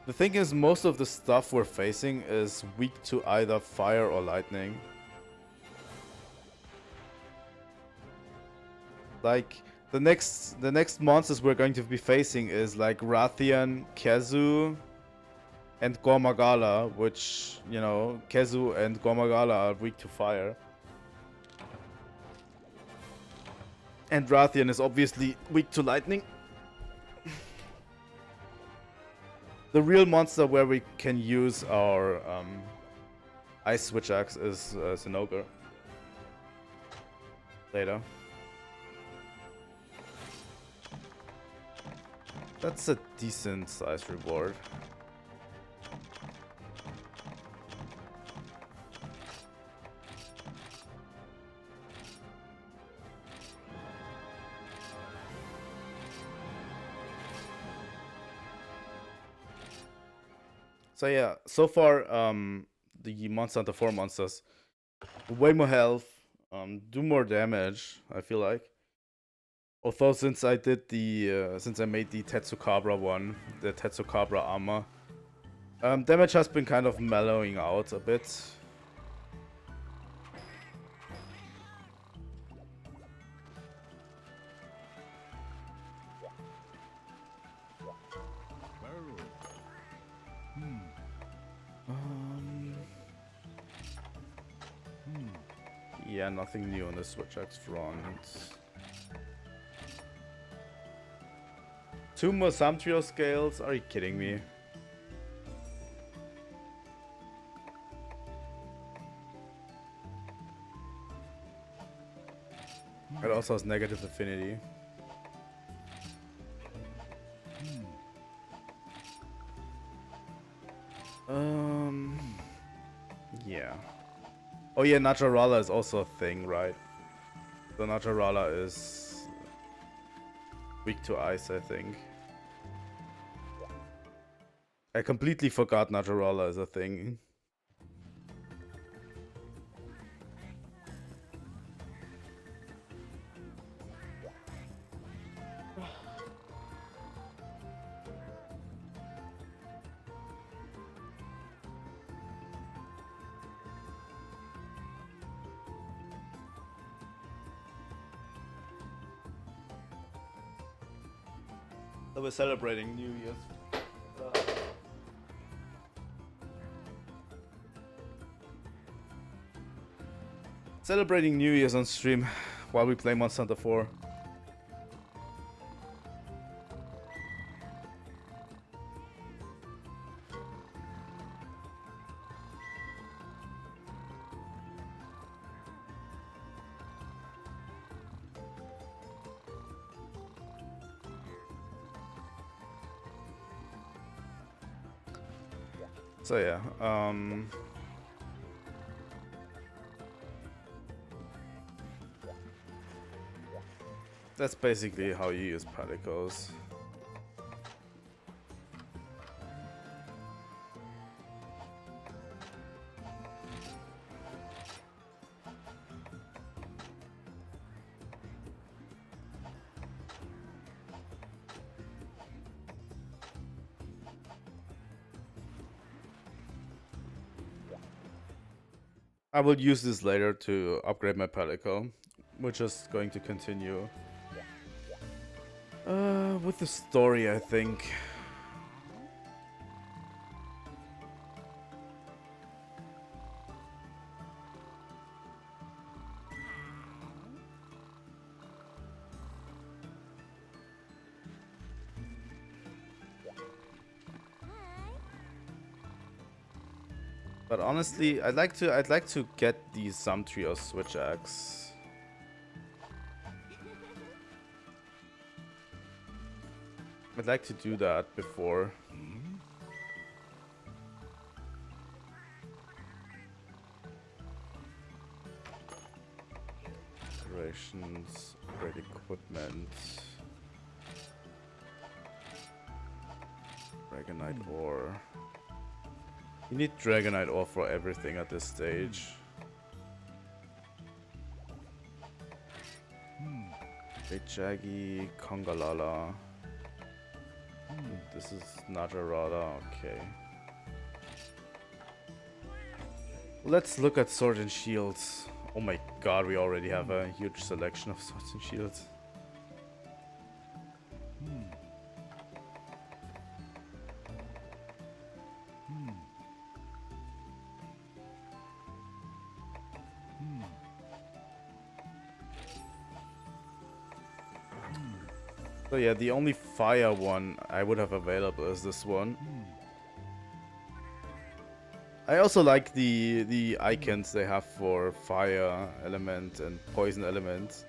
The thing is, most of the stuff we're facing is weak to either fire or lightning. Like, the next monsters we're going to be facing is like Rathian, Kezu, and Gormagala, which, you know, Kezu and Gormagala are weak to fire. And Rathian is obviously weak to lightning. The real monster where we can use our Ice Switch Axe is Sinogre. Later. That's a decent size reward. So yeah, so far the Monster Hunter 4 monsters way more health, do more damage, I feel like. Although since I did the since I made the Tetsukabra one, the Tetsukabra armor, damage has been kind of mellowing out a bit. Yeah, nothing new on the Switch Axe front. 2 more Samtrio scales? Are you kidding me? It also has negative affinity. Yeah. Oh yeah, Naturala is also a thing, right? So Naturala is weak to ice, I think. I completely forgot Naturala is a thing. So we're celebrating New Year's. Celebrating New Year's on stream while we play Monster Hunter 4. So yeah, that's basically how you use particles. I will use this later to upgrade my particle. We're just going to continue with the story, I think. But honestly, I'd like to get the Sumtrio Switch Axe. I'd like to do that before. Operations, great equipment. Dragonite ore. You need Dragonite ore for everything at this stage. Great Jaggy, Kongalala. This is Najarada, okay. Let's look at Sword and Shields. Oh my god, we already have a huge selection of Swords and Shields. So yeah, the only fire one I would have available is this one. I also like the icons they have for fire element and poison element.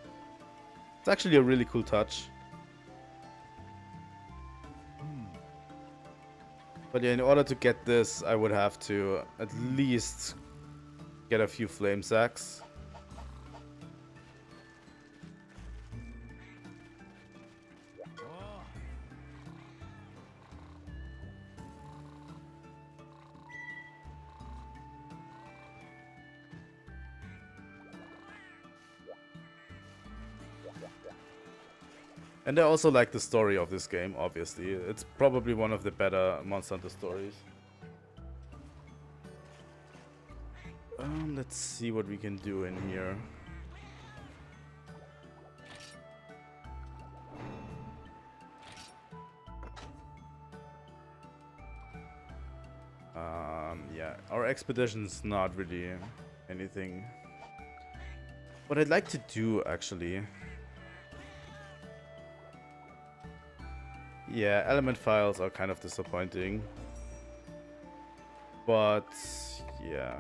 It's actually a really cool touch. But yeah, in order to get this, I would have to at least get a few flame sacks. And I also like the story of this game, obviously. It's probably one of the better Monster Hunter stories. Let's see what we can do in here. Yeah, our expedition's not really anything. What I'd like to do, actually... Yeah, element files are kind of disappointing. But, yeah.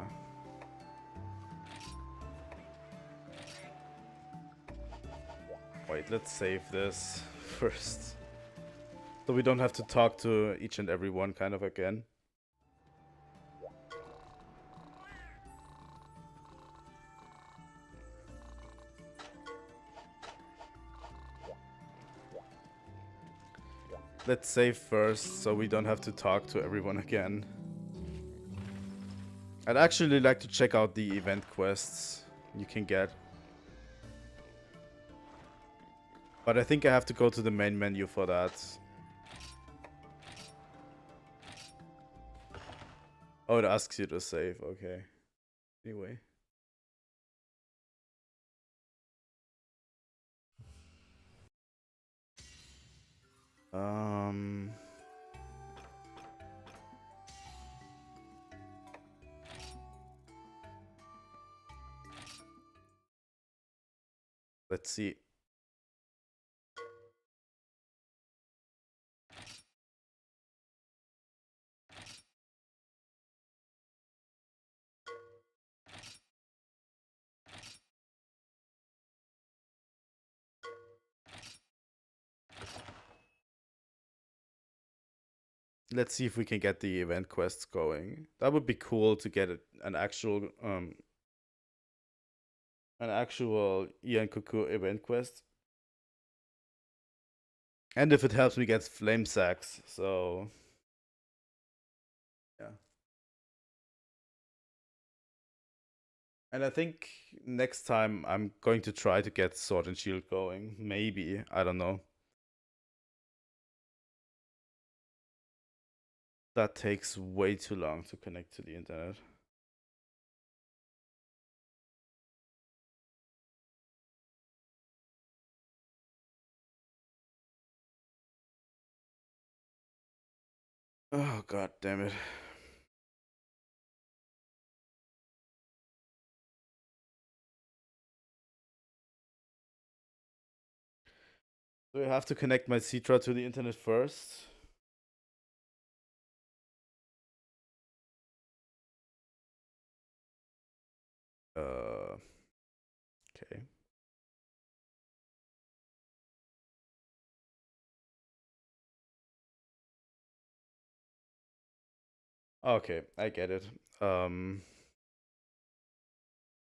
Wait, let's save this first. So we don't have to talk to each and every one kind of again. Let's save first, so we don't have to talk to everyone again. I'd actually like to check out the event quests you can get. But I think I have to go to the main menu for that. Oh, it asks you to save, okay. Anyway. Um, let's see. Let's see if we can get the event quests going. That would be cool to get an actual Ian Cuckoo event quest. And if it helps me get flame sacks, so yeah. And I think next time I'm going to try to get Sword and Shield going. Maybe, I don't know. That takes way too long to connect to the internet. Oh god damn it. Do I have to connect my Citra to the internet first? Okay. Okay, I get it. Can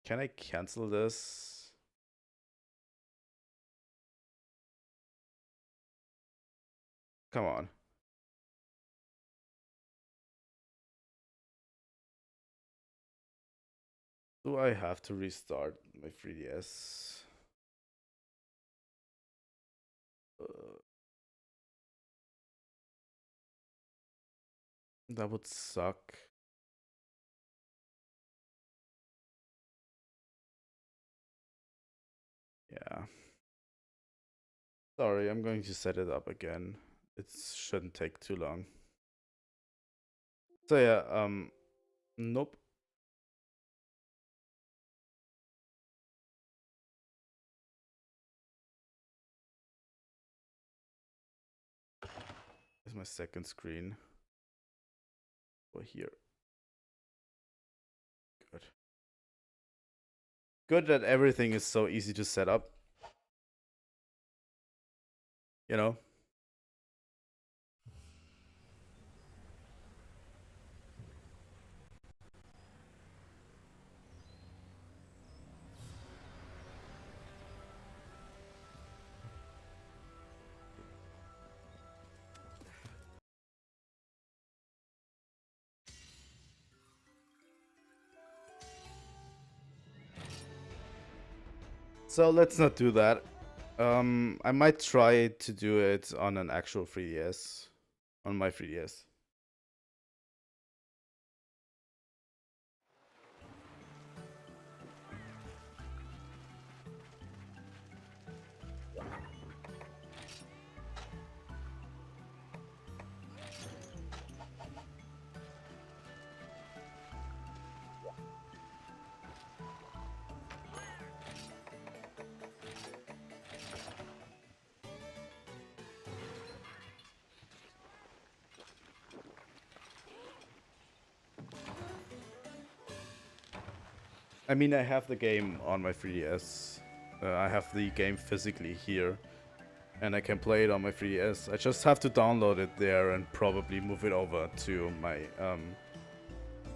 I cancel this? Come on. Do I have to restart my 3DS? That would suck. Yeah. Sorry, I'm going to set it up again. It shouldn't take too long. So yeah, nope. Here's my second screen. Over here. Good. Good that everything is so easy to set up. You know? So let's not do that. I might try to do it on an actual 3DS. On my 3DS. I mean, I have the game on my 3DS. I have the game physically here. And I can play it on my 3DS. I just have to download it there and probably move it over to my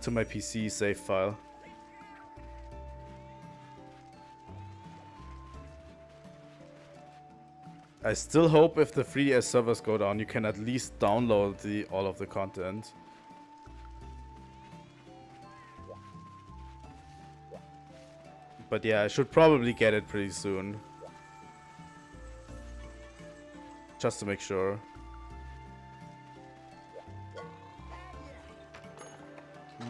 PC save file. I still hope if the 3DS servers go down, you can at least download all of the content. But yeah, I should probably get it pretty soon. Just to make sure. Do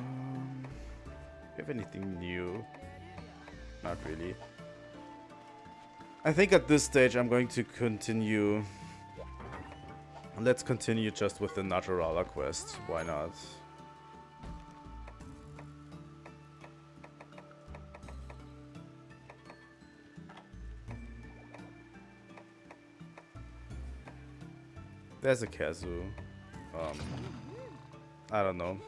you have anything new? Not really. I think at this stage I'm going to continue Let's continue just with the Naturala quest. Why not? There's a Kazu. I don't know.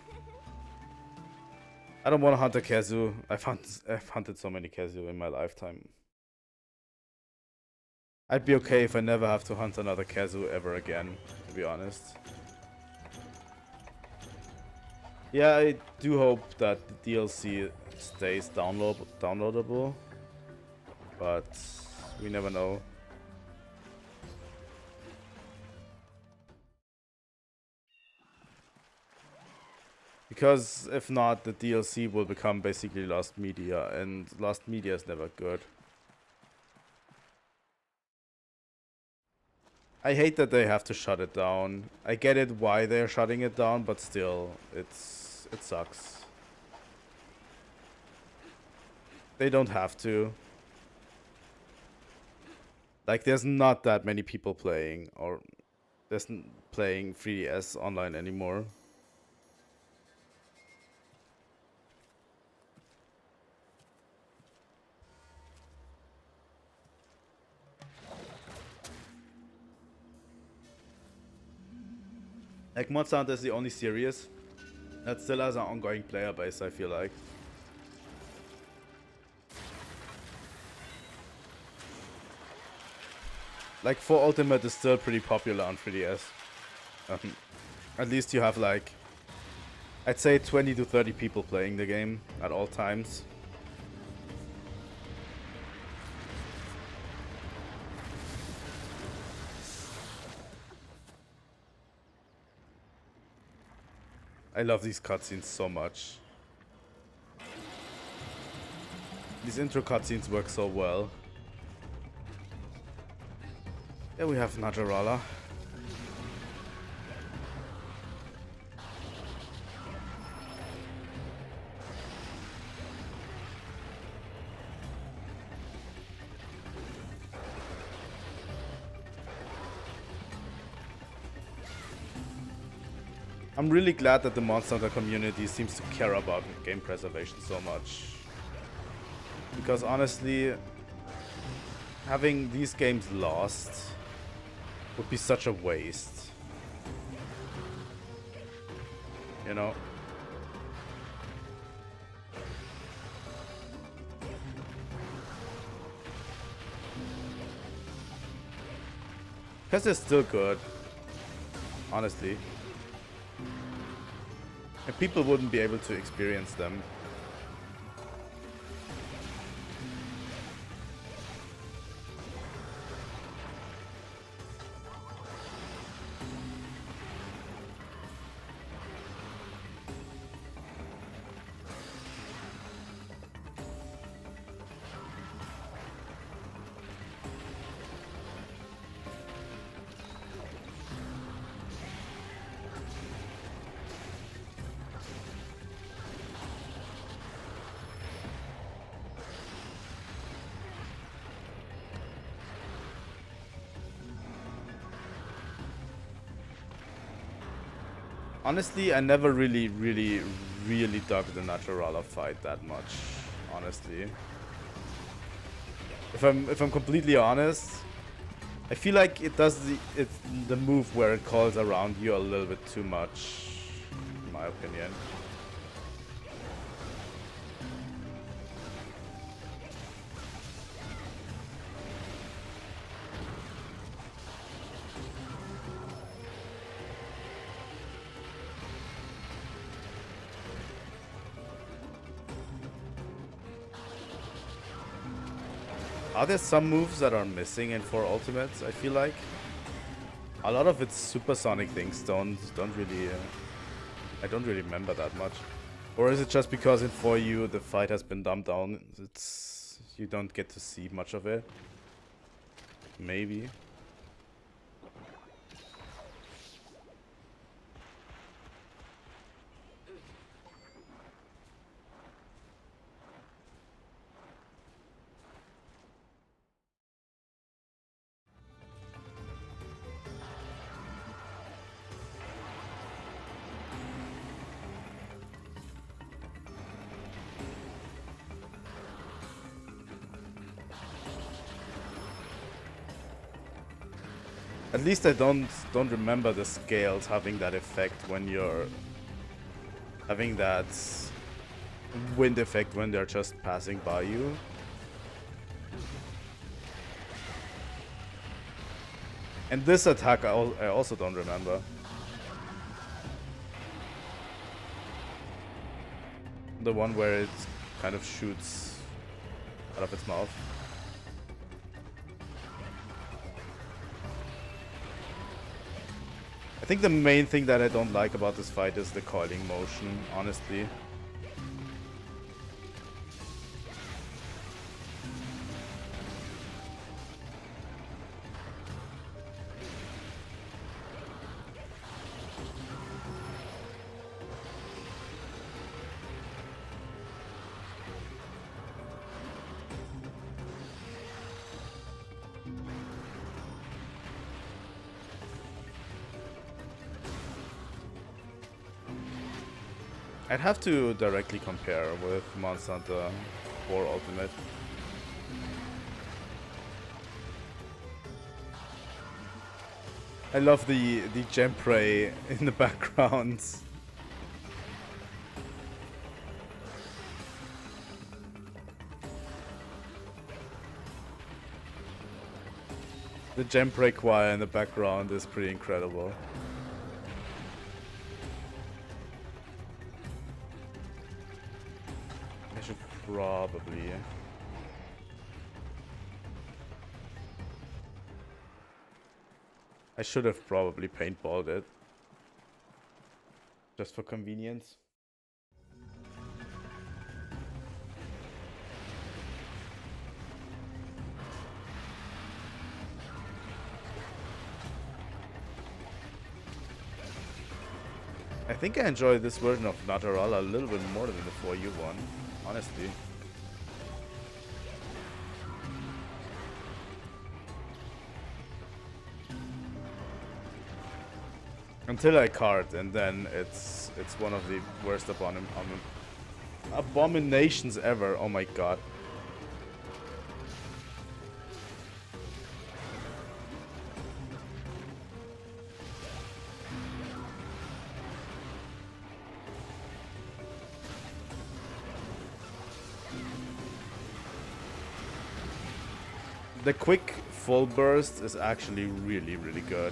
I don't want to hunt a Kazu. I've hunted so many Kazu in my lifetime. I'd be okay if I never have to hunt another Kazu ever again, to be honest. Yeah, I do hope that the DLC stays downloadable, but we never know. Because if not, the DLC will become basically Lost Media, and Lost Media is never good. I hate that they have to shut it down. I get it why they're shutting it down, but still, it sucks. They don't have to. Like, there's not that many people playing, or there's playing 3DS online anymore. Like, Monster Hunter is the only series that still has an ongoing player base, I feel like. Like, 4 Ultimate is still pretty popular on 3DS. At least you have, like, I'd say 20 to 30 people playing the game at all times. I love these cutscenes so much. These intro cutscenes work so well. Yeah, we have Najarala. I'm really glad that the Monster Hunter community seems to care about game preservation so much. Because honestly, having these games lost would be such a waste. You know? Because they're still good. Honestly. And people wouldn't be able to experience them. Honestly, I never really dug the Naturala fight that much. Honestly, if I'm completely honest, I feel like it does the move where it calls around you a little bit too much, in my opinion. Are there some moves that are missing in 4 Ultimates? I feel like a lot of its supersonic things don't really. I don't really remember that much. Or is it just because in 4U the fight has been dumbed down? You don't get to see much of it. Maybe. At least I don't remember the scales having that effect when you're having that wind effect when they're just passing by you. And this attack I also don't remember. The one where it kind of shoots out of its mouth. I think the main thing that I don't like about this fight is the coiling motion, honestly. I'd have to directly compare with Monster Hunter 4 Ultimate. I love the gem prey in the background. The gem prey choir in the background is pretty incredible. I should probably... I should have probably paintballed it. Just for convenience. I think I enjoy this version of Naturala a little bit more than the 4U one, honestly. Until I card, and then it's one of the worst abominations ever. Oh my god. The quick full burst is actually really, really good.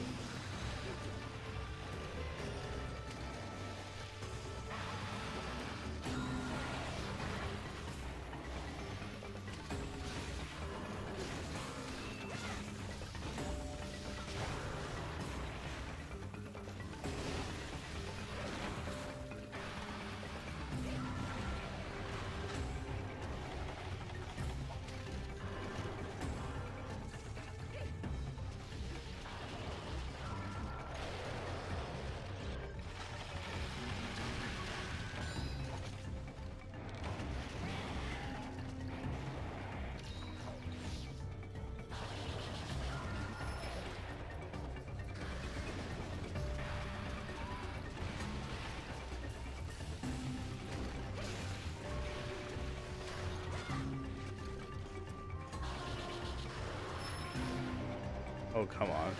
Oh, come on.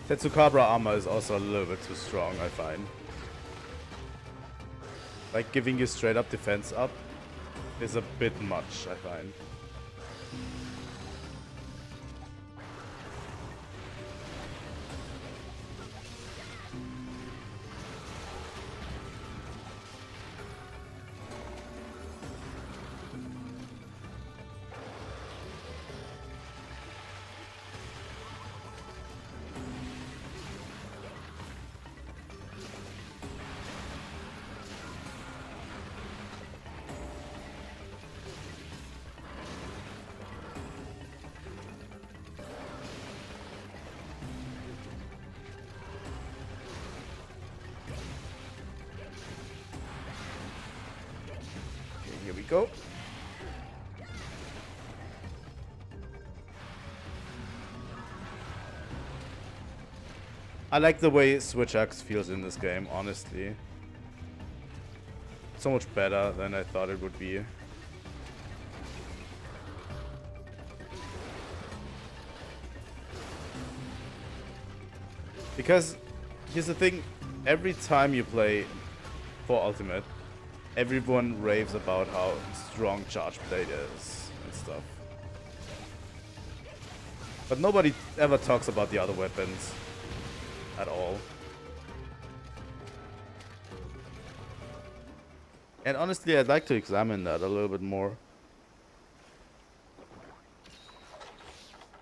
Tetsukabra armor is also a little bit too strong, I find. Like, giving you straight up defense up is a bit much, I find. Go. I like the way Switch Axe feels in this game, honestly. So much better than I thought it would be. Because here's the thing, every time you play for Ultimate, everyone raves about how strong Charge Blade is and stuff. But nobody ever talks about the other weapons at all. And honestly, I'd like to examine that a little bit more.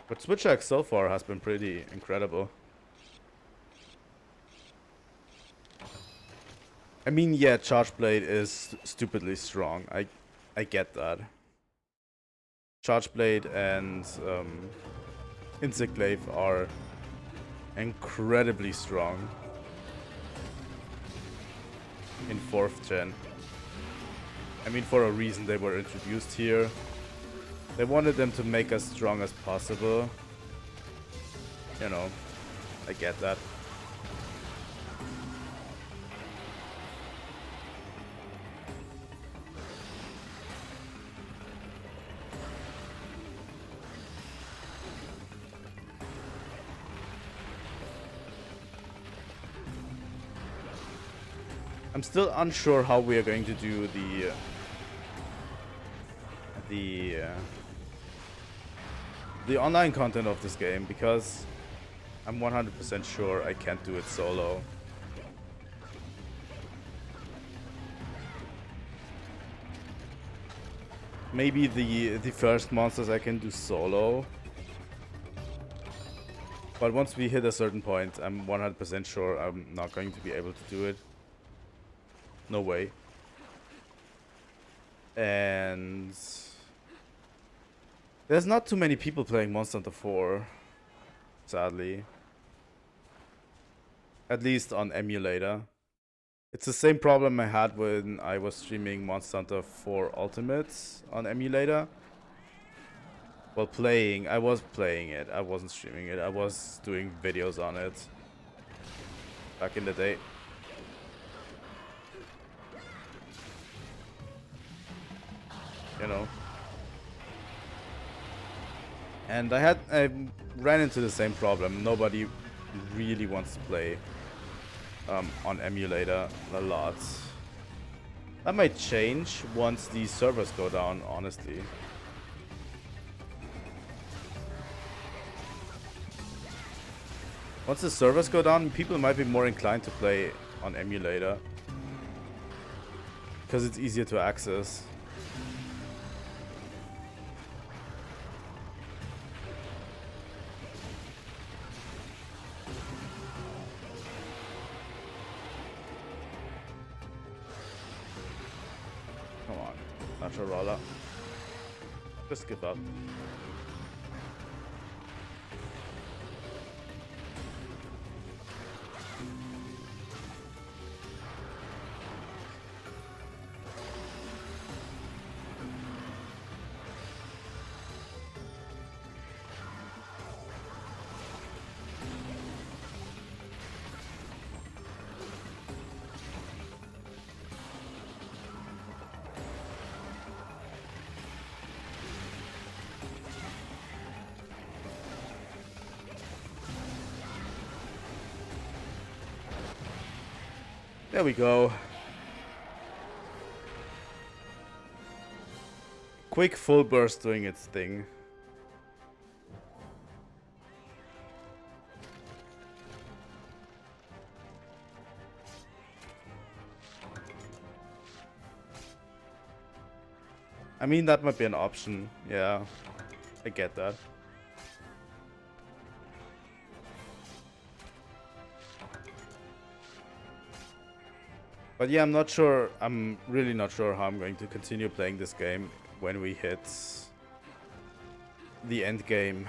But Switch Axe so far has been pretty incredible. I mean, yeah, Charge Blade is stupidly strong. I get that. Charge Blade and Insect Glaive are incredibly strong in 4th gen. I mean, for a reason they were introduced here. They wanted them to make as strong as possible. You know, I get that. I'm still unsure how we are going to do the online content of this game, because I'm 100% sure I can't do it solo. Maybe the first monsters I can do solo. But once we hit a certain point, I'm 100% sure I'm not going to be able to do it. No way. And there's not too many people playing Monster Hunter 4, sadly. At least on emulator. It's the same problem I had when I was streaming Monster Hunter 4 Ultimate on emulator. Well, I was playing it. I wasn't streaming it. I was doing videos on it back in the day. You know. And I ran into the same problem. Nobody really wants to play on emulator a lot. That might change once these servers go down, honestly. Once the servers go down, people might be more inclined to play on emulator, because it's easier to access. Come on, natural roller. Just give up. There we go. Quick full burst doing its thing. I mean, that might be an option. Yeah, I get that. But yeah, I'm not sure. I'm really not sure how I'm going to continue playing this game when we hit the end game.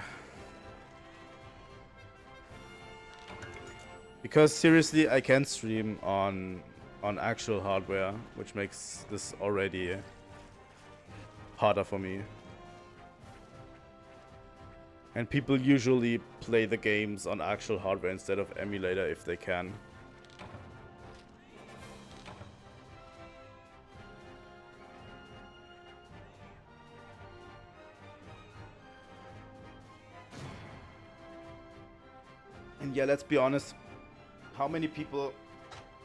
Because seriously, I can stream on actual hardware, which makes this already harder for me. And people usually play the games on actual hardware instead of emulator if they can. And yeah, let's be honest, how many people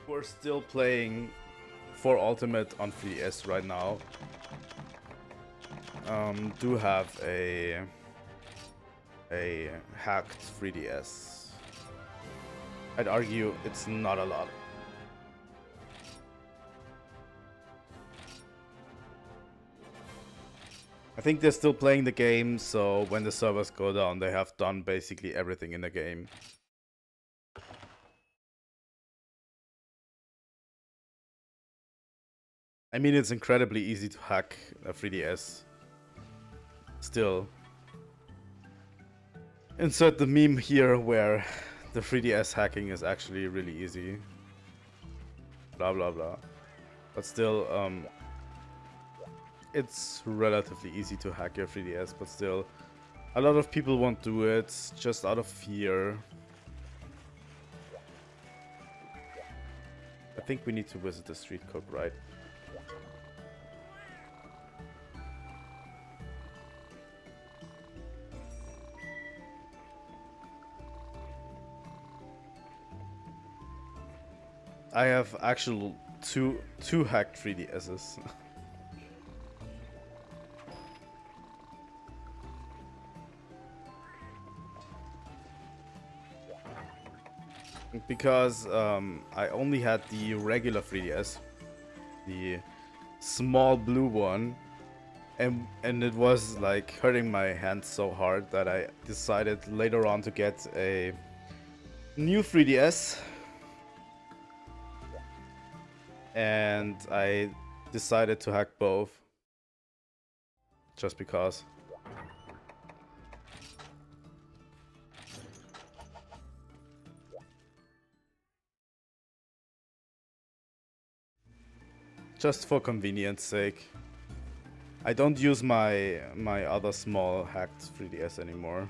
who are still playing for Ultimate on 3DS right now do have a hacked 3DS? I'd argue it's not a lot. I think they're still playing the game, so when the servers go down, they have done basically everything in the game. I mean, it's incredibly easy to hack a 3DS. Still. Insert the meme here where the 3DS hacking is actually really easy. Blah blah blah. But still, it's relatively easy to hack your 3DS, but still, a lot of people won't do it just out of fear. I think we need to visit the street cook, right? I have actual two hacked 3DSs. Because I only had the regular 3DS, the small blue one, and it was like hurting my hands so hard that I decided later on to get a new 3DS. And I decided to hack both. Just because. Just for convenience sake. I don't use my other small hacked 3DS anymore.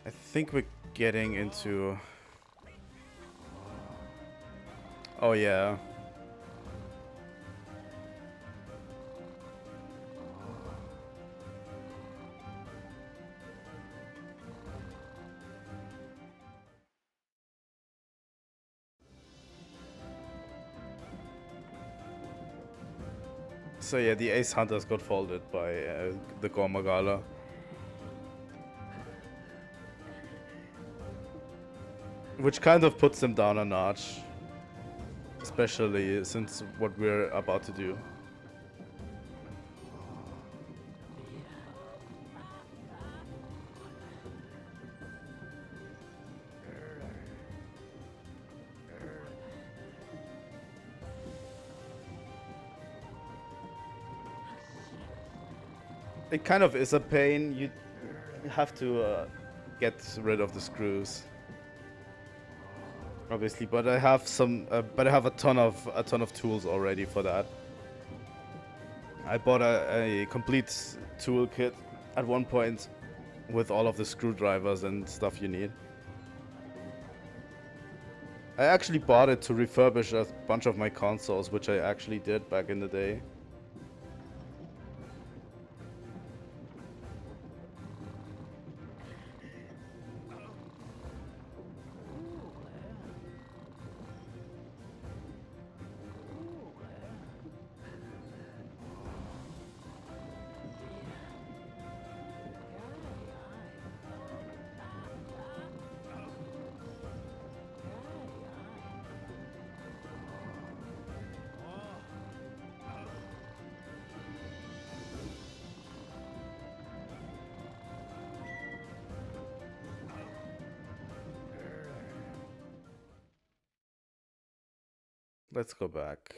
I think we're getting into... Oh yeah. So yeah, the Ace Hunters got folded by the Gormagala. Which kind of puts them down a notch. Especially since what we're about to do. It kind of is a pain. You have to get rid of the screws, obviously. But I have some. But I have a ton of tools already for that. I bought a complete toolkit at one point with all of the screwdrivers and stuff you need. I actually bought it to refurbish a bunch of my consoles, which I actually did back in the day. Let's go back.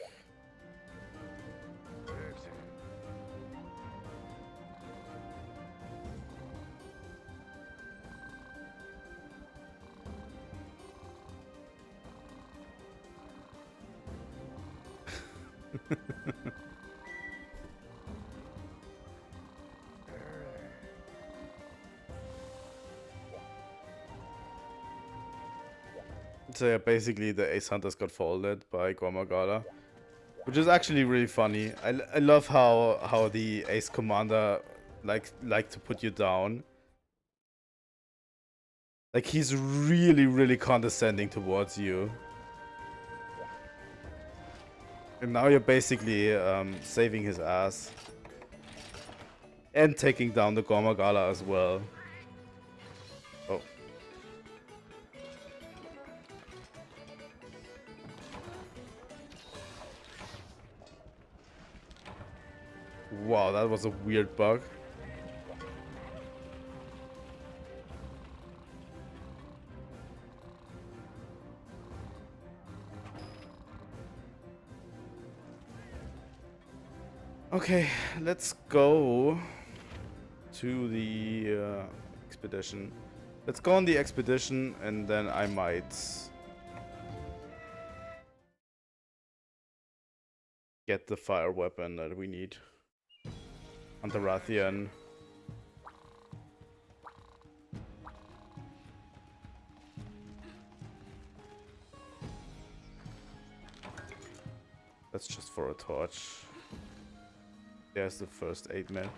So yeah, basically the Ace Hunters got folded by Gormagala, which is actually really funny. I love how the Ace Commander like to put you down. Like he's really condescending towards you. And now you're basically saving his ass. And taking down the Gormagala as well. Oh. Wow, that was a weird bug. Okay, let's go to the expedition. Let's go on the expedition and then I might get the fire weapon that we need. Antarathian. That's just for a torch. There's the first 8 men.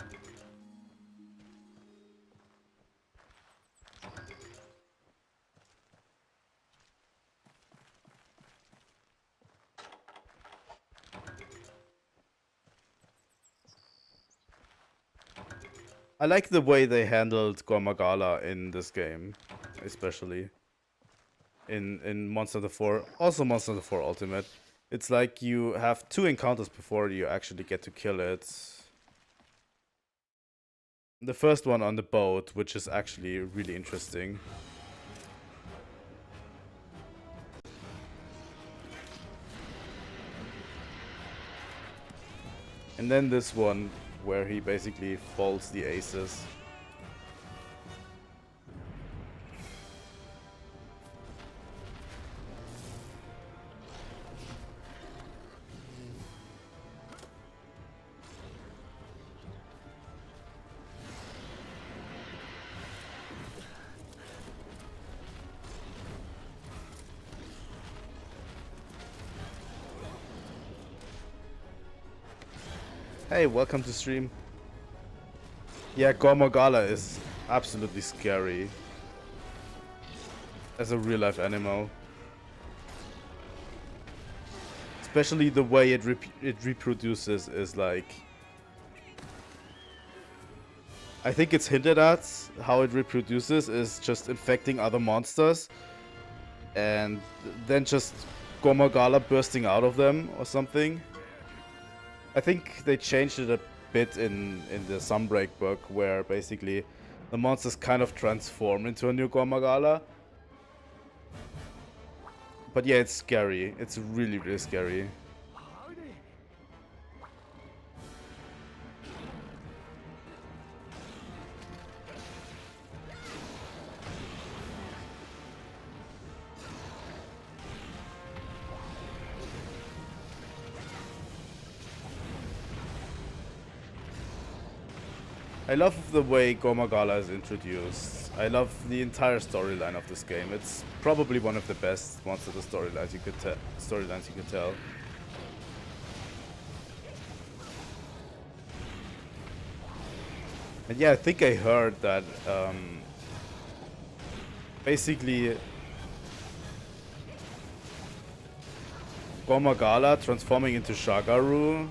I like the way they handled Gormagala in this game, especially in Monster Hunter 4, also Monster Hunter 4 Ultimate. It's like you have 2 encounters before you actually get to kill it. The first one on the boat, which is actually really interesting. And then this one, where he basically folds the aces. Hey, welcome to stream. Yeah, Gormagala is absolutely scary as a real-life animal. Especially the way it reproduces is like... I think it's hinted at how it reproduces is just infecting other monsters and then just Gormagala bursting out of them or something. I think they changed it a bit in the Sunbreak book, where basically the monsters kind of transform into a new Gormagala. But yeah, it's scary. It's really scary. I love the way Gormagala is introduced. I love the entire storyline of this game. It's probably one of the best Monster Hunter storylines you could tell. And yeah, I think I heard that basically Gormagala transforming into Shagaru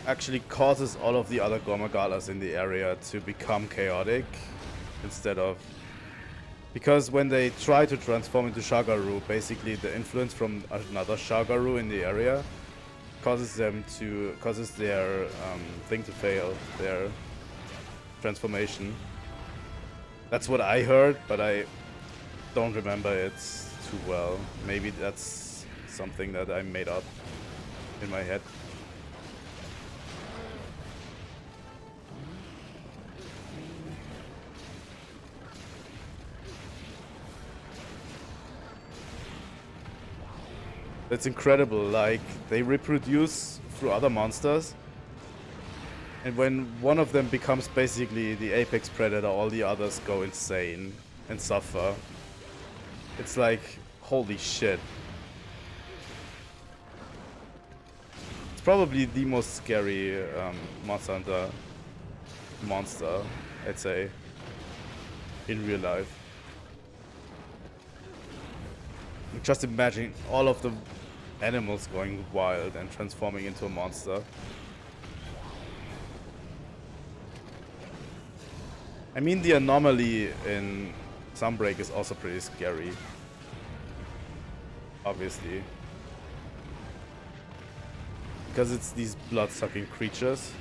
actually causes all of the other Gormagalas in the area to become chaotic instead of... Because when they try to transform into Shagaru, basically the influence from another Shagaru in the area causes their thing to fail, their transformation. That's what I heard, but I don't remember it too well. Maybe that's something that I made up in my head. It's incredible, like, they reproduce through other monsters, and when one of them becomes basically the apex predator, all the others go insane and suffer. It's like, holy shit. It's probably the most scary Monster Hunter monster, I'd say, in real life. Just imagine all of the animals going wild and transforming into a monster. I mean, the anomaly in Sunbreak is also pretty scary. Obviously. Because it's these blood-sucking creatures.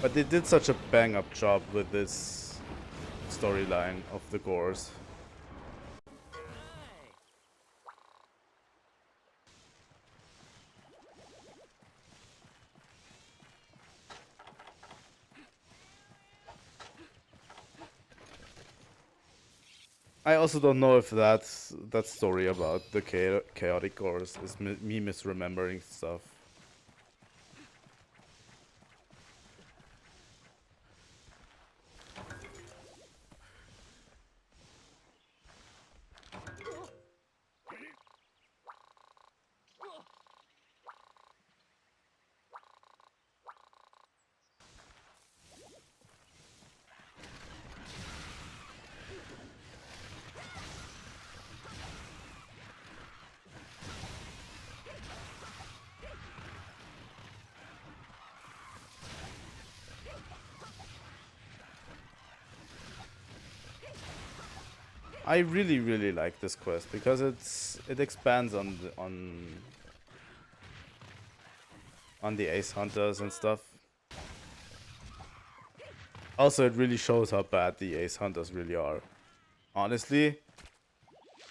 But they did such a bang-up job with this storyline of the gores. I also don't know if that story about the chaotic gores is me misremembering stuff. I really like this quest because it expands on the ace hunters and stuff. Also, it really shows how bad the ace hunters really are. Honestly,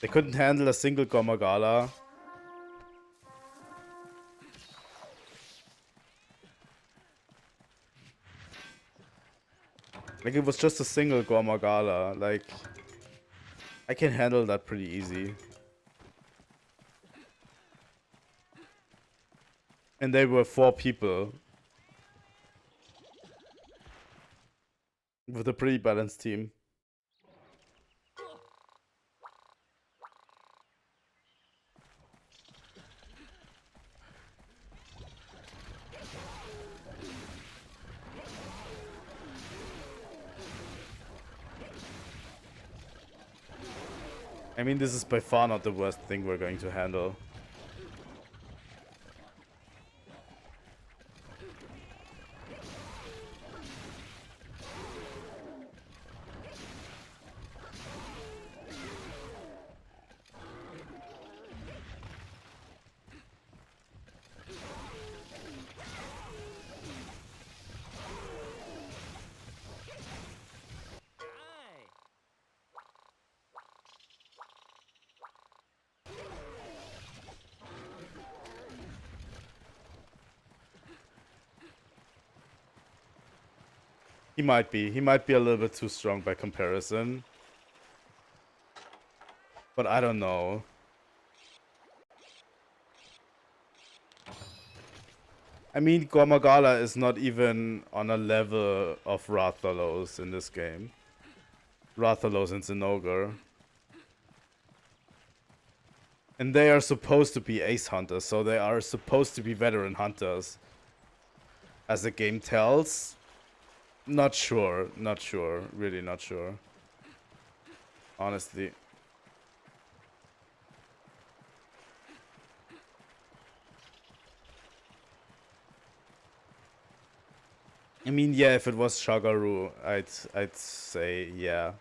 they couldn't handle a single Gormagala. Like, it was just a single Gormagala. Like, I can handle that pretty easy. And they were 4 people. With a pretty balanced team. I mean, this is by far not the worst thing we're going to handle. He might be. He might be a little bit too strong by comparison. But I don't know. I mean, Gormagala is not even on a level of Rathalos in this game. Rathalos and Zinogre. And they are supposed to be ace hunters, so they are supposed to be veteran hunters. As the game tells. Not sure, really not sure. Honestly. I mean, yeah, if it was Shagaru, I'd say yeah.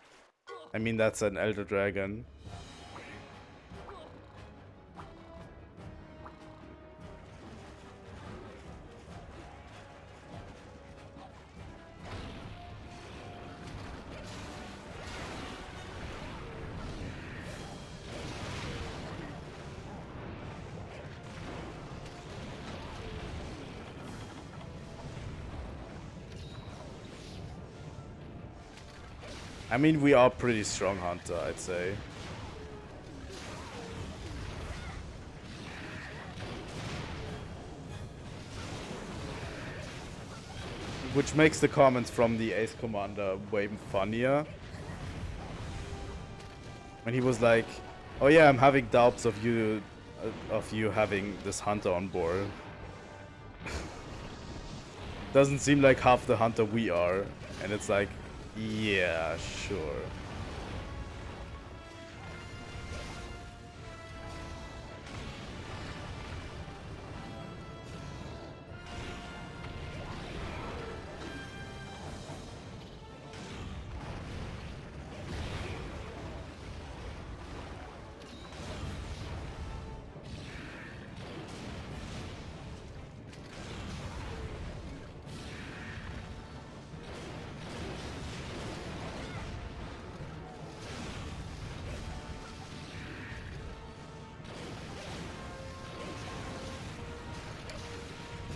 I mean, that's an Elder Dragon. I mean, we are pretty strong hunter, I'd say. Which makes the comments from the Ace Commander way funnier. And he was like, "Oh yeah, I'm having doubts of you having this hunter on board. Doesn't seem like half the hunter we are." And it's like, yeah, sure.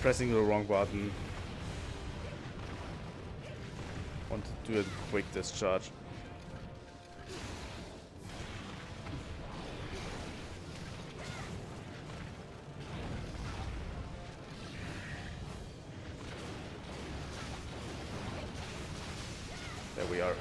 Pressing the wrong button. Want to do a quick discharge. There we are.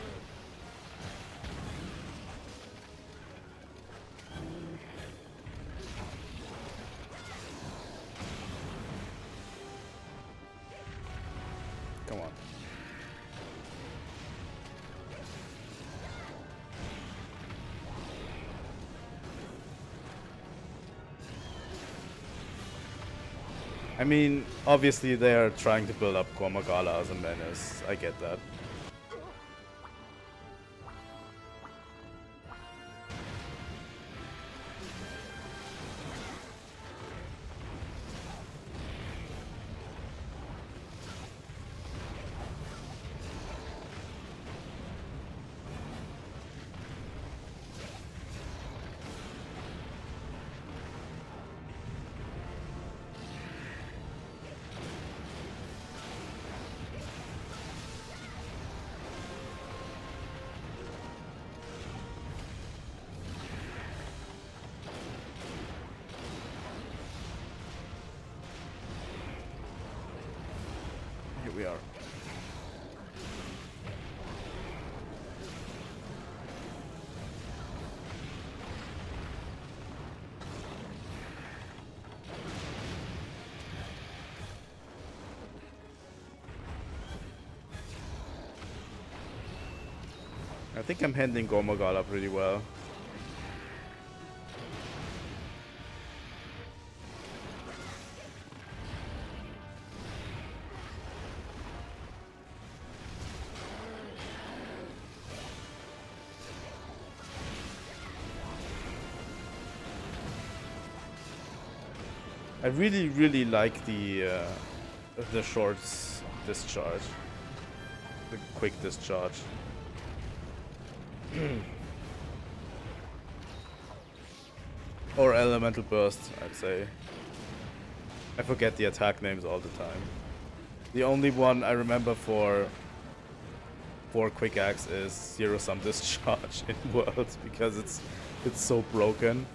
Come on. I mean, obviously they are trying to build up Gormagala as a menace. I get that. Here we are. I think I'm handling Gormagala pretty well. I really like the short discharge, the quick discharge. Or elemental burst, I'd say. I forget the attack names all the time. The only one I remember for quick axe is zero sum discharge in Worlds because it's so broken.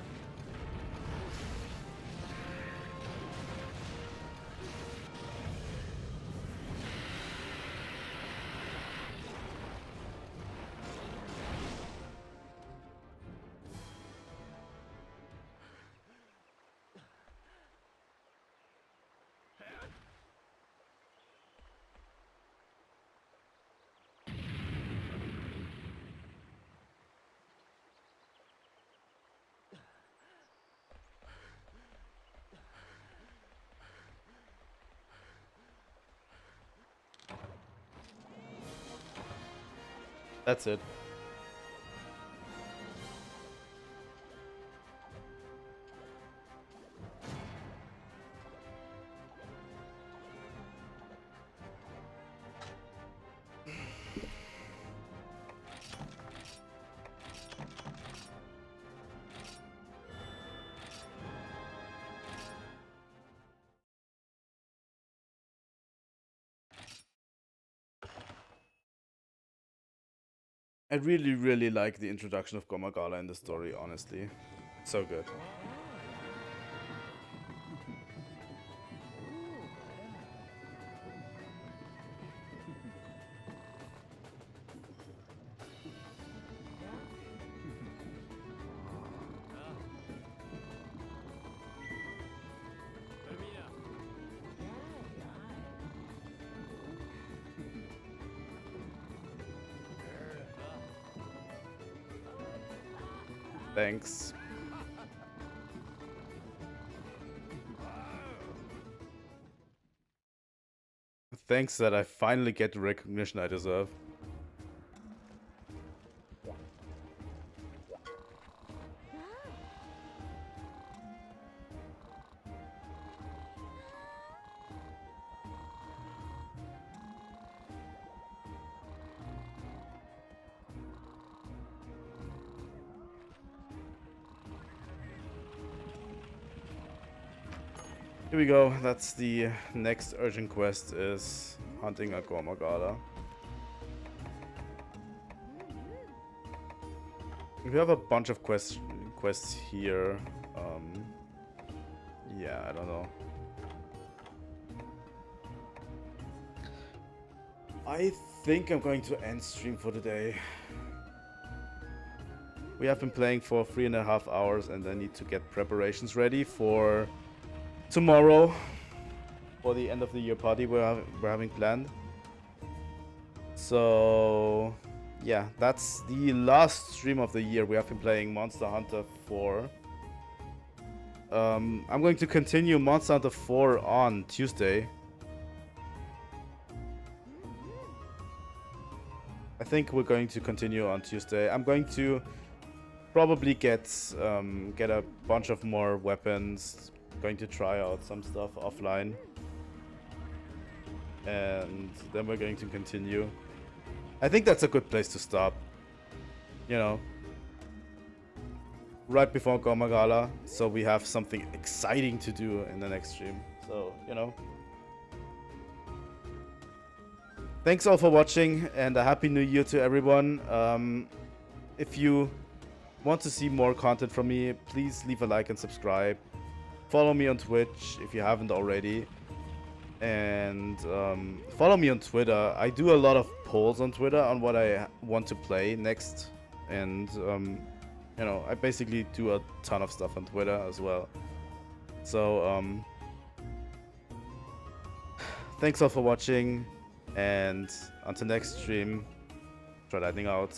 That's it. I really like the introduction of Gormagala in the story, honestly. So good. Thanks. Thanks that I finally get the recognition I deserve. Here we go. That's the next urgent quest, is hunting a Gormagala. We have a bunch of quests here. Yeah, I don't know. I think I'm going to end stream for today. We have been playing for 3.5 hours and I need to get preparations ready for tomorrow, for the end of the year party we're having planned. So yeah, that's the last stream of the year. We have been playing Monster Hunter 4. I'm going to continue Monster Hunter 4 on Tuesday. I think we're going to continue on Tuesday. I'm going to probably get a bunch of more weapons. Going to try out some stuff offline, and then we're going to continue. I think that's a good place to stop, you know, right before Gormagala, so we have something exciting to do in the next stream. So, you know, thanks all for watching, and a happy new year to everyone. If you want to see more content from me, please leave a like and subscribe. Follow me on Twitch if you haven't already, and follow me on Twitter. I do a lot of polls on Twitter on what I want to play next, and you know, I basically do a ton of stuff on Twitter as well. So thanks all for watching, and until next stream, Trilightning out.